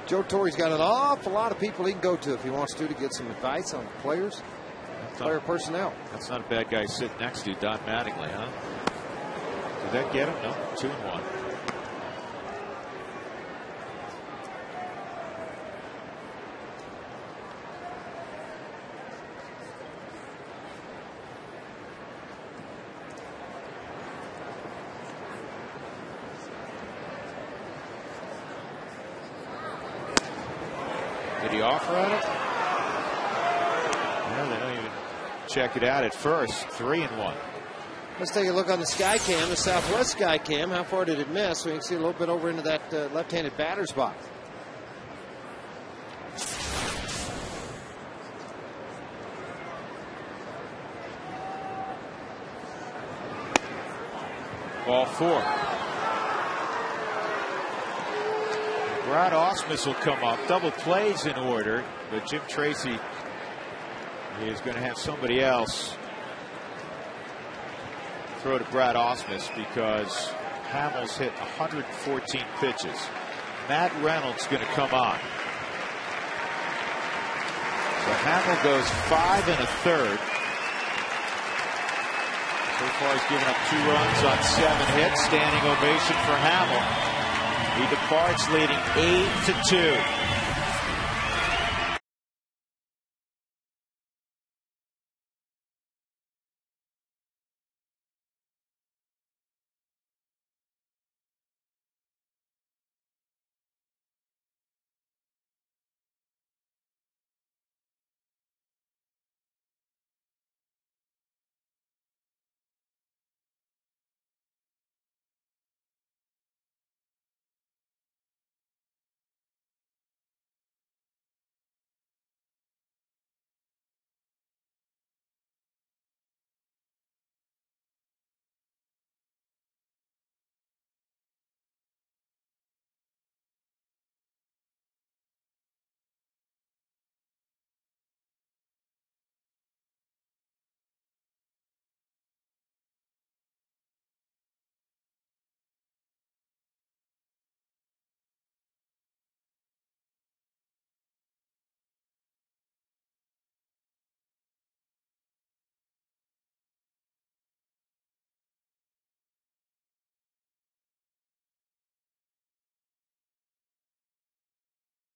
Joe Torre's got an awful lot of people he can go to if he wants to get some advice on players, player personnel. That's not a bad guy sitting next to you, Don Mattingly, huh? Did that get him? No, 2-1. Did he offer at it? No, they don't even check it out at first. 3-1. Let's take a look on the sky cam, the Southwest sky cam. How far did it miss? So you can see a little bit over into that left-handed batter's box. Ball 4. Brad Ausmus will come up. Double plays in order, but Jim Tracy is going to have somebody else throw to Brad Ausmus because Hammel's hit 114 pitches. Matt Reynolds going to come on. So Hammel goes 5 1/3. So far he's given up 2 runs on 7 hits. Standing ovation for Hammel. He departs leading 8-2.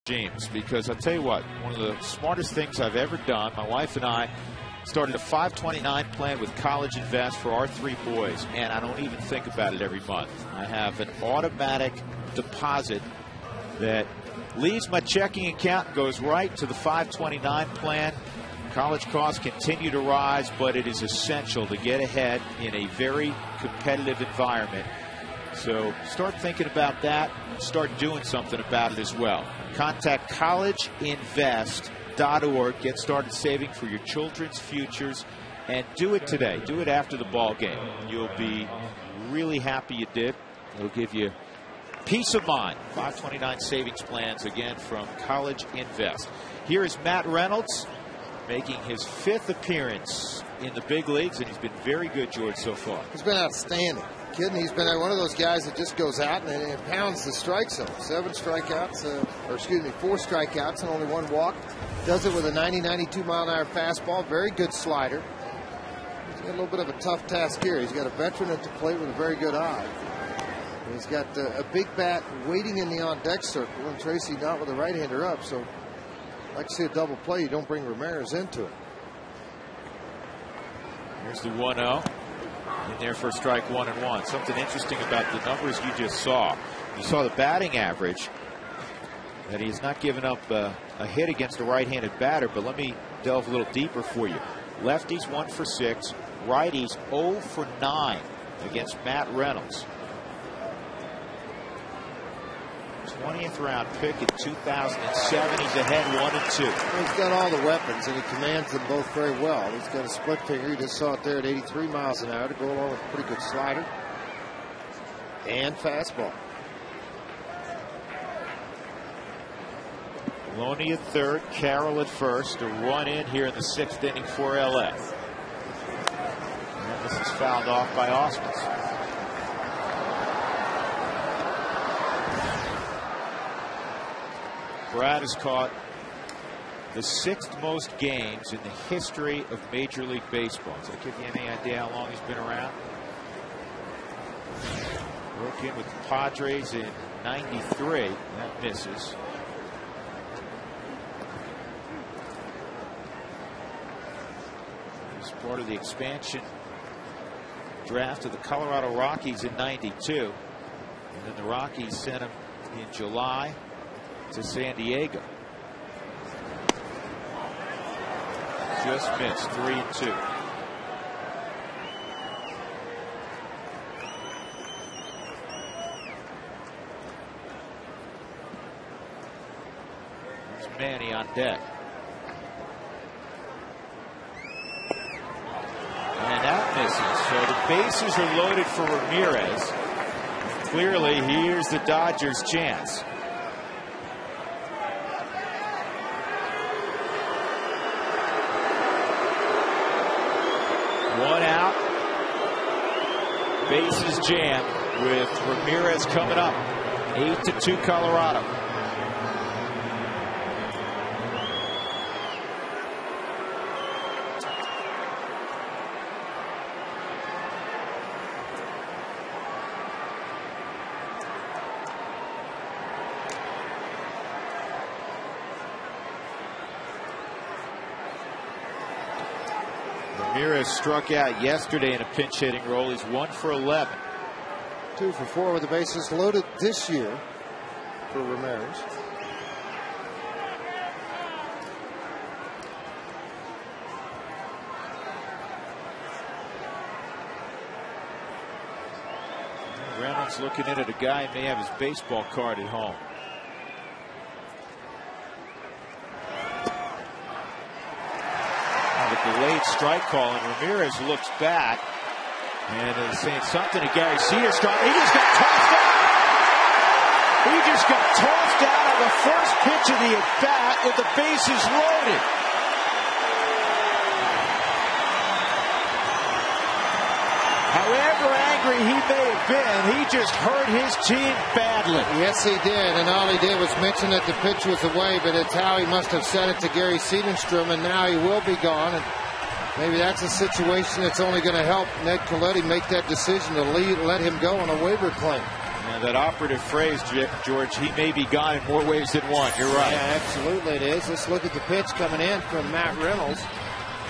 James, because I'll tell you what, one of the smartest things I've ever done, my wife and I started a 529 plan with College Invest for our 3 boys, and I don't even think about it every month. I have an automatic deposit that leaves my checking account and goes right to the 529 plan. College costs continue to rise, but it is essential to get ahead in a very competitive environment. So start thinking about that. Start doing something about it as well. Contact collegeinvest.org. Get started saving for your children's futures and do it today. Do it after the ball game. You'll be really happy you did. It'll give you peace of mind. 529 savings plans again from College Invest. Here is Matt Reynolds making his 5th appearance in the big leagues, and he's been very good, George, so far. He's been outstanding. Kidding, he's been one of those guys that just goes out and pounds the strike zone. 4 strikeouts and only 1 walk. Does it with a 90-92 mile an hour fastball. Very good slider. He's got a little bit of a tough task here. He's got a veteran at the plate with a very good eye. And he's got a big bat waiting in the on-deck circle, and Tracy not with a right-hander up. So I'd like to see a double play. You don't bring Ramirez into it. Here's the 1-0. In there for strike 1 and 1. Something interesting about the numbers you just saw. You saw the batting average, that he's not given up a hit against a right-handed batter, but let me delve a little deeper for you. Lefties 1 for 6, righties 0 for 9 against Matt Reynolds. 20th round pick in 2007. He's ahead 1 and 2. Well, he's got all the weapons, and he commands them both very well. He's got a split finger. You just saw it there at 83 miles an hour to go along with a pretty good slider and fastball. Loney at third, Carroll at first. A run in here in the 6th inning for LA. And this is fouled off by Osmus. Brad has caught the 6th most games in the history of Major League Baseball. Does that give you any idea how long he's been around? Broke in with the Padres in '93. That misses. He's part of the expansion draft of the Colorado Rockies in '92. And then the Rockies sent him in July to San Diego. Just missed. 3-2. There's Manny on deck. And that misses. So the bases are loaded for Ramirez. Clearly, here's the Dodgers' chance. One out. Bases jammed with Ramirez coming up. 8-2 Colorado. Ramirez struck out yesterday in a pinch hitting role. He's 1 for 11. 2 for 4 with the bases loaded this year for Ramirez. Reynolds looking in at a guy who may have his baseball card at home. Delayed strike call, and Ramirez looks back and is saying something to Gary Cedarstrom. He just got tossed out. He just got tossed out on the first pitch of the at-bat with the bases loaded. However angry he may have been, he just hurt his team badly. Yes, he did, and all he did was mention that the pitch was away, but it's how he must have said it to Gary Cedarstrom, and now he will be gone. And maybe that's a situation that's only going to help Ned Colletti make that decision to let him go on a waiver claim. And that operative phrase, George, he may be gone in more ways than one. You're right. Yeah, absolutely it is. Let's look at the pitch coming in from Matt Reynolds.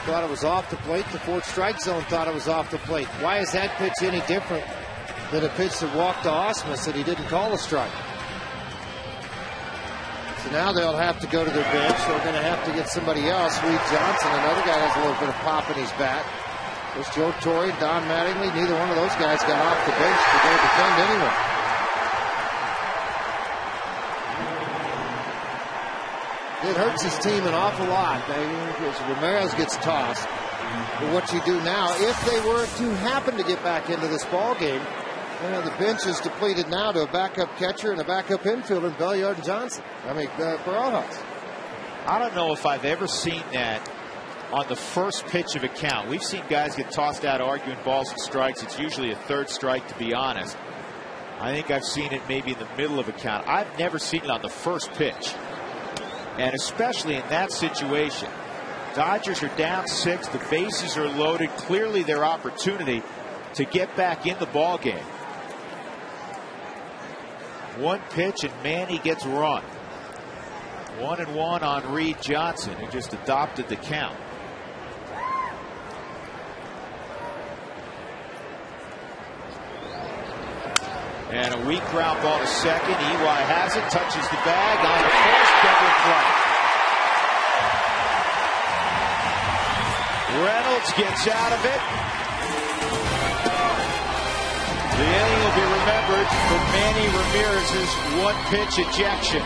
Thought it was off the plate. The 4th strike zone thought it was off the plate. Why is that pitch any different than a pitch that walked to Osmus that he didn't call a strike? So now they'll have to go to their bench. They're going to have to get somebody else. Reed Johnson, another guy has a little bit of pop in his bat. There's Joe Torre, Don Mattingly. Neither one of those guys got off the bench to go defend anyone. It hurts his team an awful lot. Ramirez gets tossed. But what you do now, if they were to happen to get back into this ball game, the bench is depleted now to a backup catcher and a backup infielder in Belliard and Johnson. Barajas. I don't know if I've ever seen that on the first pitch of a count. We've seen guys get tossed out arguing balls and strikes. It's usually a third strike, to be honest. I think I've seen it maybe in the middle of a count. I've never seen it on the first pitch. And especially in that situation. Dodgers are down 6. The bases are loaded. Clearly their opportunity to get back in the ball game. One pitch and Manny gets run. 1-1 on Reed Johnson, who just adopted the count. And a weak ground ball to second. EY has it, touches the bag on the first double play. Reynolds gets out of it. The inning will be remembered for Manny Ramirez's one-pitch ejection.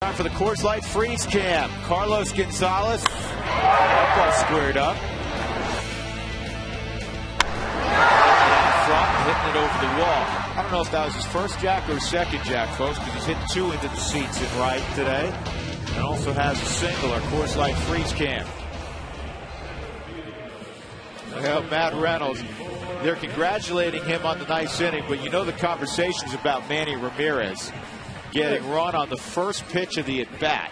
Time for the Coors Light freeze cam. Carlos Gonzalez. That ball squared up. Front, hitting it over the wall. I don't know if that was his first jack or his second jack, folks, because he's hit 2 into the seats in right today. And also has a single, our Coors Light freeze cam. Well, Matt Reynolds, they're congratulating him on the nice inning, but you know the conversation's about Manny Ramirez getting run on the first pitch of the at-bat.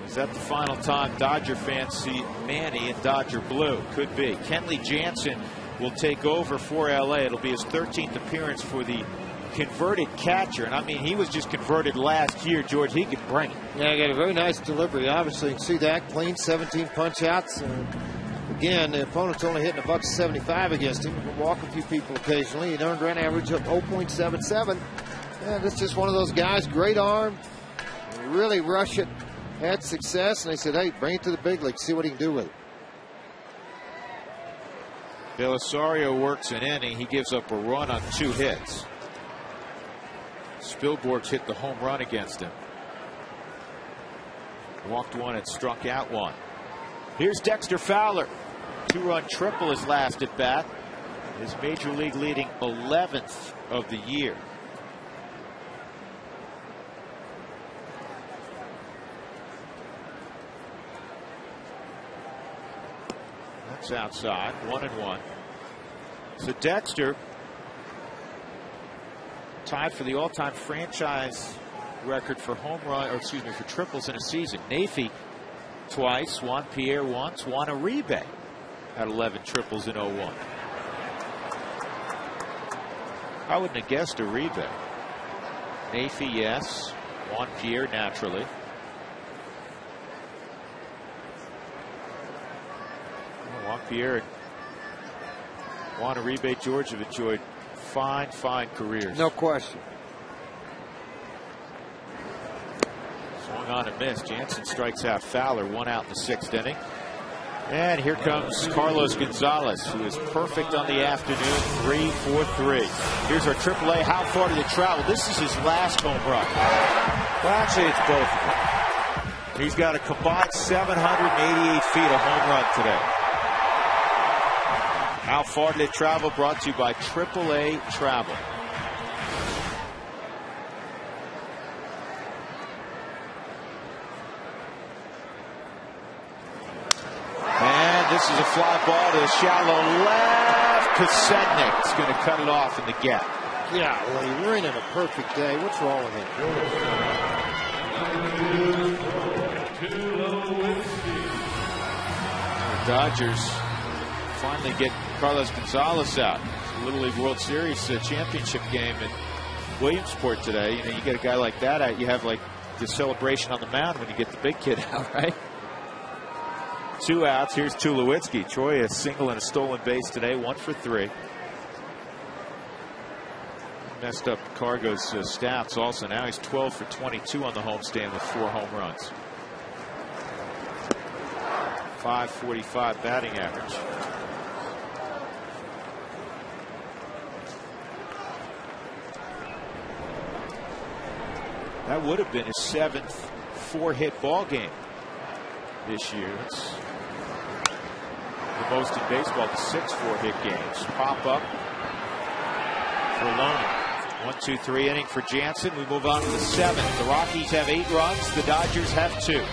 Is that the final time Dodger fans see Manny in Dodger blue? Could be. Kenley Jansen will take over for LA. It'll be his 13th appearance for the converted catcher. And I mean, he was just converted last year, George. He could bring it. Yeah, he got a very nice delivery. Obviously, you can see that. Clean 17 punch outs. Again, the opponent's only hitting $1.75 against him. He'll walk a few people occasionally. An earned run average of 0.77. And it's just one of those guys, great arm. Really rush it. Had success, and they said, hey, bring it to the big league, see what he can do with it. Belisario works an inning. He gives up a run on 2 hits. Spielborg's hit the home run against him. Walked 1 and struck out 1. Here's Dexter Fowler. 2-run triple his last at bat. His major league leading 11th of the year. That's outside. 1-1. So Dexter tied for the all-time franchise record for for triples in a season. Nafee twice, Juan Pierre once, Juan Uribe had 11 triples in 01. I wouldn't have guessed Uribe. Nafee, yes. Juan Pierre, naturally. Juan Pierre Juan Uribe, George have enjoyed fine careers. No question. Swung on and missed. Jansen strikes out Fowler, 1 out in the 6th inning. And here comes Carlos Gonzalez, who is perfect on the afternoon, 3 for 3. Here's our AAA. How far did it travel? This is his last home run. Well, actually, it's both of them. He's got a combined 788 feet of home run today. How far did it travel? Brought to you by AAA Travel. This is a fly ball to the shallow left. Kosetnik's going to cut it off in the gap. Yeah, well, you're in a perfect day. What's wrong with him? The Dodgers finally get Carlos Gonzalez out. It's a Little League World Series championship game in Williamsport today. You know, you get a guy like that out, you have like the celebration on the mound when you get the big kid out, right? 2 outs. Here's Tulowitzki. Troy a single and a stolen base today, 1 for 3. Messed up Cargo's stats also. Now he's 12 for 22 on the homestand with 4 home runs. .545 batting average. That would have been his 7th 4-hit ball game this year. It's the most in baseball, the 6 4-hit games. Pop up for Loney. 1-2-3 inning for Jansen. We move on to the 7th. The Rockies have 8 runs. The Dodgers have 2.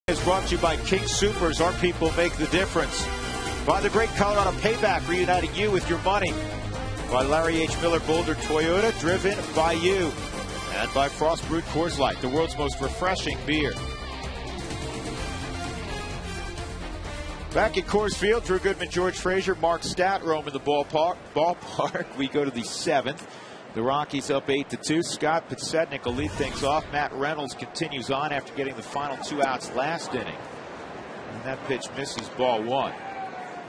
Is brought to you by King Soopers. Our people make the difference. By the Great Colorado Payback, reuniting you with your money. By Larry H. Miller Boulder Toyota, driven by you. And by Frost Brewed Coors Light, the world's most refreshing beer. Back at Coors Field, Drew Goodman, George Frazier, Mark Stat roam in the ballpark. We go to the 7th. The Rockies up 8-2. Scott Podsednik will lead things off. Matt Reynolds continues on after getting the final 2 outs last inning. And that pitch misses, ball 1.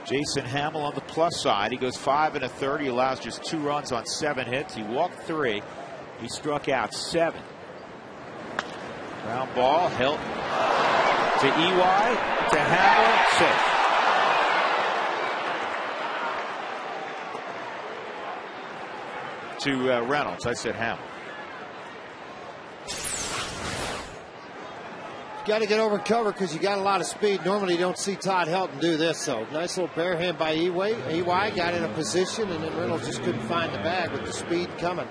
Jason Hammel on the plus side. He goes 5 1/3. He allows just 2 runs on 7 hits. He walked 3. He struck out 7. Ground ball, Hilton to EY, to Hammel, safe. To Reynolds. I said Hammel. Got to get over cover because you got a lot of speed. Normally you don't see Todd Helton do this, so nice little bare hand by EY. Got in a position, and then Reynolds just couldn't find the bag with the speed coming.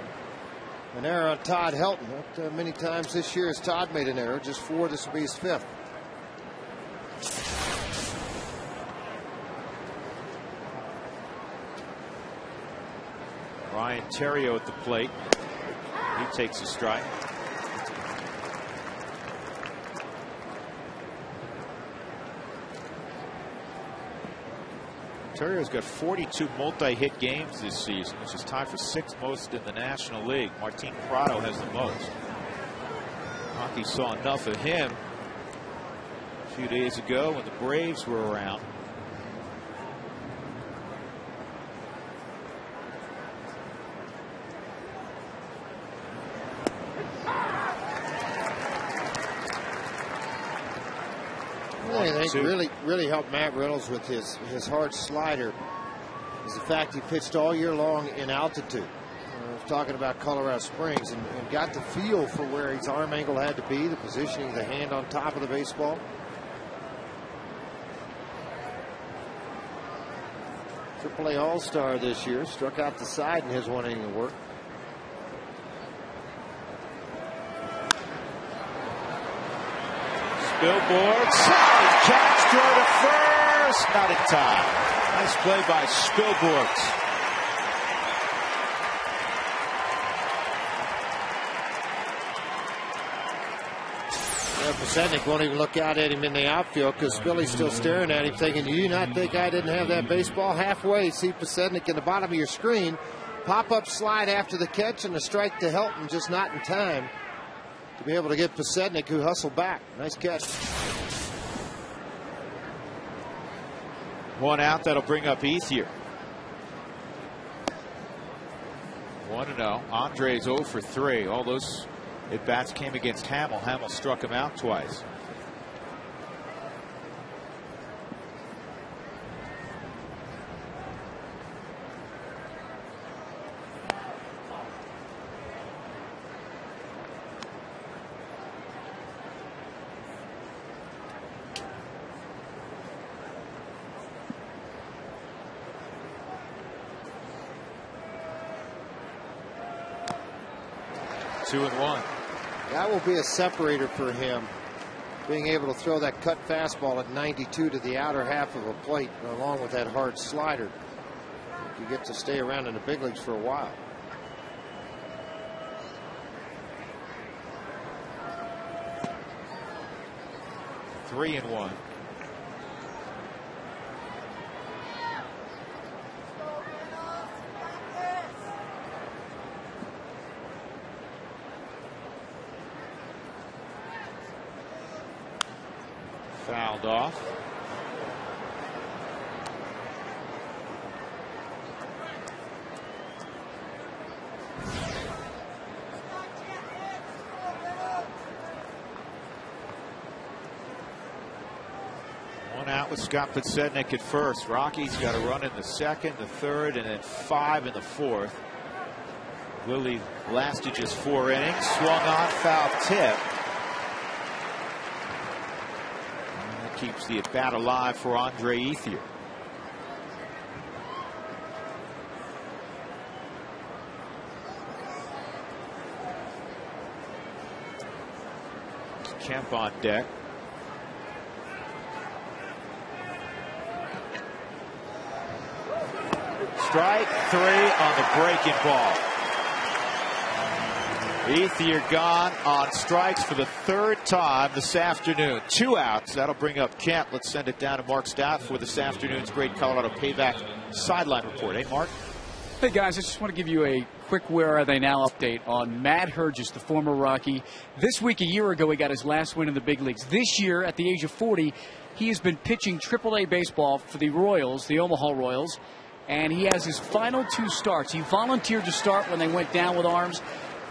An error on Todd Helton. Not many times this year has Todd made an error. Just 4. This will be his 5th. Ryan Theriot at the plate. He takes a strike. Herrera's got 42 multi-hit games this season, which is tied for 6th most in the National League. Martin Prado has the most. Hockey saw enough of him a few days ago when the Braves were around. I think really helped Matt Reynolds with his hard slider is the fact he pitched all year long in altitude. I was talking about Colorado Springs and got the feel for where his arm angle had to be, the positioning of the hand on top of the baseball. AAA All-Star this year, struck out the side in his one inning of work. Billboard, solid catch, throw to first, not in time. Nice play by Spilborghs. Pasetnik won't even look out at him in the outfield because Billy's still staring at him thinking, do you not think I didn't have that baseball? Halfway, see Pasetnik in the bottom of your screen. Pop-up slide after the catch and a strike to Helton, just not in time to be able to get Pasetnik, who hustled back. Nice catch. One out, that'll bring up Ethier. 1-0. Andre's 0 for 3. All those at-bats came against Hammel. Hammel struck him out twice. Two and one. That will be a separator for him, being able to throw that cut fastball at 92 to the outer half of a plate along with that hard slider. You get to stay around in the big leagues for a while. Three and one. Fouled off. One out with Scott Pasetnik at first. Rocky's got a run in the second, the third, and then 5 in the fourth. Willie lasted just 4 innings. Swung on, foul tip. Keeps the at-bat alive for Andre Ethier. Kemp on deck. Strike 3 on the breaking ball. Ethier gone on strikes for the 3rd time this afternoon. 2 outs. That'll bring up Kemp. Let's send it down to Mark Staff for this afternoon's Great Colorado Payback sideline report. Hey, Mark. Hey, guys. I just want to give you a quick Where Are They Now update on Matt Herrera, the former Rocky. This week, a year ago, he got his last win in the big leagues. This year, at the age of 40, he has been pitching AAA baseball for the Royals, the Omaha Royals, and he has his final 2 starts. He volunteered to start when they went down with arms.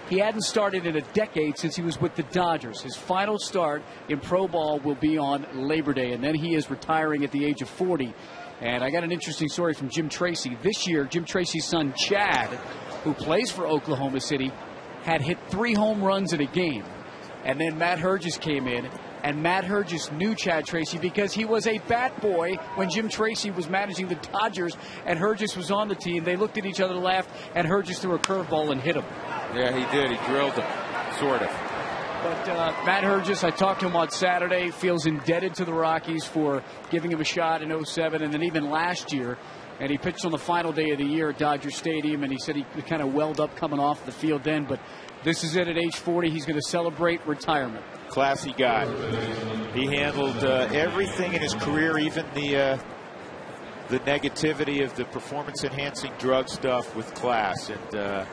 He hadn't started in a decade since he was with the Dodgers. His final start in pro ball will be on Labor Day, and then he is retiring at the age of 40. And I got an interesting story from Jim Tracy. This year, Jim Tracy's son, Chad, who plays for Oklahoma City, had hit 3 home runs in a game. And then Matt Herrera came in, and Matt Herrera knew Chad Tracy because he was a bat boy when Jim Tracy was managing the Dodgers, and Herrera was on the team. They looked at each other, laughed, and Herrera threw a curveball and hit him. Yeah, he did. He drilled him, sort of. But Matt Herrera, I talked to him on Saturday, feels indebted to the Rockies for giving him a shot in 07 and then even last year. And he pitched on the final day of the year at Dodger Stadium, and he said he kind of welled up coming off the field then. But this is it at age 40. He's going to celebrate retirement. Classy guy. He handled everything in his career, even the the negativity of the performance-enhancing drug stuff with class. And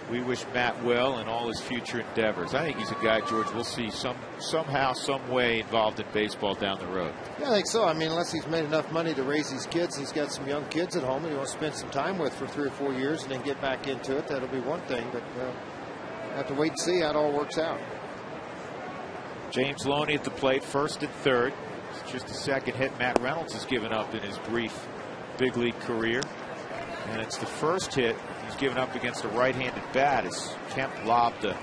we wish Matt well in all his future endeavors. I think he's a guy, George, we'll see somehow, some way involved in baseball down the road. Yeah, I think so. I mean, unless he's made enough money to raise these kids, he's got some young kids at home that he wants to spend some time with for 3 or 4 years and then get back into it. That'll be one thing, but have to wait and see how it all works out. James Loney at the plate, first and third. It's just the second hit Matt Reynolds has given up in his brief big league career. And it's the first hit he's given up against a right-handed bat as Kemp lobbed a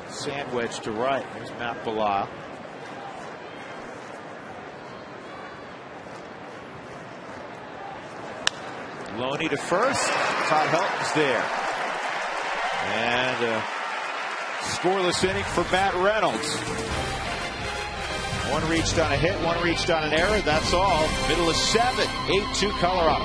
sand wedge to right. There's Matt Belisle. Loney to first. Todd Helton's there. And a scoreless inning for Matt Reynolds. One reached on a hit, one reached on an error. That's all. Middle of 7, 8-2 Colorado.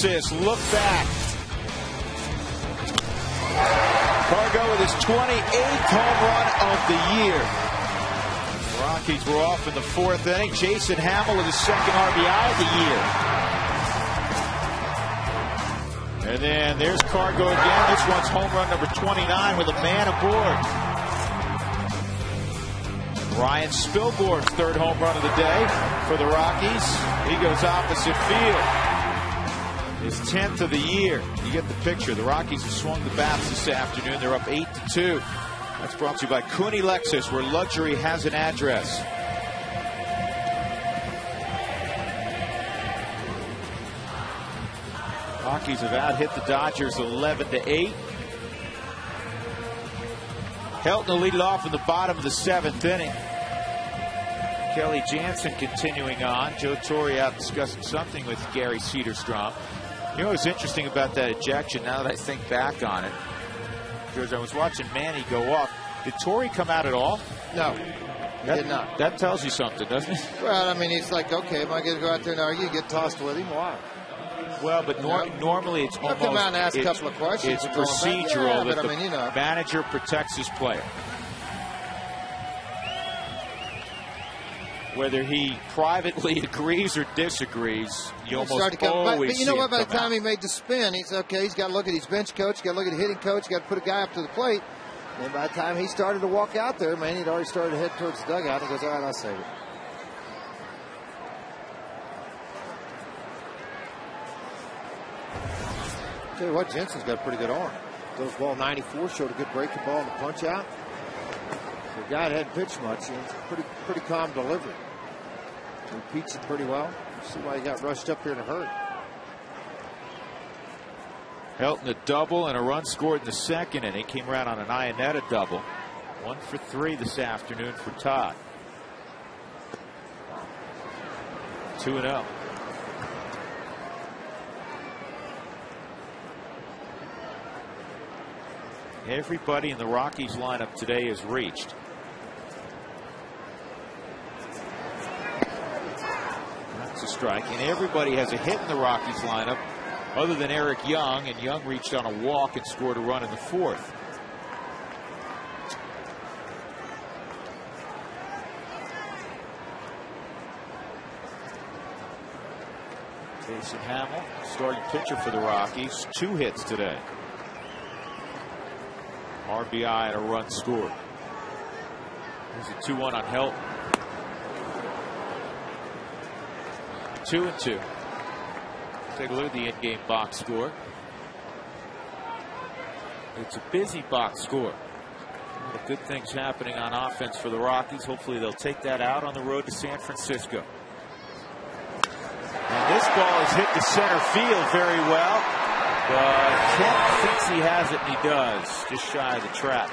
Look back. Cargo with his 28th home run of the year. The Rockies were off in the 4th inning. Jason Hammel with his 2nd RBI of the year. And then there's Cargo again. This one's home run number 29 with a man aboard. Ryan Spilborn's 3rd home run of the day for the Rockies. He goes opposite field. His 10th of the year. You get the picture. The Rockies have swung the bats this afternoon. They're up 8-2. That's brought to you by Cooney Lexus, where luxury has an address. Rockies have out-hit the Dodgers 11-8. Helton will lead it off in the bottom of the 7th inning. Kenley Jansen continuing on. Joe Torre out discussing something with Gary Cederstrom. You know what's interesting about that ejection, now that I think back on it, because I was watching Manny go off. Did Torre come out at all? No, he did not. That tells you something, doesn't it? Well, I mean, he's like, okay, am I going to go out there and argue, get tossed with him? Why? Well, but normally it's almost... come out and ask a couple of questions. It's procedural that I mean, the manager protects his player. Whether he privately agrees or disagrees, you almost always But you know what? By the time he made the spin, he's okay. He's got to look at his bench coach. Got to look at the hitting coach. Got to put a guy up to the plate. And by the time he started to walk out there, Manny had already started to head towards the dugout. He goes, all right, I'll save it. Tell you what, Jansen's got a pretty good arm. Throws ball 94, showed a good breaking ball in the punch out. The guy that hadn't pitched much, and it's pretty calm delivery. Repeats it pretty well. See why he got rushed up here in a hurry. Helton a double and a run scored in the second inning. Came around on an Ionetta double. 1 for 3 this afternoon for Todd. 2-0. Everybody in the Rockies lineup today is reached. That's a strike, and everybody has a hit in the Rockies lineup other than Eric Young, and Young reached on a walk and scored a run in the fourth. Jason Hammel, starting pitcher for the Rockies, 2 hits today. RBI and a run scored. There's a 2-1 on Helton. 2-2. Take a look at the in-game box score. It's a busy box score. A lot of good things happening on offense for the Rockies. Hopefully they'll take that out on the road to San Francisco. And this ball is hit to center field very well. But Kemp thinks he has it, and he does. Just shy of the trap.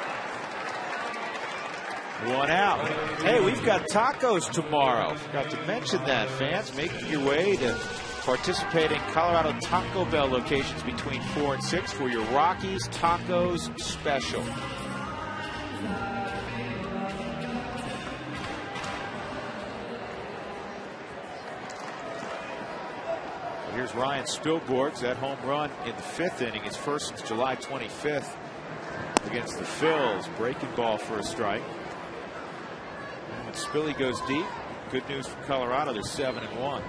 1 out. Hey, we've got tacos tomorrow. Forgot to mention that, fans. Make your way to participate in Colorado Taco Bell locations between 4 and 6 for your Rockies Tacos Special. Here's Ryan Spilborghs, that home run in the 5th inning, his first since July 25th against the Phils. Breaking ball for a strike. And when Spilly goes deep, good news for Colorado, they're 7-1.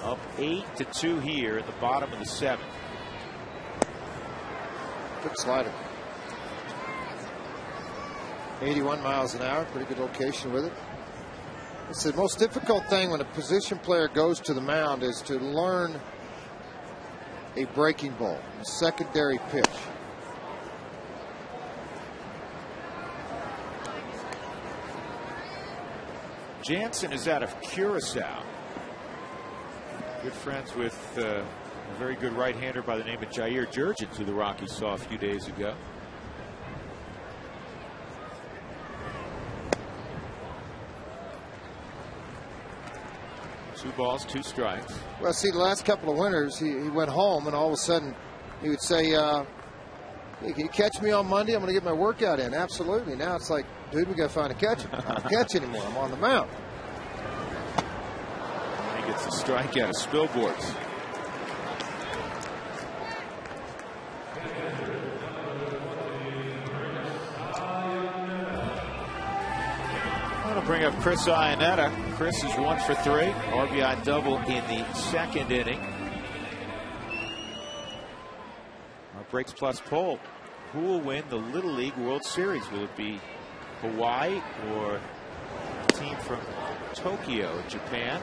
Up 8-2 here in the bottom of the 7th. Good slider. 81 miles an hour, pretty good location with it. It's the most difficult thing when a position player goes to the mound is to learn a breaking ball, a secondary pitch. Jansen is out of Curacao. Good friends with a very good right-hander by the name of Jair Jurgens, who the Rockies saw a few days ago. Two balls, 2 strikes. Well, see, the last couple of winters, he went home, and all of a sudden, he would say, hey, can you catch me on Monday? I'm going to get my workout in. Absolutely. Now it's like, dude, we got to find a catcher. I don't catch anymore. I'm on the mound. He gets a strike out of Spilborghs. Bring up Chris Ionetta. Chris is 1 for 3. RBI double in the 2nd inning. Our Breaks Plus poll. Who will win the Little League World Series? Will it be Hawaii or a team from Tokyo, Japan?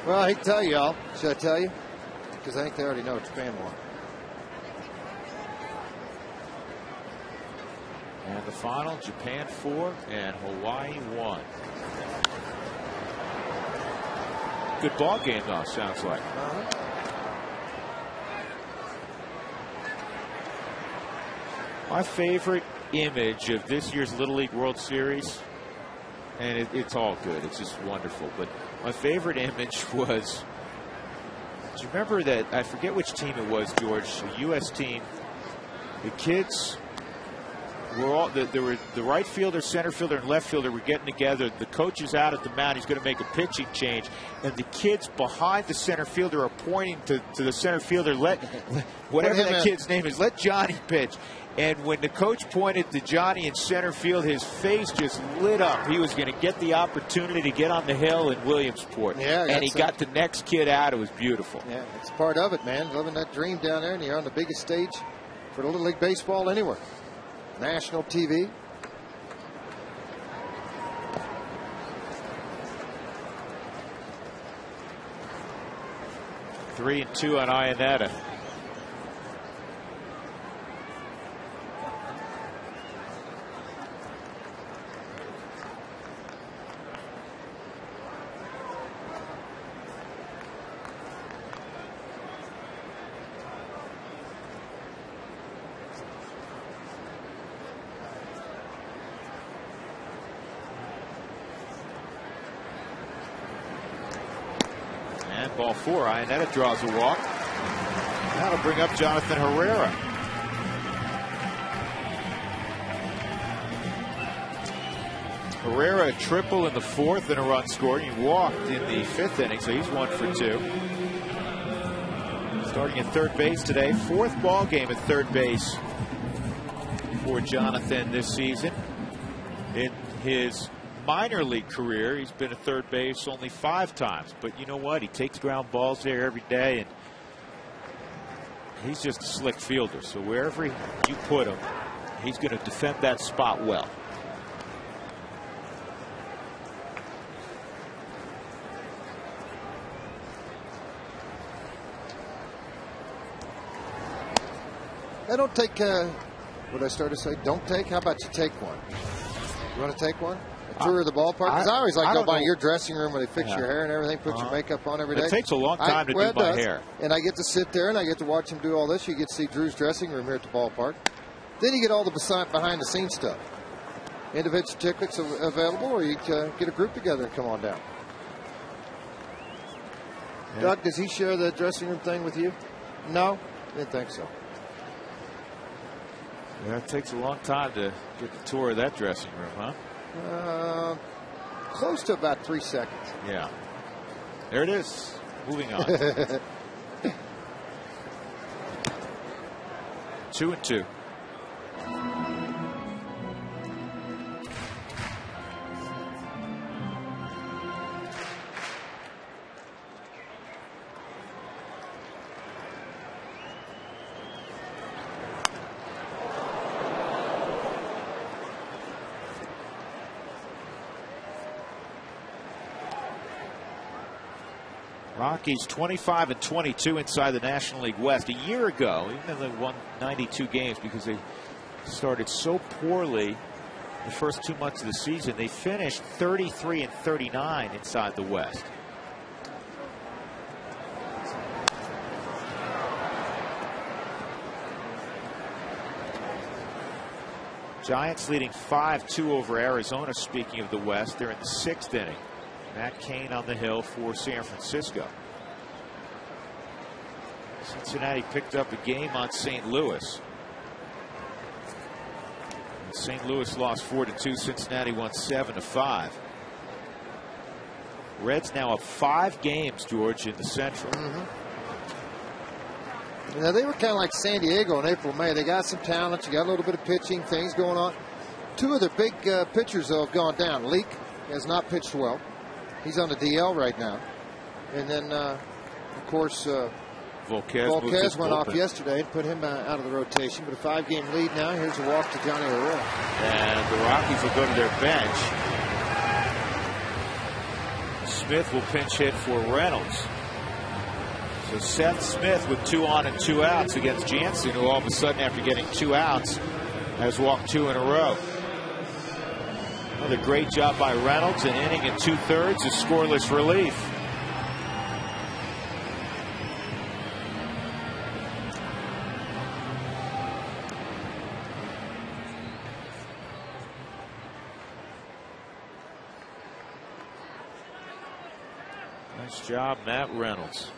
Well, I hate to tell you all. Should I tell you? Because I think they already know Japan won. And the final, Japan 4 and Hawaii 1. Good ball game, though, sounds like. My favorite image of this year's Little League World Series, and it's all good, it's just wonderful, but my favorite image was, do you remember that, I forget which team it was, George, a U.S. team, the kids were all, there were the right fielder, center fielder, and left fielder were getting together. The coach is out at the mound. He's going to make a pitching change. And the kids behind the center fielder are pointing to the center fielder, whatever that kid's name is, let Johnny pitch. And when the coach pointed to Johnny in center field, his face just lit up. He was going to get the opportunity to get on the hill in Williamsport. Yeah, and he got the next kid out. It was beautiful. Yeah, it's part of it, man. Living that dream down there, and you're on the biggest stage for Little League Baseball anywhere. National TV. Three and two on Iannetta. Ball four. Iannetta draws a walk. That'll bring up Jonathan Herrera. Herrera a triple in the fourth and a run scored. He walked in the fifth inning, so he's 1 for 2. Starting at third base today. Fourth ball game at third base for Jonathan this season. In his minor league career, he's been at third base only 5 times, but you know what? He takes ground balls there every day, and he's just a slick fielder. So wherever you put him, he's going to defend that spot well. I don't take, what I started to say, don't take? How about you take one? You want to take one? A tour of the ballpark? Because I always like to go by your dressing room where they fix your hair and everything, put your makeup on every day. It takes a long time to do my hair. And I get to sit there and I get to watch him do all this. You get to see Drew's dressing room here at the ballpark. Then you get all the behind the scenes stuff. Individual certificates available, or you get a group together and come on down. Yeah. Doug, does he share the dressing room thing with you? No? Didn't think so. Yeah, it takes a long time to get the tour of that dressing room, huh? Close to about 3 seconds. Yeah. There it is. Moving on. 2 and 2. Rockies 25 and 22 inside the National League West. A year ago, even though they won 92 games because they started so poorly the first 2 months of the season, they finished 33 and 39 inside the West. Giants leading 5-2 over Arizona. Speaking of the West, they're in the 6th inning. Matt Cain on the hill for San Francisco. Cincinnati picked up a game on St. Louis. St. Louis lost 4-2. Cincinnati won 7-5. Reds now up 5 games, George, in the Central. Now, they were kind of like San Diego in April, May. They got some talent. You got a little bit of pitching, things going on. 2 of their big pitchers, though, have gone down. Leak has not pitched well. He's on the DL right now. And then, of course, Volquez went off yesterday and put him out of the rotation. But a 5-game lead now. Here's a walk to Johnny Herrera. And the Rockies will go to their bench. Smith will pinch hit for Reynolds. So Seth Smith with 2 on and 2 outs against Jansen, who all of a sudden, after getting 2 outs, has walked 2 in a row. Another great job by Reynolds, an inning and 2/3 of scoreless relief. Nice job, Matt Reynolds.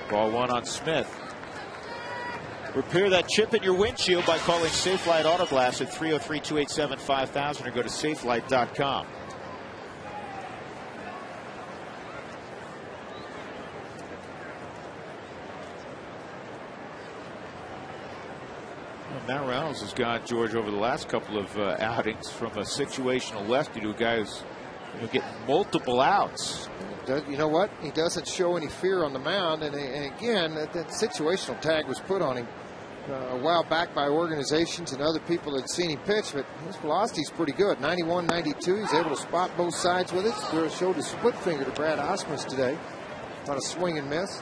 Ball 1 on Smith. Repair that chip in your windshield by calling Safelite Auto Glass at 303-287-5000 or go to safelite.com. Matt Reynolds has gone, George, over the last couple of outings from a situational lefty to a guy who's He'll get multiple outs. You know what? He doesn't show any fear on the mound. And again, that situational tag was put on him a while back by organizations and other people that had seen him pitch, but his velocity is pretty good. 91, 92. He's able to spot both sides with it. He showed his split finger to Brad Osmus today on a swing and miss.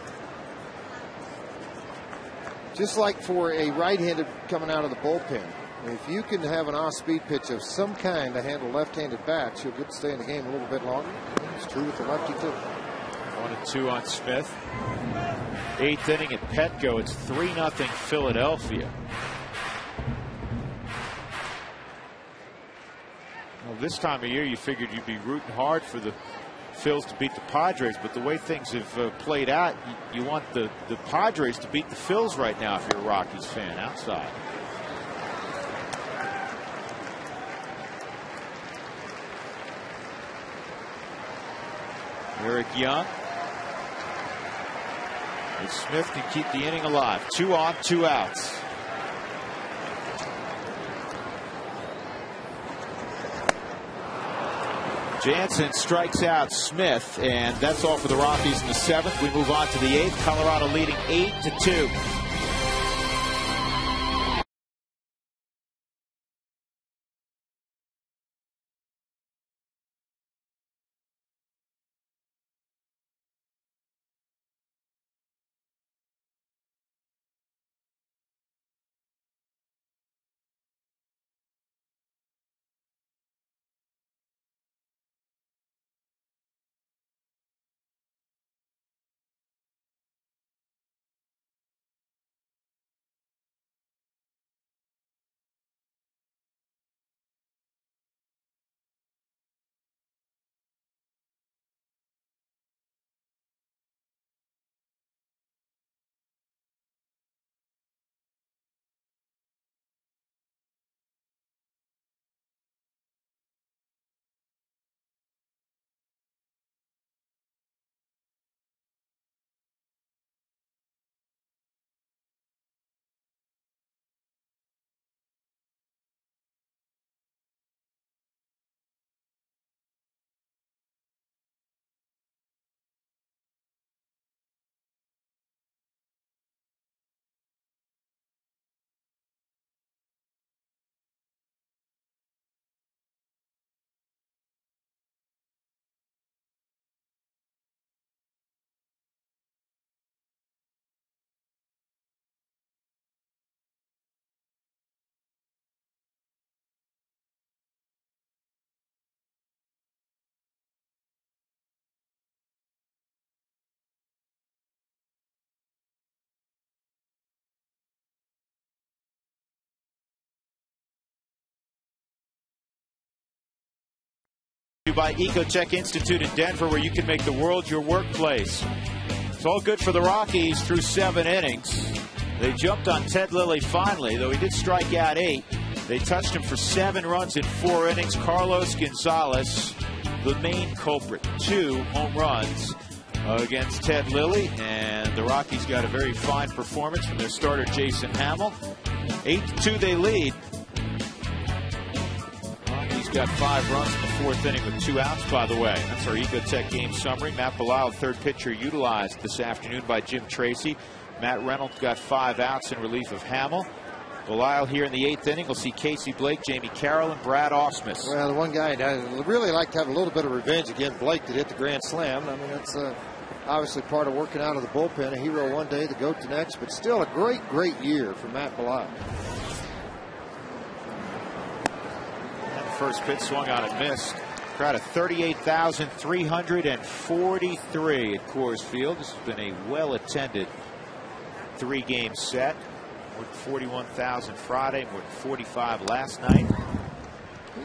Just like for a right-handed coming out of the bullpen, if you can have an off-speed pitch of some kind to handle left-handed bats, you'll get to stay in the game a little bit longer. It's true with the lefty, too. 1-2 on Smith. 8th inning at Petco. It's 3-0 Philadelphia. Well, this time of year, you figured you'd be rooting hard for the Phils to beat the Padres, but the way things have played out, you want the Padres to beat the Phils right now if you're a Rockies fan outside. Eric Young. And Smith can keep the inning alive. 2 on, 2 outs. Jansen strikes out Smith, and that's all for the Rockies in the 7th. We move on to the 8th. Colorado leading 8-2. By EcoTech Institute in Denver, where you can make the world your workplace. It's all good for the Rockies through 7 innings. They jumped on Ted Lilly finally, though he did strike out 8. They touched him for 7 runs in 4 innings. Carlos Gonzalez, the main culprit, 2 home runs against Ted Lilly, and the Rockies got a very fine performance from their starter Jason Hammel. 8-2 they lead. Got 5 runs in the 4th inning with 2 outs, by the way. That's our EcoTech game summary. Matt Belisle, third pitcher, utilized this afternoon by Jim Tracy. Matt Reynolds got 5 outs in relief of Hammel. Belisle here in the 8th inning. We'll see Casey Blake, Jamie Carroll, and Brad Osmus. Well, the one guy I'd really like to have a little bit of revenge against Blake that hit the grand slam. I mean, that's obviously part of working out of the bullpen. A hero one day, the GOAT the next, but still a great, great year for Matt Belisle. First pitch swung on and missed. Crowd of 38,343 at Coors Field. This has been a well-attended 3-game set. More than 41,000 Friday, more than 45 last night.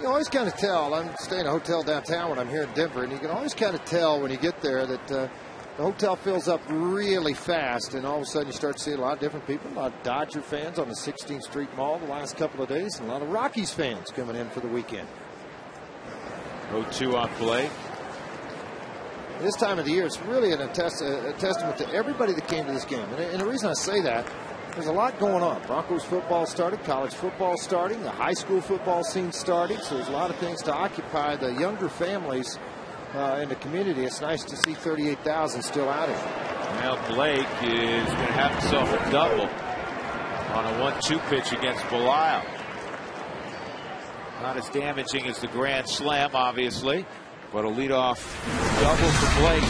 You always kind of tell. I'm staying in a hotel downtown when I'm here in Denver, and you can always kind of tell when you get there that the hotel fills up really fast, and all of a sudden you start seeing a lot of different people. A lot of Dodger fans on the 16th Street Mall the last couple of days, and a lot of Rockies fans coming in for the weekend. 0-2 on Blake. This time of the year, it's really a testament to everybody that came to this game. And the reason I say that There's a lot going on. Broncos football started, college football starting, the high school football scene starting. So there's a lot of things to occupy the younger families in the community. It's nice to see 38,000 still out here. Well, Blake is going to have himself a double on a 1-2 pitch against Belial. Not as damaging as the grand slam, obviously, but a leadoff double for Blake.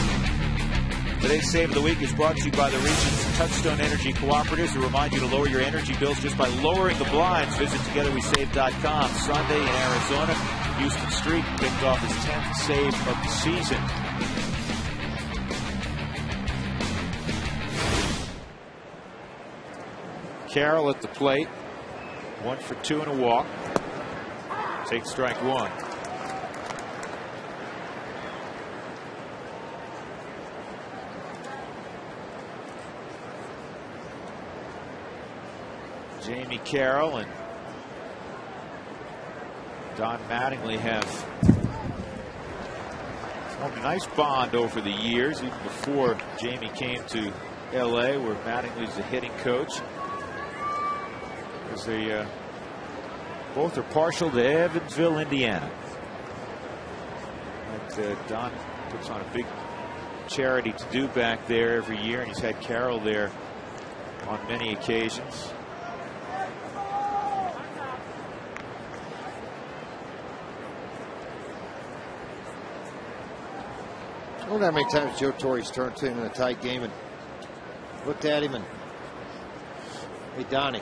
Today's Save of the Week is brought to you by the region's Touchstone Energy Cooperatives, who remind you to lower your energy bills just by lowering the blinds. Visit togetherwesave.com. Sunday in Arizona, Houston Street picked off his 10th save of the season. Carroll at the plate. 1 for 2 and a walk. Take strike 1. Jamie Carroll and Don Mattingly have formed a nice bond over the years, even before Jamie came to LA, where Mattingly's the hitting coach. As they both are partial to Evansville, Indiana. And Don puts on a big charity to do back there every year, and he's had Carroll there on many occasions. I wonder how many times Joe Torre's turned to him in a tight game and looked at him and, hey, Donnie.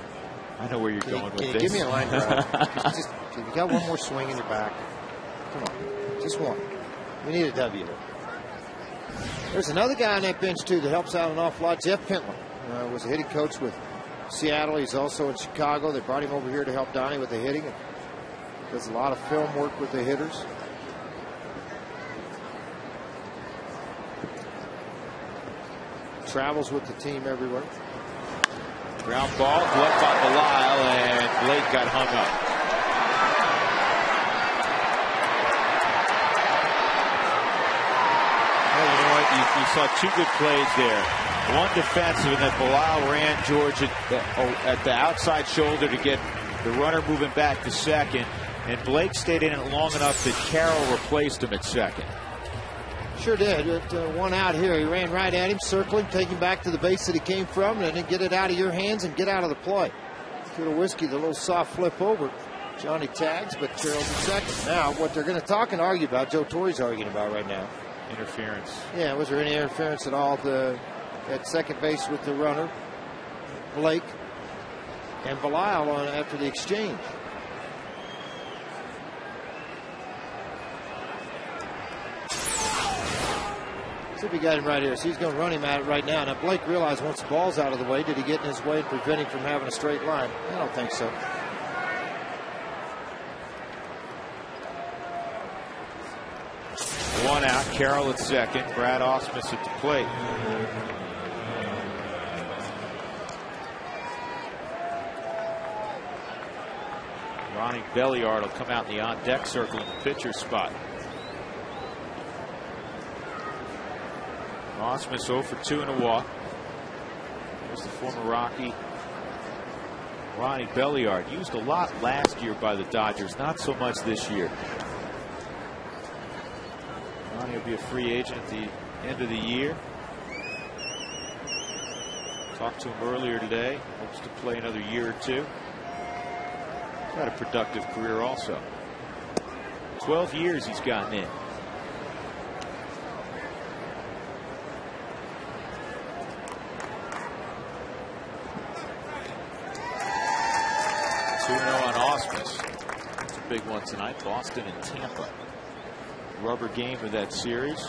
I know where you're going with this. Give me a line drive. Just, you got one more swing in your back. Come on. Just one. We need a W. There's another guy on that bench, too, that helps out an awful lot. Jeff Pentland was a hitting coach with Seattle. He's also in Chicago. They brought him over here to help Donnie with the hitting. Does a lot of film work with the hitters. Travels with the team everywhere. Ground ball, left on Belial, and Blake got hung up. Well, you know what? You saw 2 good plays there. One defensive, and then Belial ran George at the outside shoulder to get the runner moving back to second, and Blake stayed in it long enough that Carroll replaced him at second. Sure did. One out here. He ran right at him, circling, taking back to the base that he came from, and then get it out of your hands and get out of the play. Whiskey, the little soft flip over. Johnny tags, but Carroll's in second. Now, what they're going to talk and argue about, Joe Torre's arguing about right now. Interference. Yeah, was there any interference at all at second base with the runner, Blake, and Belial after the exchange? See if he got him right here. So he's going to run him at it right now. Now, Blake realized once the ball's out of the way, did he get in his way and prevent him from having a straight line? I don't think so. One out. Carroll at second. Brad Ausmus at the plate. Ronnie Belliard will come out in the on-deck circle in the pitcher spot. Ausmus 0 for 2 and a walk. There's the former Rocky Ronnie Belliard. Used a lot last year by the Dodgers, not so much this year. Ronnie will be a free agent at the end of the year. Talked to him earlier today. Hopes to play another year or 2. He's had a productive career also. 12 years he's gotten in. That's a big one tonight. Boston and Tampa. Rubber game of that series.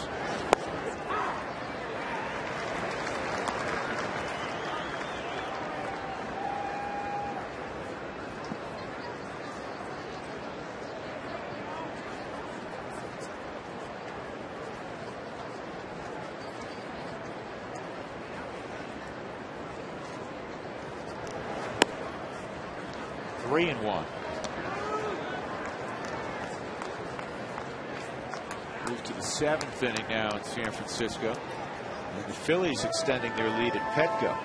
Three and 1. Move to the 7th inning now in San Francisco. And the Phillies extending their lead at Petco.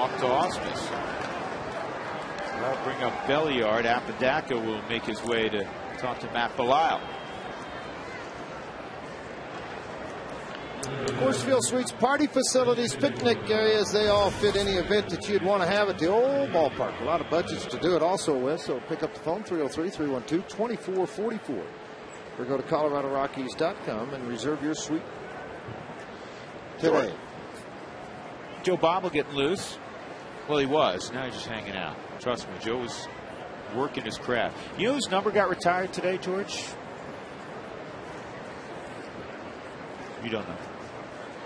walk to Ausmus. I'll bring up Belliard. Apodaca will make his way to talk to Matt Belisle. Coors Suites party facilities, picnic areas, they all fit any event that you'd want to have at the old ballpark. A lot of budgets to do it also with, so pick up the phone, 303-312-2444. Or go to ColoradoRockies.com and reserve your suite today. Joe Bob getting loose. Well, he was. Now he's just hanging out. Trust me, Joe was working his craft. You know whose number got retired today, George? You don't know.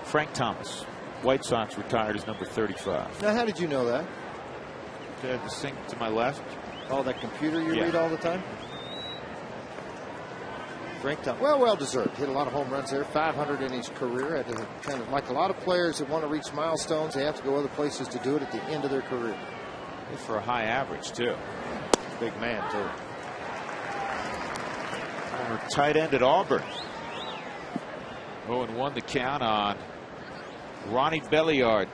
Frank Thomas. White Sox retired his number 35. Now, how did you know that? This thing to my left. Oh, that computer you read all the time? Frank Thomas. Well deserved. Hit a lot of home runs there. 500 in his career. Had to kind of, like a lot of players that want to reach milestones, they have to go other places to do it at the end of their career. For a high average, too. Big man, too. Former tight end at Auburn. 0-1 the count on Ronnie Belliard.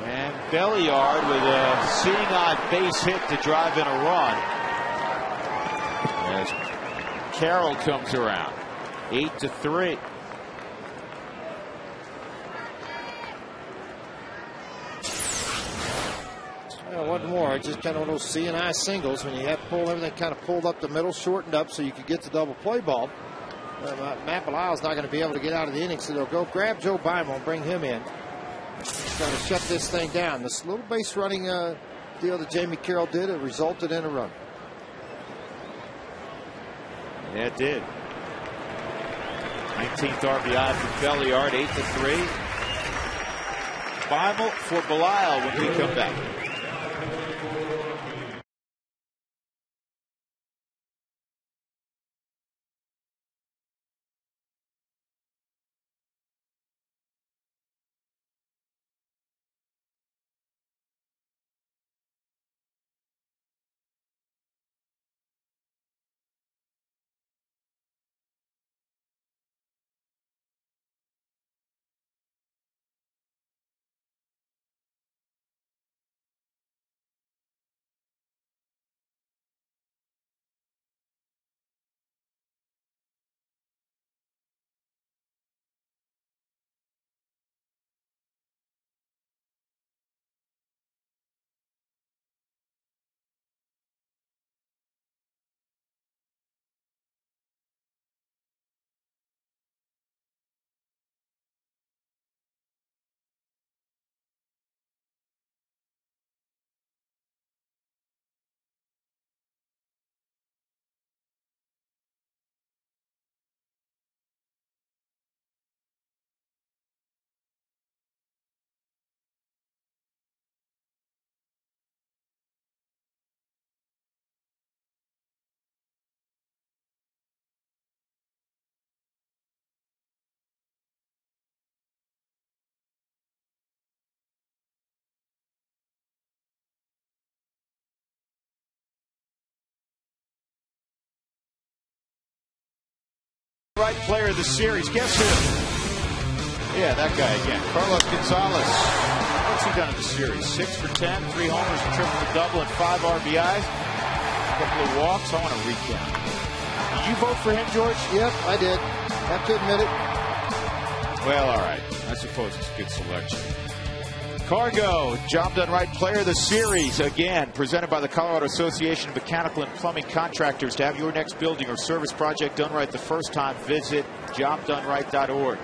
And Belliard with a seeing-eye base hit to drive in a run. As Carroll comes around. 8-3. One more. Just kind of one of those C&I singles when you have to pull everything kind of pulled up the middle, shortened up so you could get the double play ball. Matt Belisle's not going to be able to get out of the inning, so they'll go grab Joe Beimel and bring him in. Trying to shut this thing down. This little base running deal that Jamie Carroll did, it resulted in a run. Yeah, it did. 19th RBI for Belliard, 8-3. Beimel for Belisle when we come back. Right player of the series. Guess who? Yeah, that guy again. Carlos Gonzalez. What's he done in the series? 6 for 10, 3 homers, a triple-double, and 5 RBIs. A couple of walks. I want to recount. Did you vote for him, George? Yep, I did. Have to admit it. Well, all right. I suppose it's a good selection. Cargo, job done right player of the series, again, presented by the Colorado Association of Mechanical and Plumbing Contractors. To have your next building or service project done right the first time, visit jobdoneright.org.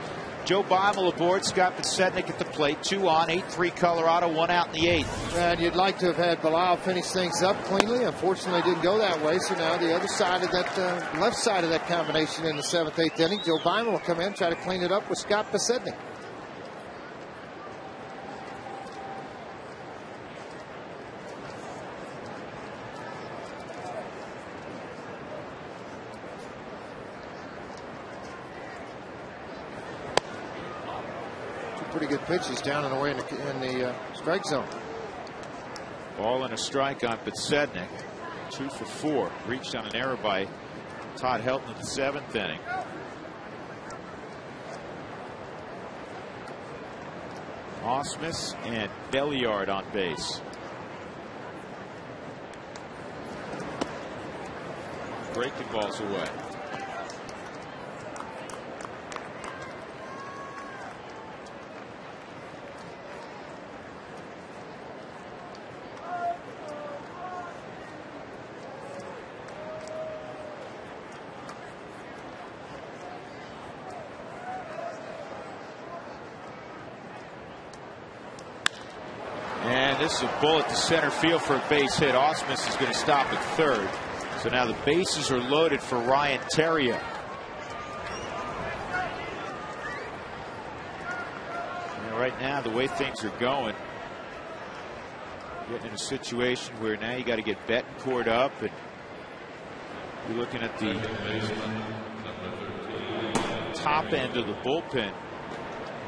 Joe Beimel aboard, Scott Podsednik at the plate. 2 on, 8-3 Colorado, 1 out in the 8th. And you'd like to have had Belisle finish things up cleanly. Unfortunately, it didn't go that way. So now the other side of that, left side of that combination in the 7th, 8th inning, Joe Beimel will come in and try to clean it up with Scott Podsednik. Pretty good pitches down and away in the strike zone. Ball and a strike on Podsednik. 2 for 4. Reached on an error by Todd Helton in the 7th inning. Ausmus and Belliard on base. Breaking balls away. This is a bullet to center field for a base hit. Ausmus is going to stop at third. So now the bases are loaded for Ryan Theriot. Right now, the way things are going, getting in a situation where now you got to get Betancourt up, and you're looking at the top end of the bullpen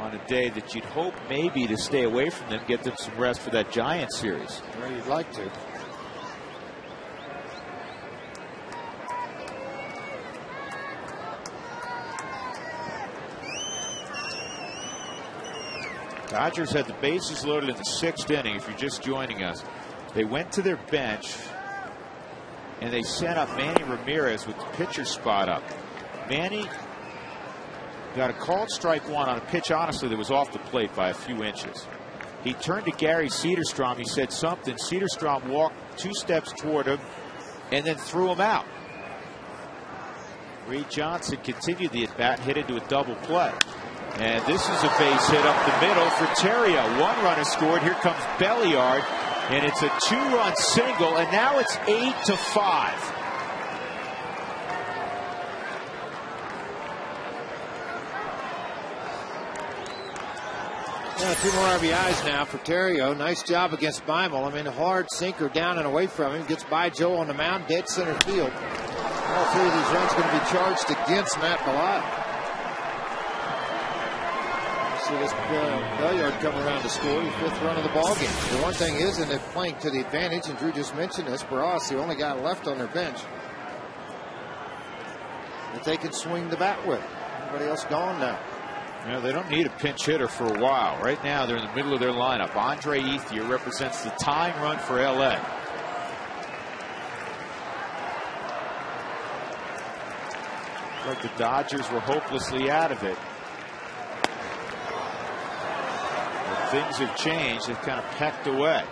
on a day that you'd hope maybe to stay away from them, get them some rest for that Giants series. Well, you'd like to. Dodgers had the bases loaded in the 6th inning. If you're just joining us, they went to their bench and they sent up Manny Ramirez with the pitcher spot up. Manny got a called strike one on a pitch, honestly, that was off the plate by a few inches. He turned to Gary Cederstrom. He said something. Cederstrom walked 2 steps toward him and then threw him out. Reed Johnson continued the at-bat and hit into a double play. And this is a base hit up the middle for Theriot. 1 run is scored. Here comes Belliard, and it's a 2-run single, and now it's 8-5. Yeah, 2 more RBIs now for Theriot. Nice job against Beimel. I mean, a hard sinker down and away from him. Gets by Joe on the mound, dead center field. All 3 of these runs going to be charged against Matt Belliard. See this Belliard come around to score the 5th run of the ball game. The one thing is, and they're playing to the advantage, and Drew just mentioned this, Barras, the only guy left on their bench that they can swing the bat with. Everybody else gone now. You know, they don't need a pinch hitter for a while. Right now, they're in the middle of their lineup. Andre Ethier represents the tying run for LA. Like the Dodgers were hopelessly out of it. But things have changed. They've kind of pecked away.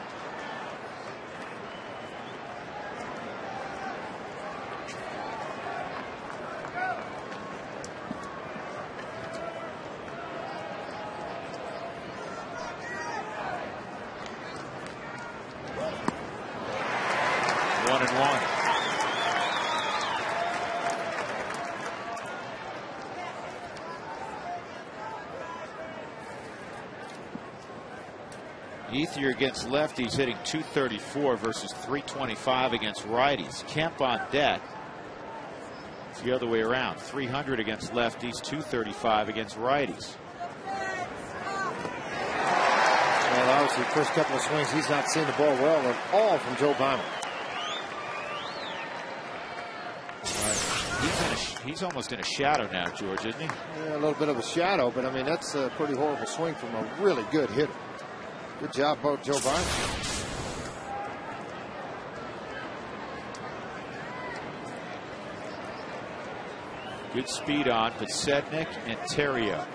Ethier against lefties hitting .234 versus .325 against righties. Kemp on deck. It's the other way around. .300 against lefties, .235 against righties. Well, obviously, the first couple of swings, he's not seen the ball well at all from Joe Beimel. He's almost in a shadow now, George, isn't he? Yeah, a little bit of a shadow, but I mean, that's a pretty horrible swing from a really good hitter. Good job, both Joe Beimel. Good speed on Podsednik and Theriot.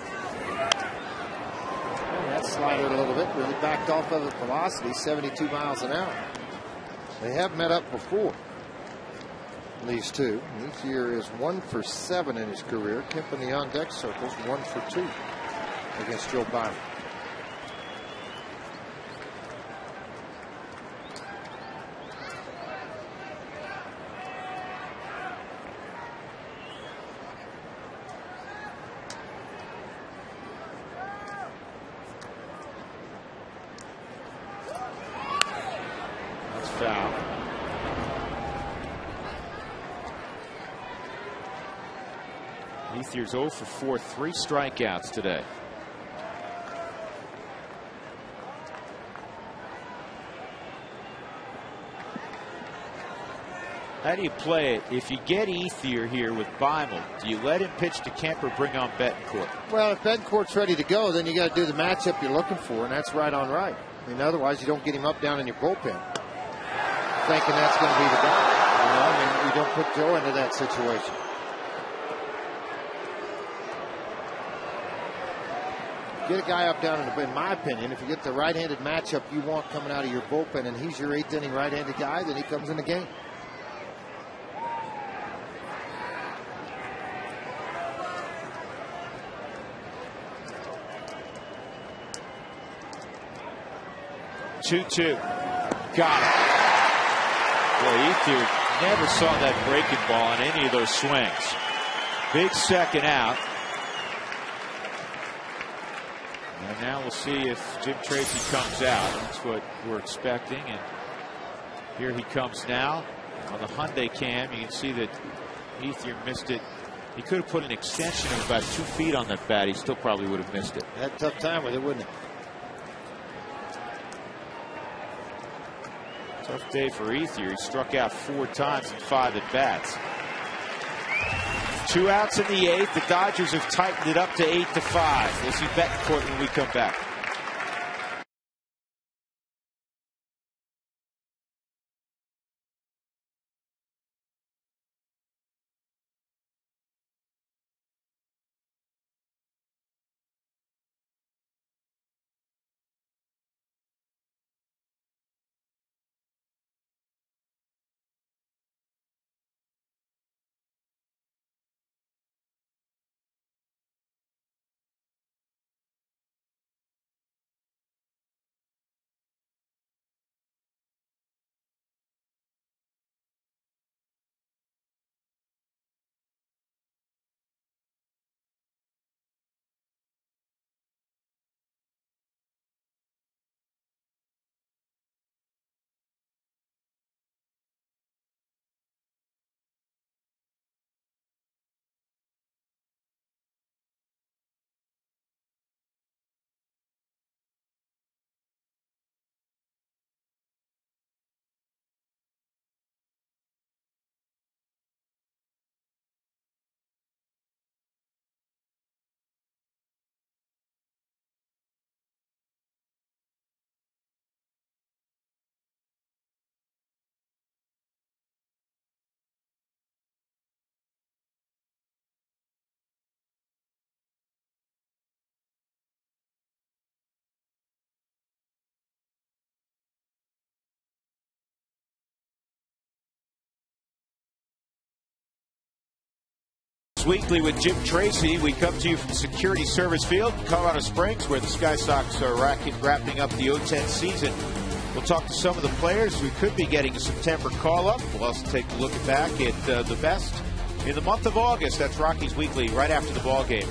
That slider a little bit, really backed off of the velocity, 72 miles an hour. They have met up before, these two. Ethier is 1 for 7 in his career. Kemp in the on-deck circles, 1 for 2 against Joe Beimel. Ethier's 0 for 4, 3 strikeouts today. How do you play it? If you get Ethier here with Beimel, do you let him pitch to Kemp or bring on Betancourt? Well, if Betancourt's ready to go, then you got to do the matchup you're looking for, and that's right on right. I mean, otherwise you don't get him up down in your bullpen, thinking that's going to be the guy. You know, I mean, you don't put Joe into that situation. Get a guy up down in my opinion, if you get the right-handed matchup you want coming out of your bullpen, and he's your 8th inning right-handed guy, then he comes in the game. Two. Got it. Boy, Ethier never saw that breaking ball on any of those swings. Big second out. And now we'll see if Jim Tracy comes out. That's what we're expecting. And here he comes now on the Hyundai cam. You can see that Ethier missed it. He could have put an extension of about 2 feet on that bat. He still probably would have missed it. Had a tough time with it, wouldn't he? Tough day for Ethier. He struck out 4 times in 5 at bats. 2 outs in the 8th. The Dodgers have tightened it up to 8-5. We'll see Betancourt when we come back. Weekly with Jim Tracy. We come to you from Security Service Field, Colorado Springs, where the Sky Sox are wrapping up the 0-10 season. We'll talk to some of the players who could be getting a September call-up. We'll also take a look back at the best in the month of August. That's Rockies Weekly right after the ball game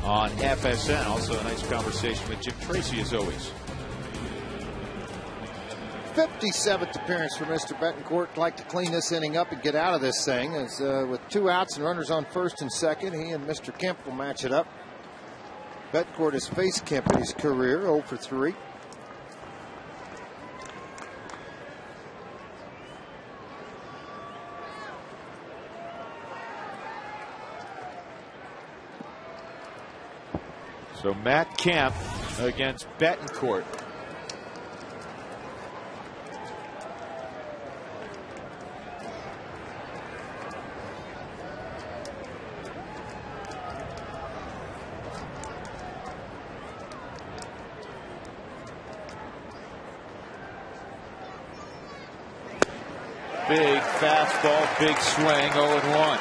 on FSN. Also a nice conversation with Jim Tracy as always. 57th appearance for Mr. Betancourt. Like to clean this inning up and get out of this thing. As with 2 outs and runners on first and second, he and Mr. Kemp will match it up. Betancourt has faced Kemp in his career, 0 for 3. So Matt Kemp against Betancourt. Big fastball, big swing, 0-1.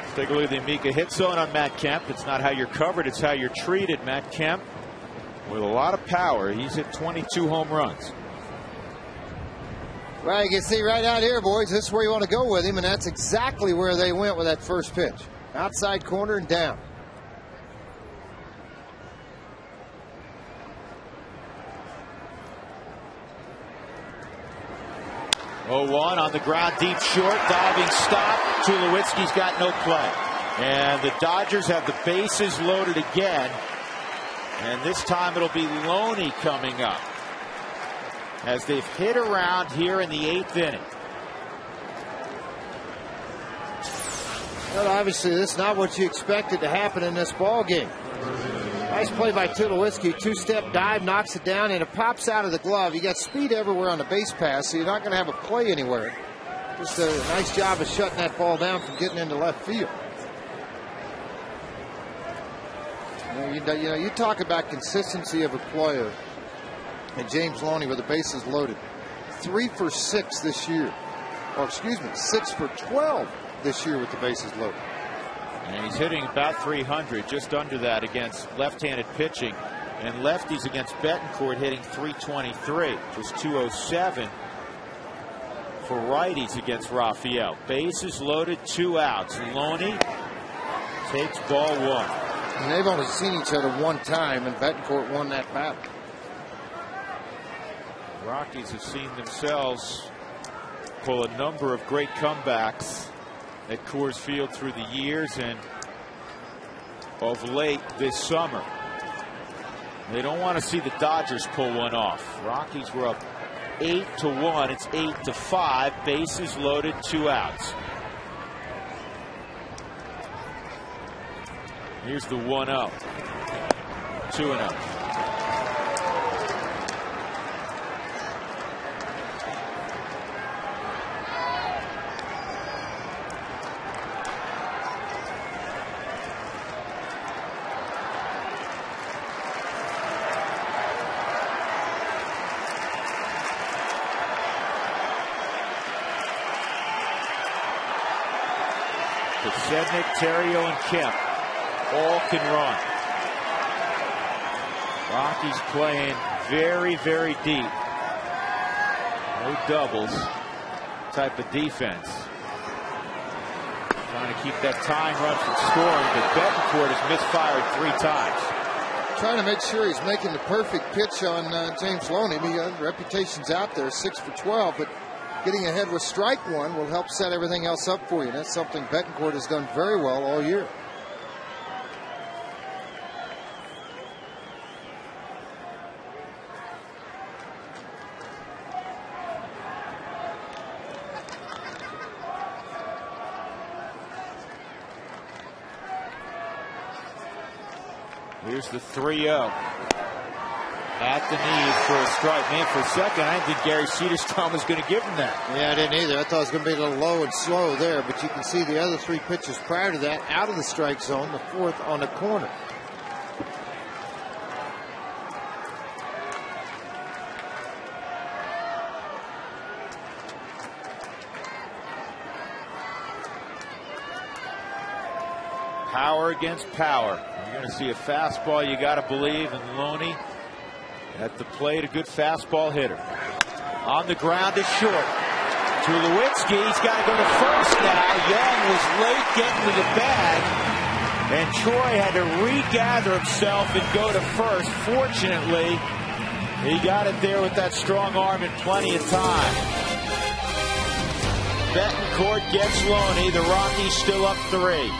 Let's take a look at the Amica hit zone on Matt Kemp. It's not how you're covered, it's how you're treated. Matt Kemp with a lot of power. He's hit 22 home runs. Well, you can see right out here, boys, this is where you want to go with him, and that's exactly where they went with that first pitch. Outside corner and down. Oh, 1 on the ground, deep short, diving stop. Tulowitzki's got no play. And the Dodgers have the bases loaded again. And this time it'll be Loney coming up, as they've hit around here in the 8th inning. But obviously, this is not what you expected to happen in this ball game. Nice play by Tulowitzki. Two-step dive, knocks it down, and it pops out of the glove. You got speed everywhere on the base pass, so you're not going to have a play anywhere. Just a nice job of shutting that ball down from getting into left field. You talk about consistency of a player. And James Loney with the bases loaded. 3 for 6 this year. Or excuse me, 6 for 12 this year with the bases loaded. And he's hitting about 300, just under that against left-handed pitching. And lefties against Betancourt hitting 323, just 207 for righties against Raphael. Bases loaded, 2 outs. Loney takes ball 1. And they've only seen each other one time, and Betancourt won that battle. Rockies have seen themselves pull a number of great comebacks at Coors Field through the years and of late this summer. They don't want to see the Dodgers pull one off. Rockies were up 8-1. It's 8-5. Bases loaded, 2 outs. Here's the 1-0. 2-0. Sednick, Terrio, and Kemp all can run. Rockies playing very, very deep. No doubles type of defense. Trying to keep that tying run from scoring, but Betancourt has misfired 3 times. Trying to make sure he's making the perfect pitch on James Loney. The reputation's out there, 6 for 12, but getting ahead with strike 1 will help set everything else up for you. That's something Betancourt has done very well all year. Here's the 3-0. At the knees for a strike. Man, for a second, I didn't think Gary Cedarstrom was going to give him that. Yeah, I didn't either. I thought it was going to be a little low and slow there, but you can see the other 3 pitches prior to that out of the strike zone, the 4th on the corner. Power against power. You're going to see a fastball, you got to believe, and Loney at the plate, a good fastball hitter. On the ground is short. Tulowitzki, he's got to go to first now. Young was late getting to the bag, and Troy had to regather himself and go to first. Fortunately, he got it there with that strong arm in plenty of time. Betancourt gets Loney. The Rockies still up 3.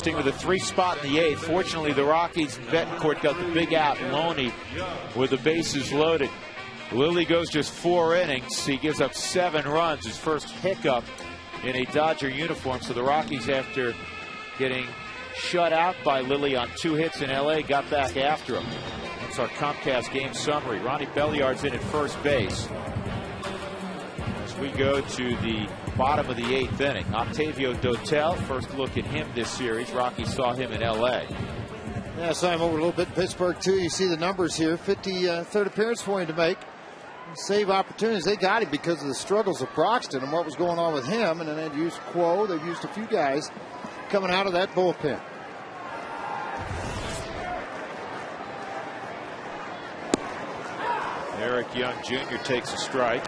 interesting with a 3 spot in the 8th. Fortunately, the Rockies and Betancourt got the big out. Loney with the bases loaded. Lilly goes just 4 innings. He gives up 7 runs, his first hiccup in a Dodger uniform. So the Rockies, after getting shut out by Lilly on 2 hits in L.A., got back after him. That's our Comcast game summary. Ronnie Belliard's in at first base. As we go to the bottom of the 8th inning, Octavio Dotel, first look at him this series. Rockies saw him in L.A. Yeah, saw him over a little bit in Pittsburgh, too. You see the numbers here. 53rd appearance for him to make. Save opportunities. They got him because of the struggles of Broxton and what was going on with him. And then they've used Quo. They've used a few guys coming out of that bullpen. Eric Young Jr. takes a strike.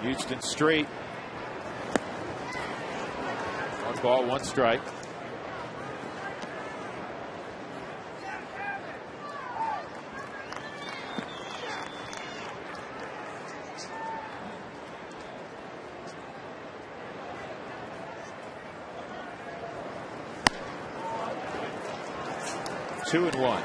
Houston Street. 1 ball, 1 strike. Two and 1.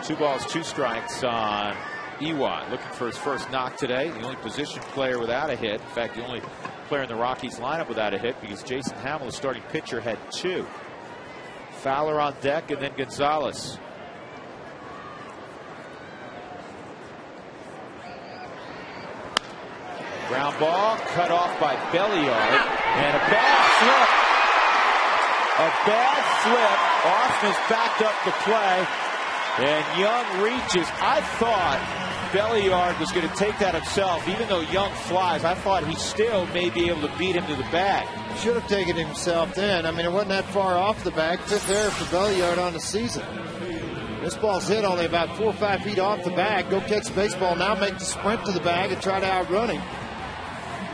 Two balls, 2 strikes on Ewott. Looking for his first knock today. The only position player without a hit. In fact, the only player in the Rockies lineup without a hit, because Jason Hammel, the starting pitcher, had 2. Fowler on deck, and then Gonzalez. Ground ball cut off by Belliard, and a bad flip. A bad flip. Austin's backed up the play, and Young reaches. I thought Belliard was going to take that himself. Even though Young flies, I thought he still may be able to beat him to the bag. Should have taken himself then. I mean, it wasn't that far off the bag. 5th error for Belliard on the season. This ball's hit only about 4 or 5 feet off the bag. Go catch the baseball now, make the sprint to the bag and try to outrun him.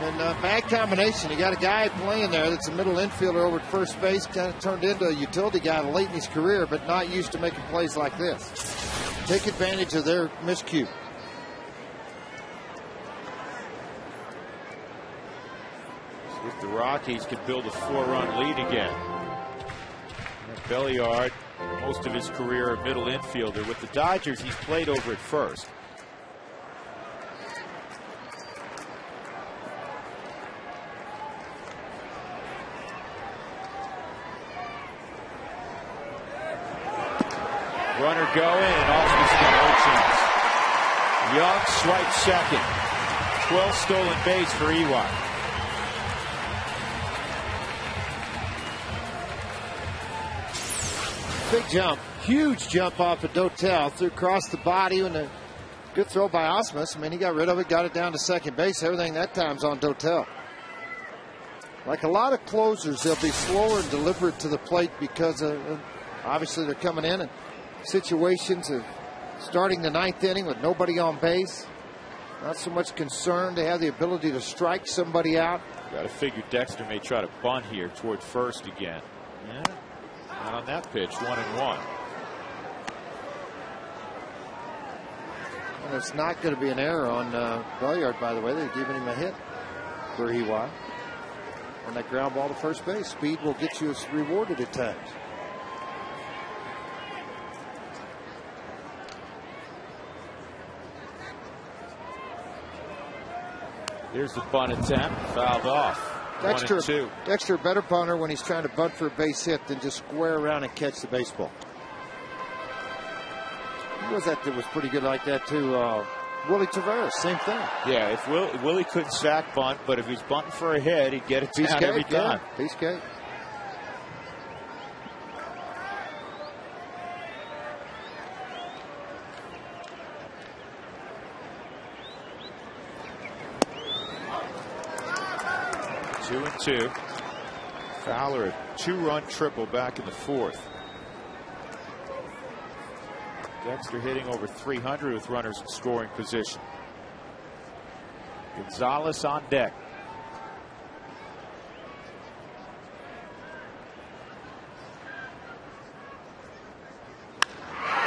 And bad combination. You got a guy playing there that's a middle infielder over at first base, kind of turned into a utility guy late in his career, but not used to making plays like this. Take advantage of their miscue. If the Rockies could build a 4-run lead again. Belliard, most of his career a middle infielder. With the Dodgers, he's played over at first. Runner going, and Austin's got no chance. Young swipes second. 12 stolen base for Ewott. Big jump, huge jump off of Dotel, threw across the body, and a good throw by Osmus. I mean, he got rid of it, got it down to second base. Everything that time's on Dotel. Like a lot of closers, they'll be slower and deliberate to the plate because obviously they're coming in situations of starting the 9th inning with nobody on base. Not so much concerned. They have the ability to strike somebody out. Got to figure Dexter may try to bunt here toward first again. Yeah. Not on that pitch. 1-1. And it's not going to be an error on Belliard, by the way. They've given him a hit for Ewott. And that ground ball to first base. Speed will get you rewarded at times. Here's the bunt attempt. Fouled off. Dexter, better punter when he's trying to bunt for a base hit than just square around and catch the baseball. Who was that was pretty good like that, too? Willie Tavares, same thing. Yeah, if Willie couldn't sack bunt, but if he's bunting for a hit, he'd get it down every time. Yeah. Piece cake. Two and 2. Fowler, a 2-run triple back in the 4th. Dexter hitting over 300 with runners in scoring position. Gonzalez on deck.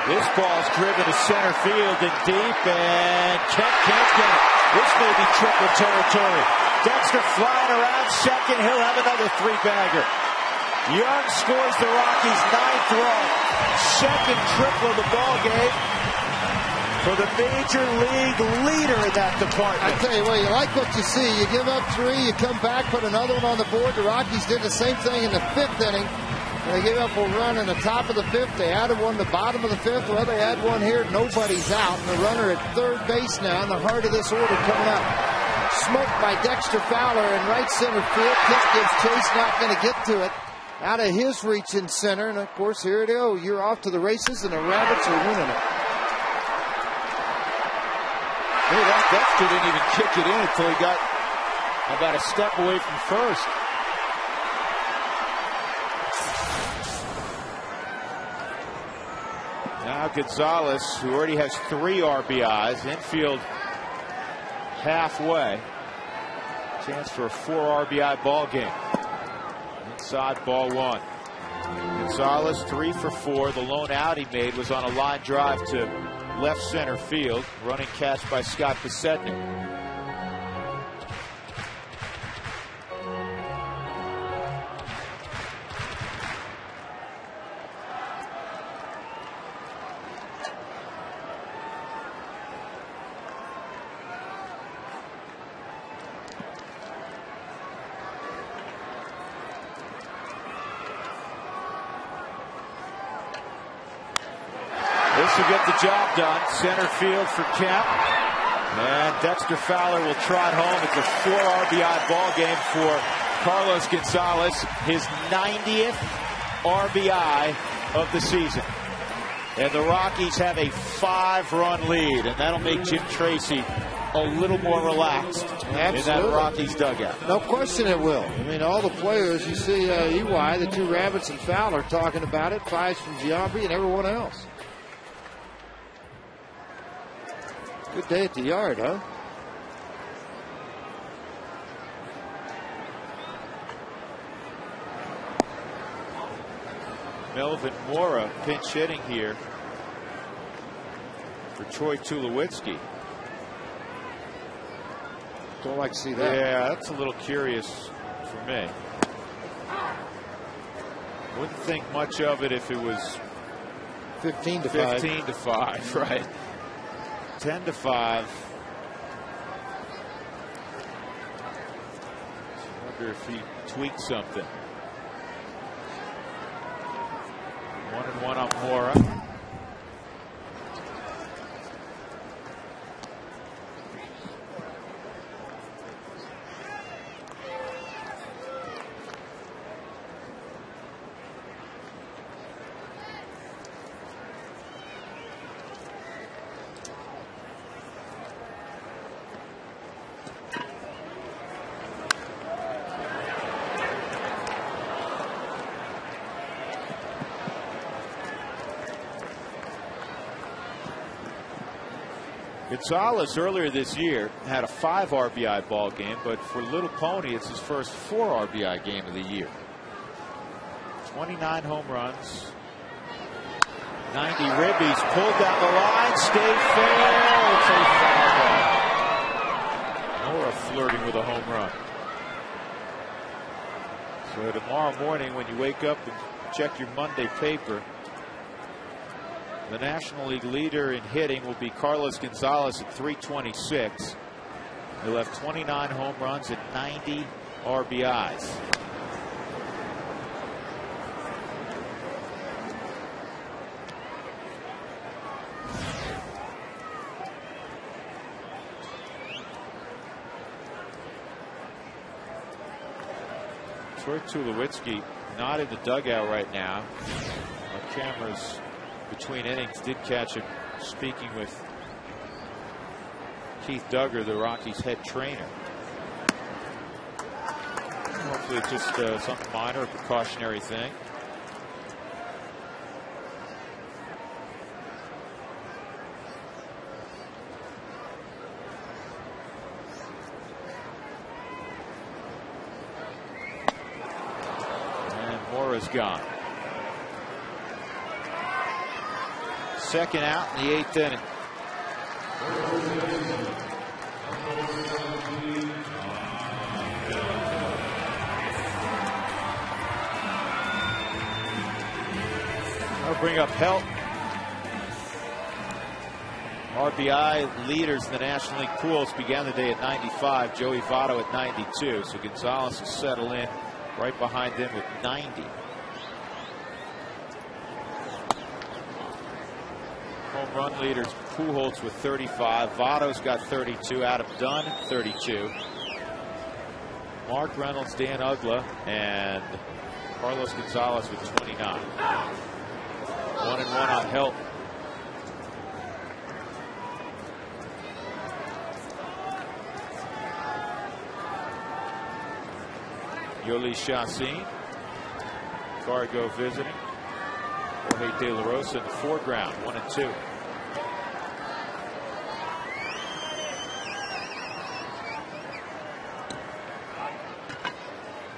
This ball's driven to center field and deep, and Kemp can't get it. This may be triple territory. Dexter flying around second. He'll have another three-bagger. Young scores the Rockies' 9th run. Second triple of the ball game for the major league leader in that department. I tell you what, you like what you see. You give up 3, you come back, put another one on the board. The Rockies did the same thing in the 5th inning. They gave up a run in the top of the 5th. They added one in the bottom of the 5th. Well, they had one here. Nobody's out. And the runner at third base now in the heart of this order coming up. Smoked by Dexter Fowler in right center field. Kemp gives chase, not going to get to it. Out of his reach in center. And, of course, here it is. You're off to the races, and the Rabbits are winning it. Hey, that Dexter didn't even kick it in until he got about a step away from first. Now Gonzalez, who already has 3 RBIs, infield halfway. Chance for a 4 RBI ball game. Inside ball 1. Gonzalez 3 for 4. The lone out he made was on a line drive to left center field. Running catch by Scott Besednik. This will get the job done. Center field for Kemp. And Dexter Fowler will trot home. It's a 4 RBI ball game for Carlos Gonzalez. His 90th RBI of the season. And the Rockies have a 5-run lead. And that'll make Jim Tracy a little more relaxed in that Rockies dugout. No question it will. I mean, all the players, you see EY, the 2 Rabbits and Fowler talking about it. 5s from Giambi and everyone else. Good day at the yard, huh? Melvin Mora pinch hitting here for Troy Tulowitzki. Don't like to see that. Yeah, that's a little curious for me. Wouldn't think much of it if it was 15 to 5. 15 to 5, right? 10 to 5. Wonder if he tweaked something. 1-1 on Mora. Gonzalez earlier this year had a 5 RBI ball game, but for Little Pony, it's his first 4 RBI game of the year. 29 home runs, 90 ribbies, pulled down the line, stayed fair. It's a foul ball. Nora flirting with a home run. So tomorrow morning, when you wake up and check your Monday paper, the National League leader in hitting will be Carlos Gonzalez at 326. He'll have 29 home runs and 90 RBIs. Troy Tulowitzki not in the dugout right now. Our cameras between innings did catch him speaking with Keith Duggar, the Rockies head trainer. Hopefully it's just some minor precautionary thing. Herrera's gone. Second out in the 8th inning. I'll bring up Helt. RBI leaders in the National League pools began the day at 95. Joey Votto at 92. So Gonzalez will settle in right behind them with 90. Home run leaders, Pujols with 35. Votto's got 32. Adam Dunn 32. Mark Reynolds, Dan Ugla, and Carlos Gonzalez with 29. 1-1 on Helt. Yoli Chassin, Cargo visiting. Jorge De La Rosa in the foreground, 1-2.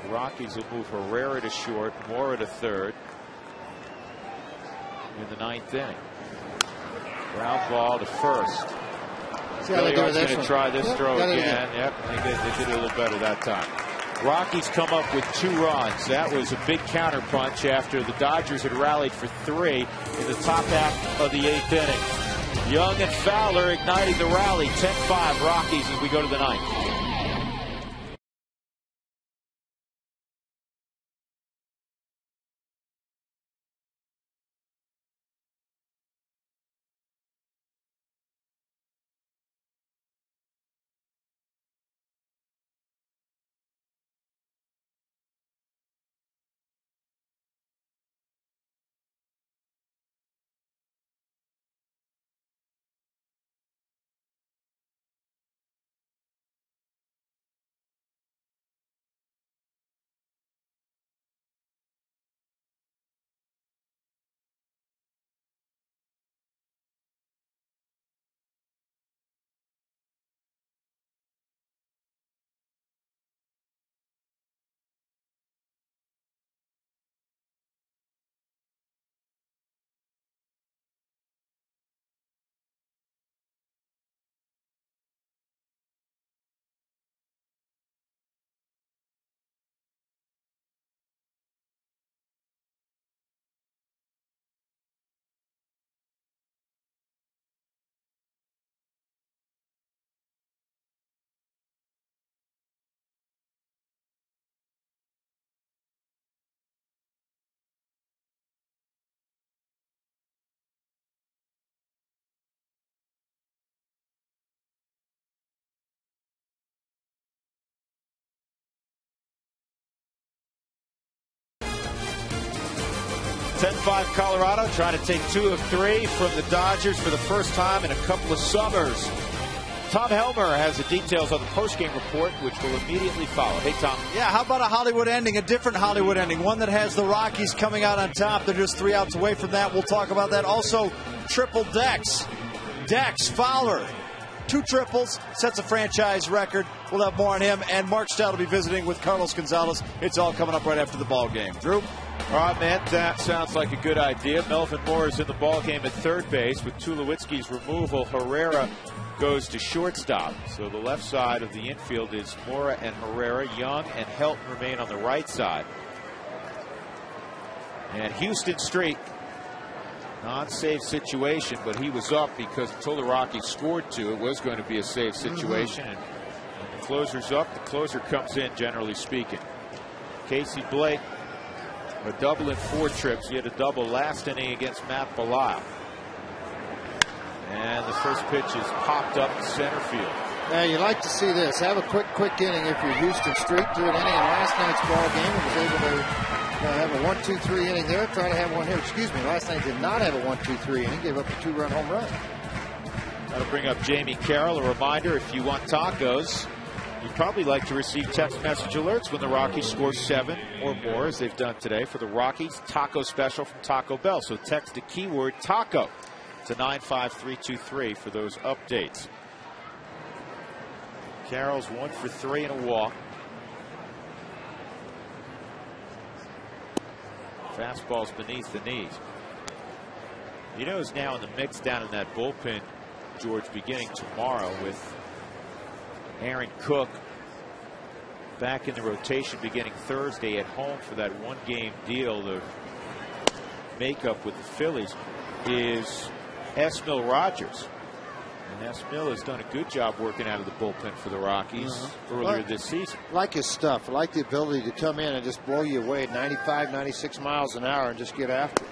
The Rockies will move Herrera to short, Mora to third in the 9th inning. Ground ball to first. Gilliard's going to try this throw again. Yep, they did a little better that time. Rockies come up with 2 runs. That was a big counterpunch after the Dodgers had rallied for 3 in the top half of the 8th inning. Young and Fowler igniting the rally. 10-5 Rockies as we go to the 9th. .5 Colorado trying to take 2 of 3 from the Dodgers for the first time in a couple of summers. Tom Helmer has the details on the postgame report, which will immediately follow. Hey, Tom. Yeah, how about a Hollywood ending, a different Hollywood ending, one that has the Rockies coming out on top. They're just 3 outs away from that. We'll talk about that. Also, triple Dex. Fowler. 2 triples, sets a franchise record. We'll have more on him. And Mark Stout will be visiting with Carlos Gonzalez. It's all coming up right after the ball game. Drew? All right, man, that sounds like a good idea. Melvin Moore is in the ball game at third base. With Tulowitzki's removal, Herrera goes to shortstop. So the left side of the infield is Mora and Herrera. Young and Helt remain on the right side. And Houston Street, non-save situation, but he was up because until the Rockies scored 2, it was going to be a save situation. And when the closer's up, the closer comes in, generally speaking. Casey Blake, a double in 4 trips. He had a double last inning against Matt Belisle. And the first pitch is popped up in center field. Yeah, you like to see this. Have a quick inning if you're Houston Street. Do an inning in last night's ball game and was able to have a 1-2-3 inning there. Try to have one here. Excuse me. Last night did not have a 1-2-3 inning. Gave up a 2-run home run. That'll bring up Jamie Carroll. A reminder, if you want tacos, you'd probably like to receive text message alerts when the Rockies score 7 or more, as they've done today, for the Rockies taco special from Taco Bell. So text the keyword taco to 95323 for those updates. Carroll's 1 for 3 and a walk. Fastball's beneath the knees. You know who's now in the mix down in that bullpen, George, beginning tomorrow with Aaron Cook back in the rotation beginning Thursday at home for that one-game deal, the makeup with the Phillies, is Esmil Rogers. And Esmil has done a good job working out of the bullpen for the Rockies earlier this season. I like his stuff. I like the ability to come in and just blow you away at 95, 96 miles an hour and just get after it.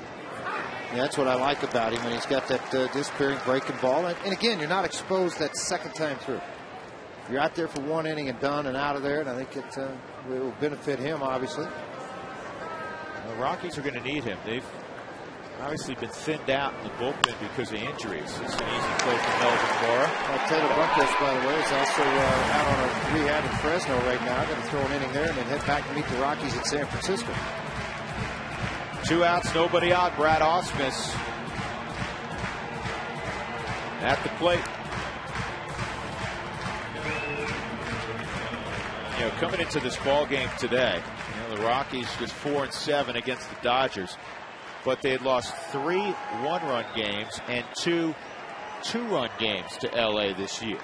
Yeah, that's what I like about him, and he's got that disappearing breaking ball. And again, you're not exposed that second time through. You're out there for one inning and done and out of there, and I think it will benefit him, obviously. The Rockies are going to need him. They've obviously been thinned out in the bullpen because of injuries. It's an easy play for Melvin Mora. Taylor Buckhurst, by the way, is also out on a rehab in Fresno right now. Going to throw an inning there and then head back to meet the Rockies at San Francisco. 2 outs, nobody out. Brad Ausmus at the plate. You know, coming into this ball game today, you know, the Rockies just 4-7 against the Dodgers, but they had lost 3 one-run games and 2 two-run games to LA this year.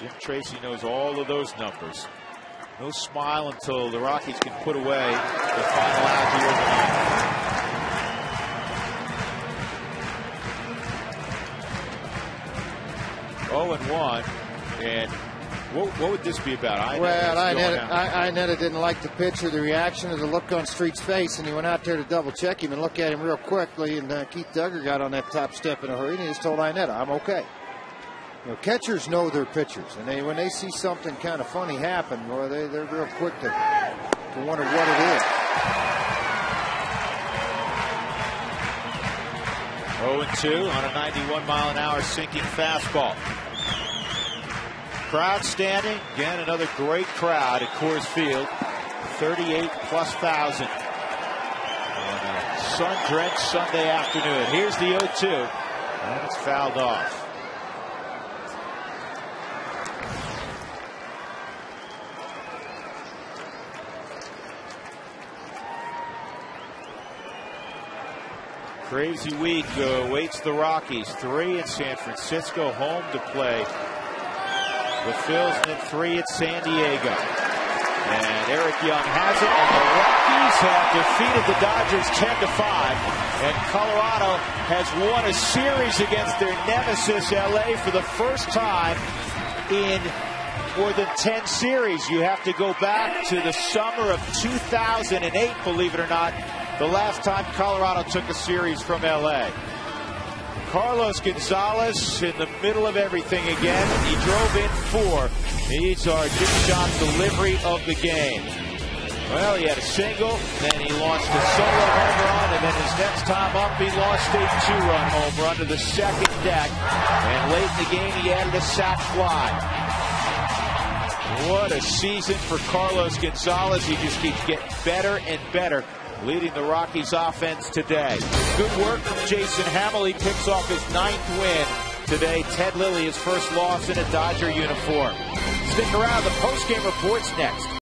Jim Tracy knows all of those numbers. No smile until the Rockies can put away the final out here of the night. 0-1, and what would this be about? Inetta didn't like the pitch or the reaction or the look on Street's face, and he went out there to double check him and look at him real quickly. And Keith Duggar got on that top step in a hurry, and he just told Inetta, "I'm okay." You know, catchers know their pitchers, and when they see something kind of funny happen, well, they're real quick to wonder what it is. 0-2 on a 91-mile-an-hour sinking fastball. Crowd standing. Again, another great crowd at Coors Field. 38,000+ on a sun-drenched Sunday afternoon. Here's the 0-2, and it's fouled off. Crazy week awaits the Rockies. 3 in San Francisco, home to play the Phils, and then 3 at San Diego. And Eric Young has it, and the Rockies have defeated the Dodgers 10-5. And Colorado has won a series against their nemesis, LA, for the first time in more than 10 series. You have to go back to the summer of 2008, believe it or not, the last time Colorado took a series from LA. Carlos Gonzalez in the middle of everything again. He drove in 4. These are Jim John's delivery of the game. Well, he had a single, then he launched a solo home run, and then his next time up, he launched a 2-run home run to the second deck. And late in the game, he added a sac fly. What a season for Carlos Gonzalez. He just keeps getting better and better, leading the Rockies offense today. Good work from Jason Hammel. He picks off his 9th win today. Ted Lilly, his first loss in a Dodger uniform. Stick around. The postgame report's next.